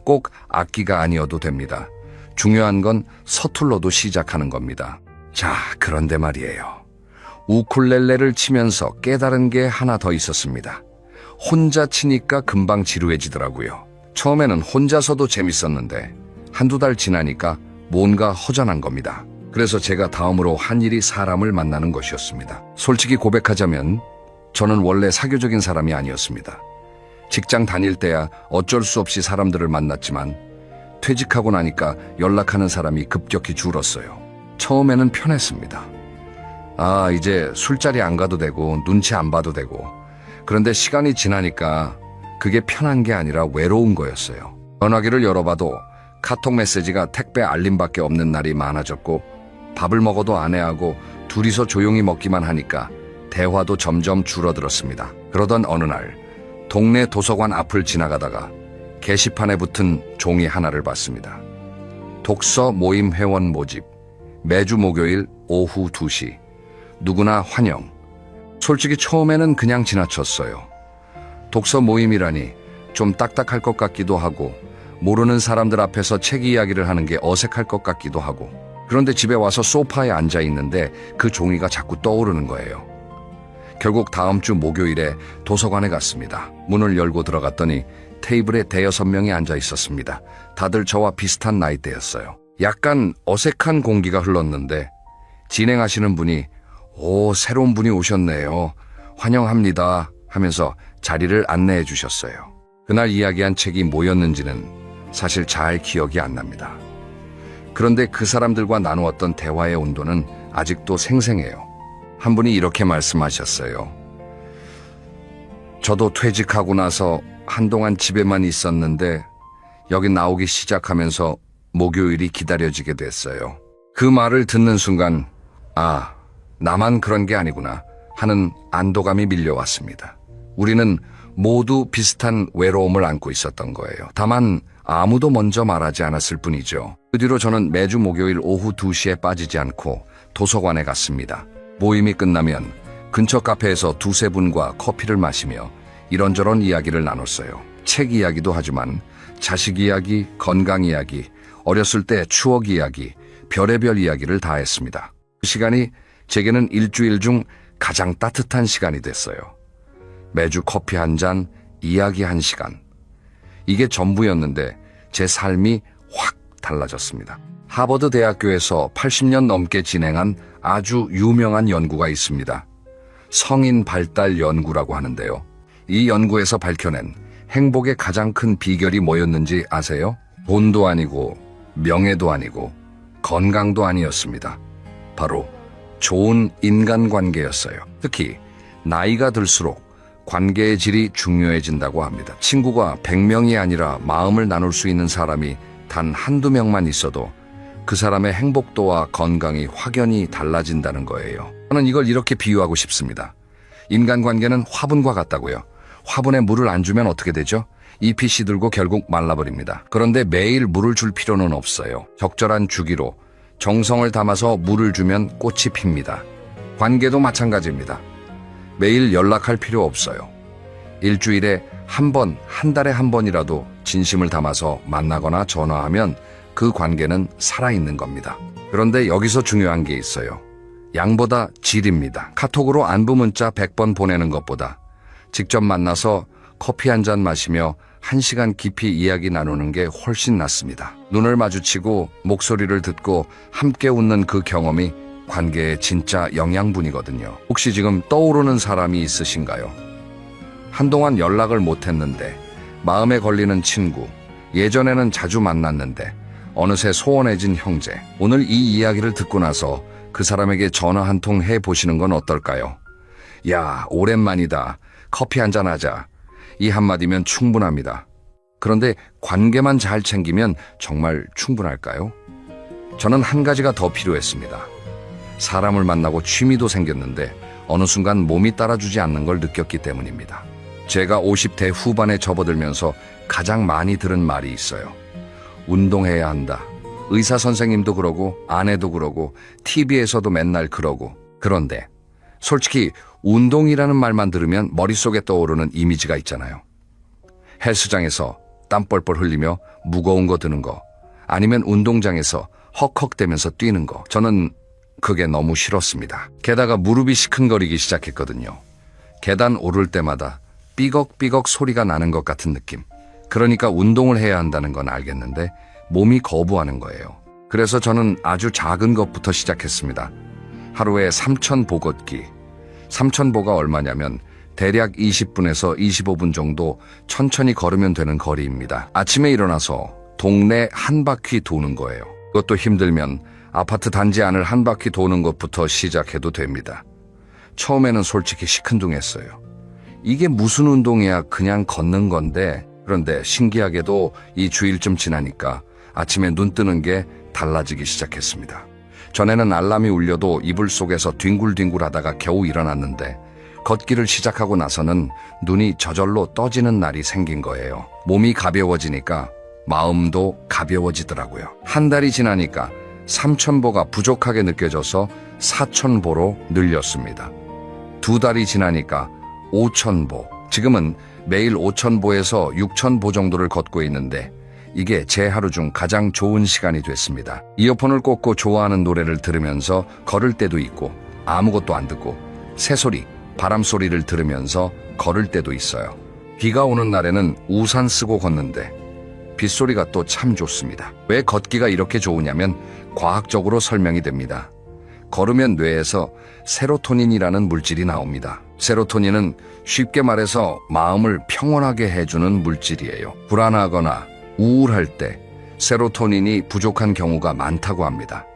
꼭 악기가 아니어도 됩니다. 중요한 건 서툴러도 시작하는 겁니다. 자, 그런데 말이에요. 우쿨렐레를 치면서 깨달은 게 하나 더 있었습니다. 혼자 치니까 금방 지루해지더라고요. 처음에는 혼자서도 재밌었는데 한두 달 지나니까 뭔가 허전한 겁니다. 그래서 제가 다음으로 한 일이 사람을 만나는 것이었습니다. 솔직히 고백하자면 저는 원래 사교적인 사람이 아니었습니다. 직장 다닐 때야 어쩔 수 없이 사람들을 만났지만 퇴직하고 나니까 연락하는 사람이 급격히 줄었어요. 처음에는 편했습니다. 아, 이제 술자리 안 가도 되고 눈치 안 봐도 되고. 그런데 시간이 지나니까 그게 편한 게 아니라 외로운 거였어요. 전화기를 열어봐도 카톡 메시지가 택배 알림밖에 없는 날이 많아졌고 밥을 먹어도 아내하고 둘이서 조용히 먹기만 하니까 대화도 점점 줄어들었습니다. 그러던 어느 날 동네 도서관 앞을 지나가다가 게시판에 붙은 종이 하나를 봤습니다. 독서 모임 회원 모집. 매주 목요일 오후 2시. 누구나 환영. 솔직히 처음에는 그냥 지나쳤어요. 독서 모임이라니 좀 딱딱할 것 같기도 하고 모르는 사람들 앞에서 책 이야기를 하는 게 어색할 것 같기도 하고 그런데 집에 와서 소파에 앉아 있는데 그 종이가 자꾸 떠오르는 거예요. 결국 다음 주 목요일에 도서관에 갔습니다. 문을 열고 들어갔더니 테이블에 5-6명이 앉아 있었습니다. 다들 저와 비슷한 나이대였어요. 약간 어색한 공기가 흘렀는데 진행하시는 분이 "오, 새로운 분이 오셨네요. 환영합니다." 하면서 자리를 안내해 주셨어요. 그날 이야기한 책이 뭐였는지는 사실 잘 기억이 안 납니다. 그런데 그 사람들과 나누었던 대화의 온도는 아직도 생생해요. 한 분이 이렇게 말씀하셨어요. "저도 퇴직하고 나서 한동안 집에만 있었는데 여기 나오기 시작하면서 목요일이 기다려지게 됐어요. 그 말을 듣는 순간 아, 나만 그런 게 아니구나 하는 안도감이 밀려왔습니다. 우리는 모두 비슷한 외로움을 안고 있었던 거예요. 다만 아무도 먼저 말하지 않았을 뿐이죠. 그 뒤로 저는 매주 목요일 오후 2시에 빠지지 않고 도서관에 갔습니다. 모임이 끝나면 근처 카페에서 두세 분과 커피를 마시며 이런저런 이야기를 나눴어요. 책 이야기도 하지만 자식 이야기, 건강 이야기, 어렸을 때 추억 이야기, 별의별 이야기를 다 했습니다. 그 시간이 제게는 일주일 중 가장 따뜻한 시간이 됐어요. 매주 커피 한 잔, 이야기 한 시간. 이게 전부였는데 제 삶이 확 달라졌습니다. 하버드 대학교에서 80년 넘게 진행한 아주 유명한 연구가 있습니다. 성인 발달 연구라고 하는데요. 이 연구에서 밝혀낸 행복의 가장 큰 비결이 뭐였는지 아세요? 돈도 아니고 명예도 아니고 건강도 아니었습니다. 바로 좋은 인간관계였어요. 특히 나이가 들수록 관계의 질이 중요해진다고 합니다. 친구가 100명이 아니라 마음을 나눌 수 있는 사람이 단 한두 명만 있어도 그 사람의 행복도와 건강이 확연히 달라진다는 거예요. 저는 이걸 이렇게 비유하고 싶습니다. 인간관계는 화분과 같다고요. 화분에 물을 안 주면 어떻게 되죠? 잎이 시들고 결국 말라버립니다. 그런데 매일 물을 줄 필요는 없어요. 적절한 주기로 정성을 담아서 물을 주면 꽃이 핍니다. 관계도 마찬가지입니다. 매일 연락할 필요 없어요. 일주일에 한 번, 한 달에 한 번이라도 진심을 담아서 만나거나 전화하면 그 관계는 살아있는 겁니다. 그런데 여기서 중요한 게 있어요. 양보다 질입니다. 카톡으로 안부 문자 100번 보내는 것보다 직접 만나서 커피 한 잔 마시며 1시간 깊이 이야기 나누는 게 훨씬 낫습니다. 눈을 마주치고 목소리를 듣고 함께 웃는 그 경험이 관계의 진짜 영양분이거든요. 혹시 지금 떠오르는 사람이 있으신가요? 한동안 연락을 못했는데 마음에 걸리는 친구, 예전에는 자주 만났는데 어느새 소원해진 형제. 오늘 이 이야기를 듣고 나서 그 사람에게 전화 한 통 해보시는 건 어떨까요? "야, 오랜만이다. 커피 한잔 하자." 이 한마디면 충분합니다. 그런데 관계만 잘 챙기면 정말 충분할까요? 저는 한 가지가 더 필요했습니다. 사람을 만나고 취미도 생겼는데 어느 순간 몸이 따라주지 않는 걸 느꼈기 때문입니다. 제가 50대 후반에 접어들면서 가장 많이 들은 말이 있어요. 운동해야 한다. 의사 선생님도 그러고 아내도 그러고 TV에서도 맨날 그러고. 그런데 솔직히 운동이라는 말만 들으면 머릿속에 떠오르는 이미지가 있잖아요. 헬스장에서 땀 뻘뻘 흘리며 무거운 거 드는 거, 아니면 운동장에서 헉헉대면서 뛰는 거. 저는 그게 너무 싫었습니다. 게다가 무릎이 시큰거리기 시작했거든요. 계단 오를 때마다 삐걱삐걱 소리가 나는 것 같은 느낌. 그러니까 운동을 해야 한다는 건 알겠는데 몸이 거부하는 거예요. 그래서 저는 아주 작은 것부터 시작했습니다. 하루에 3,000보 걷기. 3,000보가 얼마냐면 대략 20분에서 25분 정도 천천히 걸으면 되는 거리입니다. 아침에 일어나서 동네 한 바퀴 도는 거예요. 그것도 힘들면 아파트 단지 안을 한 바퀴 도는 것부터 시작해도 됩니다. 처음에는 솔직히 시큰둥했어요. 이게 무슨 운동이야, 그냥 걷는 건데. 그런데 신기하게도 이 주일쯤 지나니까 아침에 눈 뜨는 게 달라지기 시작했습니다. 전에는 알람이 울려도 이불 속에서 뒹굴뒹굴 하다가 겨우 일어났는데 걷기를 시작하고 나서는 눈이 저절로 떠지는 날이 생긴 거예요. 몸이 가벼워지니까 마음도 가벼워지더라고요. 한 달이 지나니까 3,000보가 부족하게 느껴져서 4,000보로 늘렸습니다. 2달이 지나니까 5,000보. 지금은 매일 5,000보에서 6,000보 정도를 걷고 있는데 이게 제 하루 중 가장 좋은 시간이 됐습니다. 이어폰을 꽂고 좋아하는 노래를 들으면서 걸을 때도 있고 아무것도 안 듣고 새소리, 바람소리를 들으면서 걸을 때도 있어요. 비가 오는 날에는 우산 쓰고 걷는데 빗소리가 또 참 좋습니다. 왜 걷기가 이렇게 좋으냐면 과학적으로 설명이 됩니다. 걸으면 뇌에서 세로토닌이라는 물질이 나옵니다. 세로토닌은 쉽게 말해서 마음을 평온하게 해주는 물질이에요. 불안하거나 우울할 때 세로토닌이 부족한 경우가 많다고 합니다.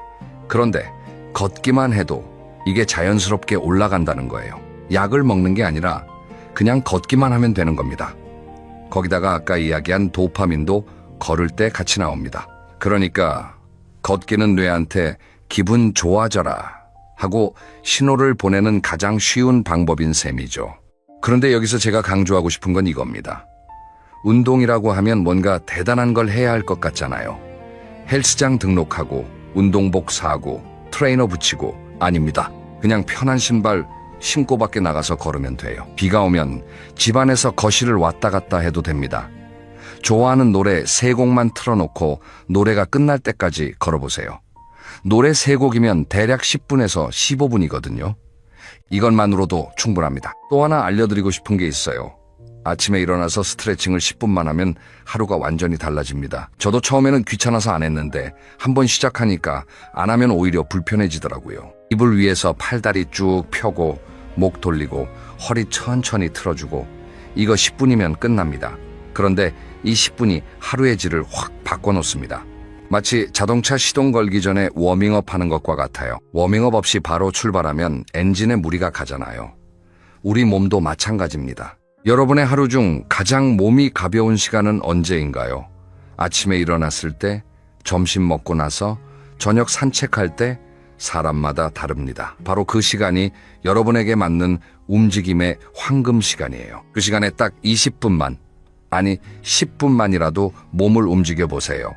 그런데 걷기만 해도 이게 자연스럽게 올라간다는 거예요. 약을 먹는 게 아니라 그냥 걷기만 하면 되는 겁니다. 거기다가 아까 이야기한 도파민도 걸을 때 같이 나옵니다. 그러니까 걷기는 뇌한테 기분 좋아져라 하고 신호를 보내는 가장 쉬운 방법인 셈이죠. 그런데 여기서 제가 강조하고 싶은 건 이겁니다. 운동이라고 하면 뭔가 대단한 걸 해야 할 것 같잖아요. 헬스장 등록하고 운동복 사고 트레이너 붙이고 아닙니다. 그냥 편한 신발 신고 밖에 나가서 걸으면 돼요. 비가 오면 집안에서 거실을 왔다 갔다 해도 됩니다. 좋아하는 노래 3곡만 틀어놓고 노래가 끝날 때까지 걸어보세요. 노래 3곡이면 대략 10분에서 15분이거든요. 이것만으로도 충분합니다. 또 하나 알려드리고 싶은 게 있어요. 아침에 일어나서 스트레칭을 10분만 하면 하루가 완전히 달라집니다. 저도 처음에는 귀찮아서 안 했는데 한번 시작하니까 안 하면 오히려 불편해지더라고요. 이불 위에서 팔다리 쭉 펴고 목 돌리고 허리 천천히 틀어주고 이거 10분이면 끝납니다. 그런데 이 10분이 하루의 질을 확 바꿔놓습니다. 마치 자동차 시동 걸기 전에 워밍업 하는 것과 같아요. 워밍업 없이 바로 출발하면 엔진에 무리가 가잖아요. 우리 몸도 마찬가지입니다. 여러분의 하루 중 가장 몸이 가벼운 시간은 언제인가요? 아침에 일어났을 때, 점심 먹고 나서, 저녁 산책할 때 사람마다 다릅니다. 바로 그 시간이 여러분에게 맞는 움직임의 황금 시간이에요. 그 시간에 딱 20분만, 아니 10분만이라도 몸을 움직여 보세요.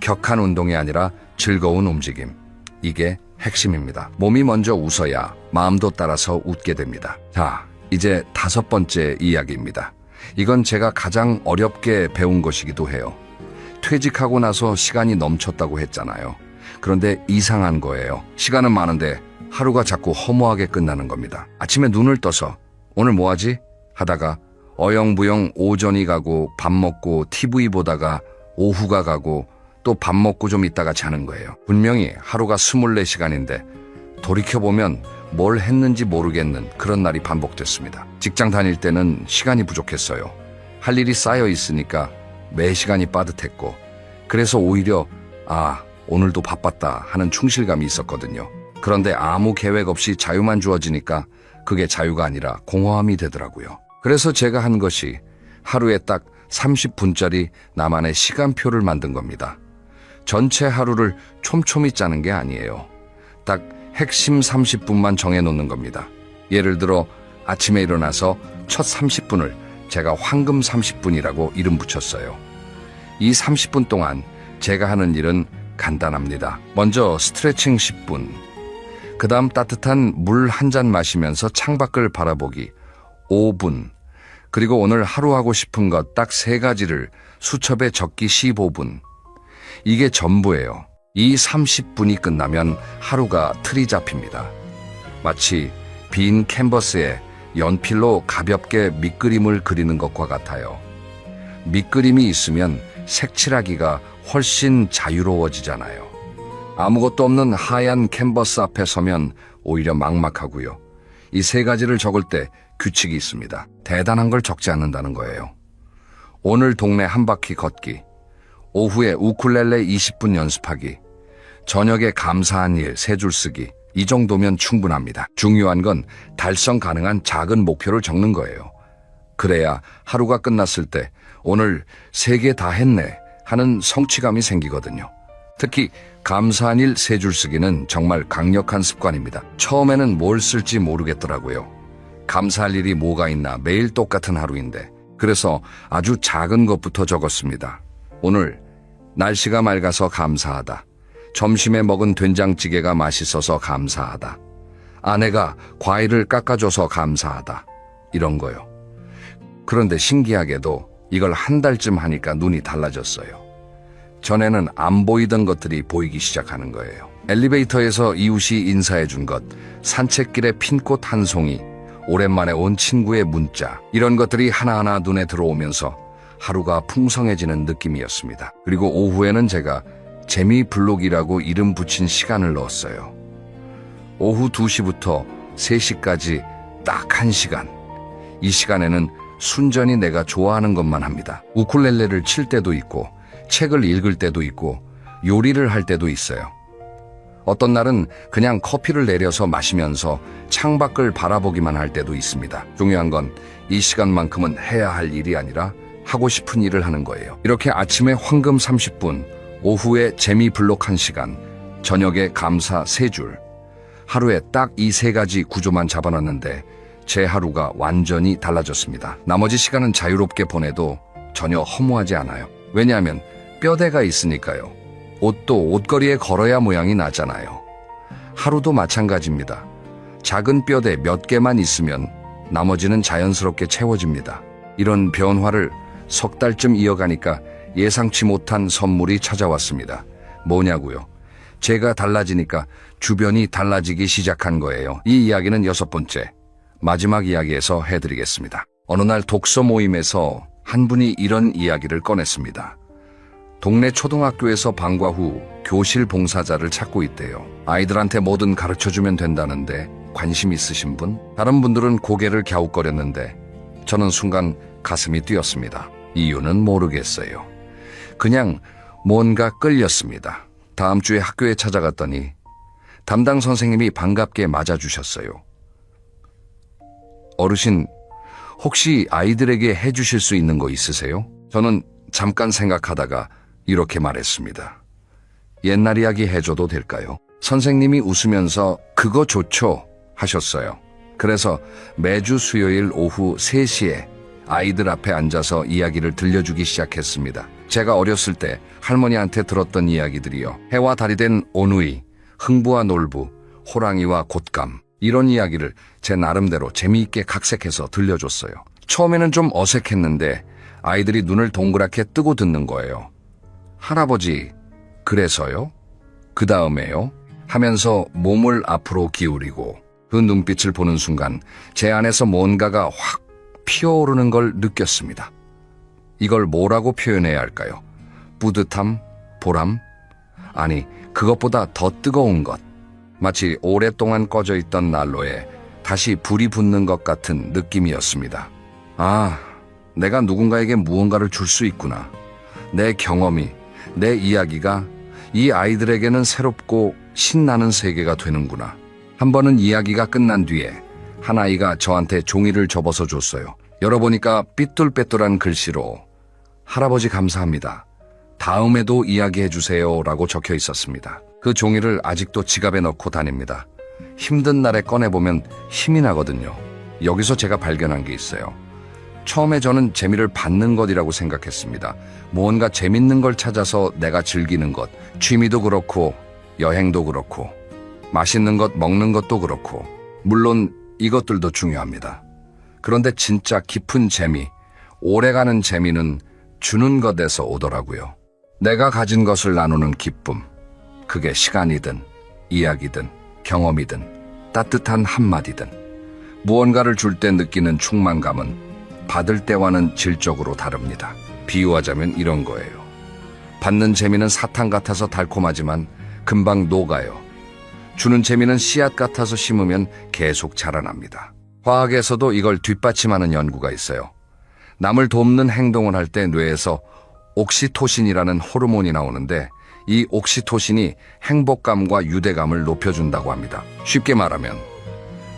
격한 운동이 아니라 즐거운 움직임. 이게 핵심입니다. 몸이 먼저 웃어야 마음도 따라서 웃게 됩니다. 자, 이제 5번째 이야기입니다. 이건 제가 가장 어렵게 배운 것이기도 해요. 퇴직하고 나서 시간이 넘쳤다고 했잖아요. 그런데 이상한 거예요. 시간은 많은데 하루가 자꾸 허무하게 끝나는 겁니다. 아침에 눈을 떠서 오늘 뭐 하지? 하다가 어영부영 오전이 가고 밥 먹고 TV 보다가 오후가 가고 또 밥 먹고 좀 있다가 자는 거예요. 분명히 하루가 24시간인데 돌이켜보면 뭘 했는지 모르겠는 그런 날이 반복됐습니다. 직장 다닐 때는 시간이 부족했어요. 할 일이 쌓여 있으니까 매 시간이 빠듯했고 그래서 오히려 오늘도 바빴다 하는 충실감이 있었거든요. 그런데 아무 계획 없이 자유만 주어지니까 그게 자유가 아니라 공허함이 되더라고요. 그래서 제가 한 것이 하루에 딱 30분짜리 나만의 시간표를 만든 겁니다. 전체 하루를 촘촘히 짜는 게 아니에요. 딱 핵심 30분만 정해놓는 겁니다. 예를 들어 아침에 일어나서 첫 30분을 제가 황금 30분이라고 이름 붙였어요. 이 30분 동안 제가 하는 일은 간단합니다. 먼저 스트레칭 10분, 그 다음 따뜻한 물 한 잔 마시면서 창밖을 바라보기 5분, 그리고 오늘 하루 하고 싶은 것 딱 3가지를 수첩에 적기 15분. 이게 전부예요. 이 30분이 끝나면 하루가 틀이 잡힙니다. 마치 빈 캔버스에 연필로 가볍게 밑그림을 그리는 것과 같아요. 밑그림이 있으면 색칠하기가 훨씬 자유로워지잖아요. 아무것도 없는 하얀 캔버스 앞에 서면 오히려 막막하고요. 이 3가지를 적을 때 규칙이 있습니다. 대단한 걸 적지 않는다는 거예요. 오늘 동네 한 바퀴 걷기, 오후에 우쿨렐레 20분 연습하기, 저녁에 감사한 일 3줄 쓰기, 이 정도면 충분합니다. 중요한 건 달성 가능한 작은 목표를 적는 거예요. 그래야 하루가 끝났을 때 오늘 3개 다 했네 하는 성취감이 생기거든요. 특히 감사한 일 3줄 쓰기는 정말 강력한 습관입니다. 처음에는 뭘 쓸지 모르겠더라고요. 감사할 일이 뭐가 있나 매일 똑같은 하루인데 그래서 아주 작은 것부터 적었습니다. 오늘 날씨가 맑아서 감사하다. 점심에 먹은 된장찌개가 맛있어서 감사하다. 아내가 과일을 깎아줘서 감사하다. 이런 거요. 그런데 신기하게도 이걸 한 달쯤 하니까 눈이 달라졌어요. 전에는 안 보이던 것들이 보이기 시작하는 거예요. 엘리베이터에서 이웃이 인사해준 것, 산책길에 핀 꽃 한 송이, 오랜만에 온 친구의 문자, 이런 것들이 하나하나 눈에 들어오면서 하루가 풍성해지는 느낌이었습니다. 그리고 오후에는 제가 재미 블록이라고 이름 붙인 시간을 넣었어요. 오후 2시부터 3시까지 딱 1시간. 이 시간에는 순전히 내가 좋아하는 것만 합니다. 우쿨렐레를 칠 때도 있고, 책을 읽을 때도 있고, 요리를 할 때도 있어요. 어떤 날은 그냥 커피를 내려서 마시면서 창밖을 바라보기만 할 때도 있습니다. 중요한 건 이 시간만큼은 해야 할 일이 아니라 하고 싶은 일을 하는 거예요. 이렇게 아침에 황금 30분, 오후에 재미 블록 1시간, 저녁에 감사 3줄. 하루에 딱 이 3가지 구조만 잡아놨는데 제 하루가 완전히 달라졌습니다. 나머지 시간은 자유롭게 보내도 전혀 허무하지 않아요. 왜냐하면 뼈대가 있으니까요. 옷도 옷걸이에 걸어야 모양이 나잖아요. 하루도 마찬가지입니다. 작은 뼈대 몇 개만 있으면 나머지는 자연스럽게 채워집니다. 이런 변화를 석 달쯤 이어가니까 예상치 못한 선물이 찾아왔습니다. 뭐냐고요? 제가 달라지니까 주변이 달라지기 시작한 거예요. 이 이야기는 6번째, 마지막 이야기에서 해드리겠습니다. 어느 날 독서 모임에서 한 분이 이런 이야기를 꺼냈습니다. 동네 초등학교에서 방과 후 교실 봉사자를 찾고 있대요. 아이들한테 뭐든 가르쳐주면 된다는데 관심 있으신 분? 다른 분들은 고개를 갸웃거렸는데 저는 순간 가슴이 뛰었습니다. 이유는 모르겠어요. 그냥 뭔가 끌렸습니다. 다음 주에 학교에 찾아갔더니 담당 선생님이 반갑게 맞아주셨어요. 어르신, 혹시 아이들에게 해주실 수 있는 거 있으세요? 저는 잠깐 생각하다가 이렇게 말했습니다. 옛날 이야기 해줘도 될까요? 선생님이 웃으면서 그거 좋죠 하셨어요. 그래서 매주 수요일 오후 3시에 아이들 앞에 앉아서 이야기를 들려주기 시작했습니다. 제가 어렸을 때 할머니한테 들었던 이야기들이요. 해와 달이 된 오누이, 흥부와 놀부, 호랑이와 곶감, 이런 이야기를 제 나름대로 재미있게 각색해서 들려줬어요. 처음에는 좀 어색했는데 아이들이 눈을 동그랗게 뜨고 듣는 거예요. 할아버지, 그래서요? 그 다음에요? 하면서 몸을 앞으로 기울이고 그 눈빛을 보는 순간 제 안에서 뭔가가 확 피어오르는 걸 느꼈습니다. 이걸 뭐라고 표현해야 할까요? 뿌듯함? 보람? 아니, 그것보다 더 뜨거운 것. 마치 오랫동안 꺼져 있던 난로에 다시 불이 붙는 것 같은 느낌이었습니다. 아, 내가 누군가에게 무언가를 줄 수 있구나. 내 경험이, 내 이야기가 이 아이들에게는 새롭고 신나는 세계가 되는구나. 한 번은 이야기가 끝난 뒤에 한 아이가 저한테 종이를 접어서 줬어요. 열어보니까 삐뚤빼뚤한 글씨로 할아버지 감사합니다. 다음에도 이야기해 주세요 라고 적혀 있었습니다. 그 종이를 아직도 지갑에 넣고 다닙니다. 힘든 날에 꺼내보면 힘이 나거든요. 여기서 제가 발견한 게 있어요. 처음에 저는 재미를 받는 것이라고 생각했습니다. 무언가 재밌는 걸 찾아서 내가 즐기는 것, 취미도 그렇고 여행도 그렇고 맛있는 것 먹는 것도 그렇고 물론 이것들도 중요합니다. 그런데 진짜 깊은 재미, 오래가는 재미는 주는 것에서 오더라고요. 내가 가진 것을 나누는 기쁨, 그게 시간이든 이야기든 경험이든 따뜻한 한마디든 무언가를 줄 때 느끼는 충만감은 받을 때와는 질적으로 다릅니다. 비유하자면 이런 거예요. 받는 재미는 사탕 같아서 달콤하지만 금방 녹아요. 주는 재미는 씨앗 같아서 심으면 계속 자라납니다. 화학에서도 이걸 뒷받침하는 연구가 있어요. 남을 돕는 행동을 할 때 뇌에서 옥시토신이라는 호르몬이 나오는데 이 옥시토신이 행복감과 유대감을 높여준다고 합니다. 쉽게 말하면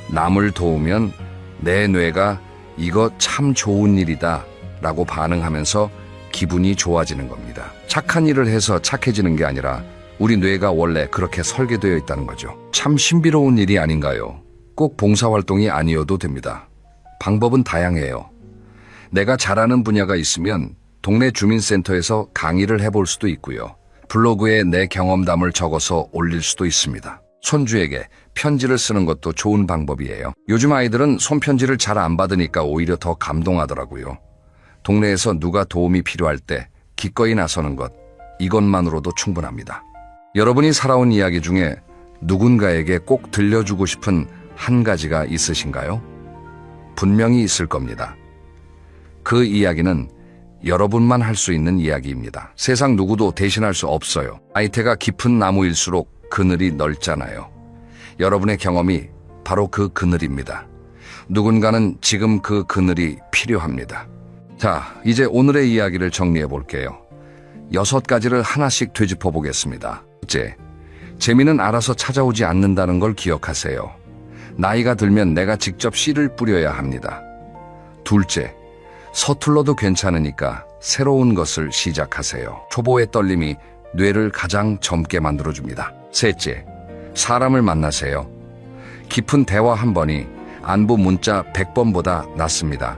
남을 도우면 내 뇌가 이거 참 좋은 일이다 라고 반응하면서 기분이 좋아지는 겁니다. 착한 일을 해서 착해지는 게 아니라 우리 뇌가 원래 그렇게 설계되어 있다는 거죠. 참 신비로운 일이 아닌가요? 꼭 봉사활동이 아니어도 됩니다. 방법은 다양해요. 내가 잘하는 분야가 있으면 동네 주민센터에서 강의를 해볼 수도 있고요. 블로그에 내 경험담을 적어서 올릴 수도 있습니다. 손주에게 편지를 쓰는 것도 좋은 방법이에요. 요즘 아이들은 손편지를 잘 안 받으니까 오히려 더 감동하더라고요. 동네에서 누가 도움이 필요할 때 기꺼이 나서는 것, 이것만으로도 충분합니다. 여러분이 살아온 이야기 중에 누군가에게 꼭 들려주고 싶은 한 가지가 있으신가요? 분명히 있을 겁니다. 그 이야기는 여러분만 할 수 있는 이야기입니다. 세상 누구도 대신할 수 없어요. 나이테가 깊은 나무일수록 그늘이 넓잖아요. 여러분의 경험이 바로 그 그늘입니다. 누군가는 지금 그 그늘이 필요합니다. 자, 이제 오늘의 이야기를 정리해 볼게요. 6가지를 하나씩 되짚어 보겠습니다. 첫째, 재미는 알아서 찾아오지 않는다는 걸 기억하세요. 나이가 들면 내가 직접 씨를 뿌려야 합니다. 둘째, 서툴러도 괜찮으니까 새로운 것을 시작하세요. 초보의 떨림이 뇌를 가장 젊게 만들어줍니다. 셋째, 사람을 만나세요. 깊은 대화 한 번이 안부 문자 100번보다 낫습니다.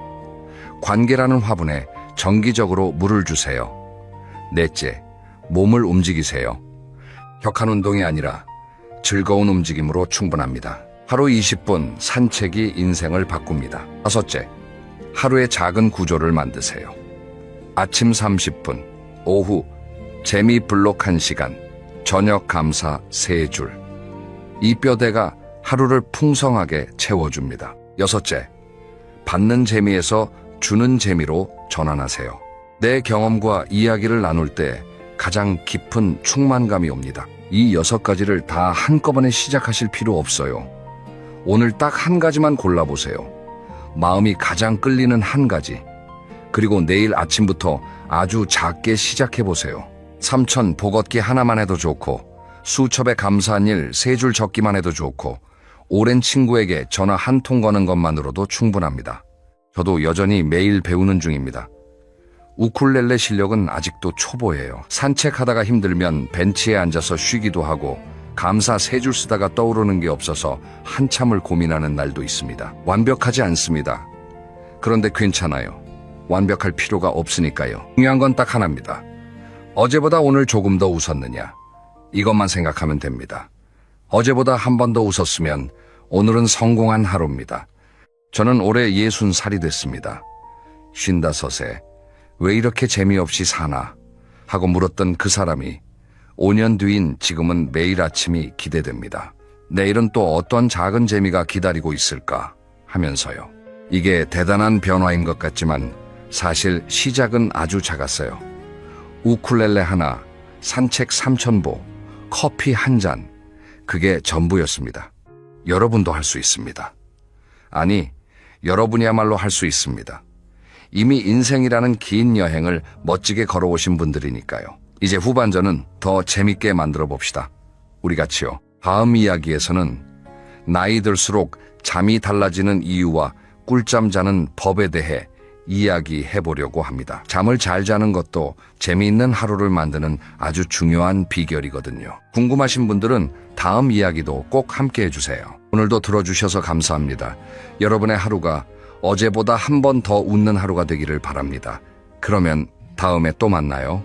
관계라는 화분에 정기적으로 물을 주세요. 넷째, 몸을 움직이세요. 격한 운동이 아니라 즐거운 움직임으로 충분합니다. 하루 20분 산책이 인생을 바꿉니다. 다섯째, 하루의 작은 구조를 만드세요. 아침 30분, 오후 재미 블록 1시간, 저녁 감사 3줄. 이 뼈대가 하루를 풍성하게 채워줍니다. 여섯째, 받는 재미에서 주는 재미로 전환하세요. 내 경험과 이야기를 나눌 때 가장 깊은 충만감이 옵니다. 이 6가지를 다 한꺼번에 시작하실 필요 없어요. 오늘 딱 한 가지만 골라보세요. 마음이 가장 끌리는 한 가지. 그리고 내일 아침부터 아주 작게 시작해보세요. 삼천 보걷기 하나만 해도 좋고, 수첩에 감사한 일 3줄 적기만 해도 좋고, 오랜 친구에게 전화 한 통 거는 것만으로도 충분합니다. 저도 여전히 매일 배우는 중입니다. 우쿨렐레 실력은 아직도 초보예요. 산책하다가 힘들면 벤치에 앉아서 쉬기도 하고, 감사 3줄 쓰다가 떠오르는 게 없어서 한참을 고민하는 날도 있습니다. 완벽하지 않습니다. 그런데 괜찮아요. 완벽할 필요가 없으니까요. 중요한 건 딱 하나입니다. 어제보다 오늘 조금 더 웃었느냐. 이것만 생각하면 됩니다. 어제보다 한 번 더 웃었으면 오늘은 성공한 하루입니다. 저는 올해 60살이 됐습니다. 55세. 왜 이렇게 재미없이 사나? 하고 물었던 그 사람이 5년 뒤인 지금은 매일 아침이 기대됩니다. 내일은 또 어떤 작은 재미가 기다리고 있을까 하면서요. 이게 대단한 변화인 것 같지만 사실 시작은 아주 작았어요. 우쿨렐레 하나, 산책 3000보, 커피 한 잔, 그게 전부였습니다. 여러분도 할 수 있습니다. 아니, 여러분이야말로 할 수 있습니다. 이미 인생이라는 긴 여행을 멋지게 걸어오신 분들이니까요. 이제 후반전은 더 재밌게 만들어 봅시다. 우리 같이요. 다음 이야기에서는 나이 들수록 잠이 달라지는 이유와 꿀잠 자는 법에 대해 이야기해 보려고 합니다. 잠을 잘 자는 것도 재미있는 하루를 만드는 아주 중요한 비결이거든요. 궁금하신 분들은 다음 이야기도 꼭 함께 해주세요. 오늘도 들어주셔서 감사합니다. 여러분의 하루가 어제보다 한 번 더 웃는 하루가 되기를 바랍니다. 그러면 다음에 또 만나요.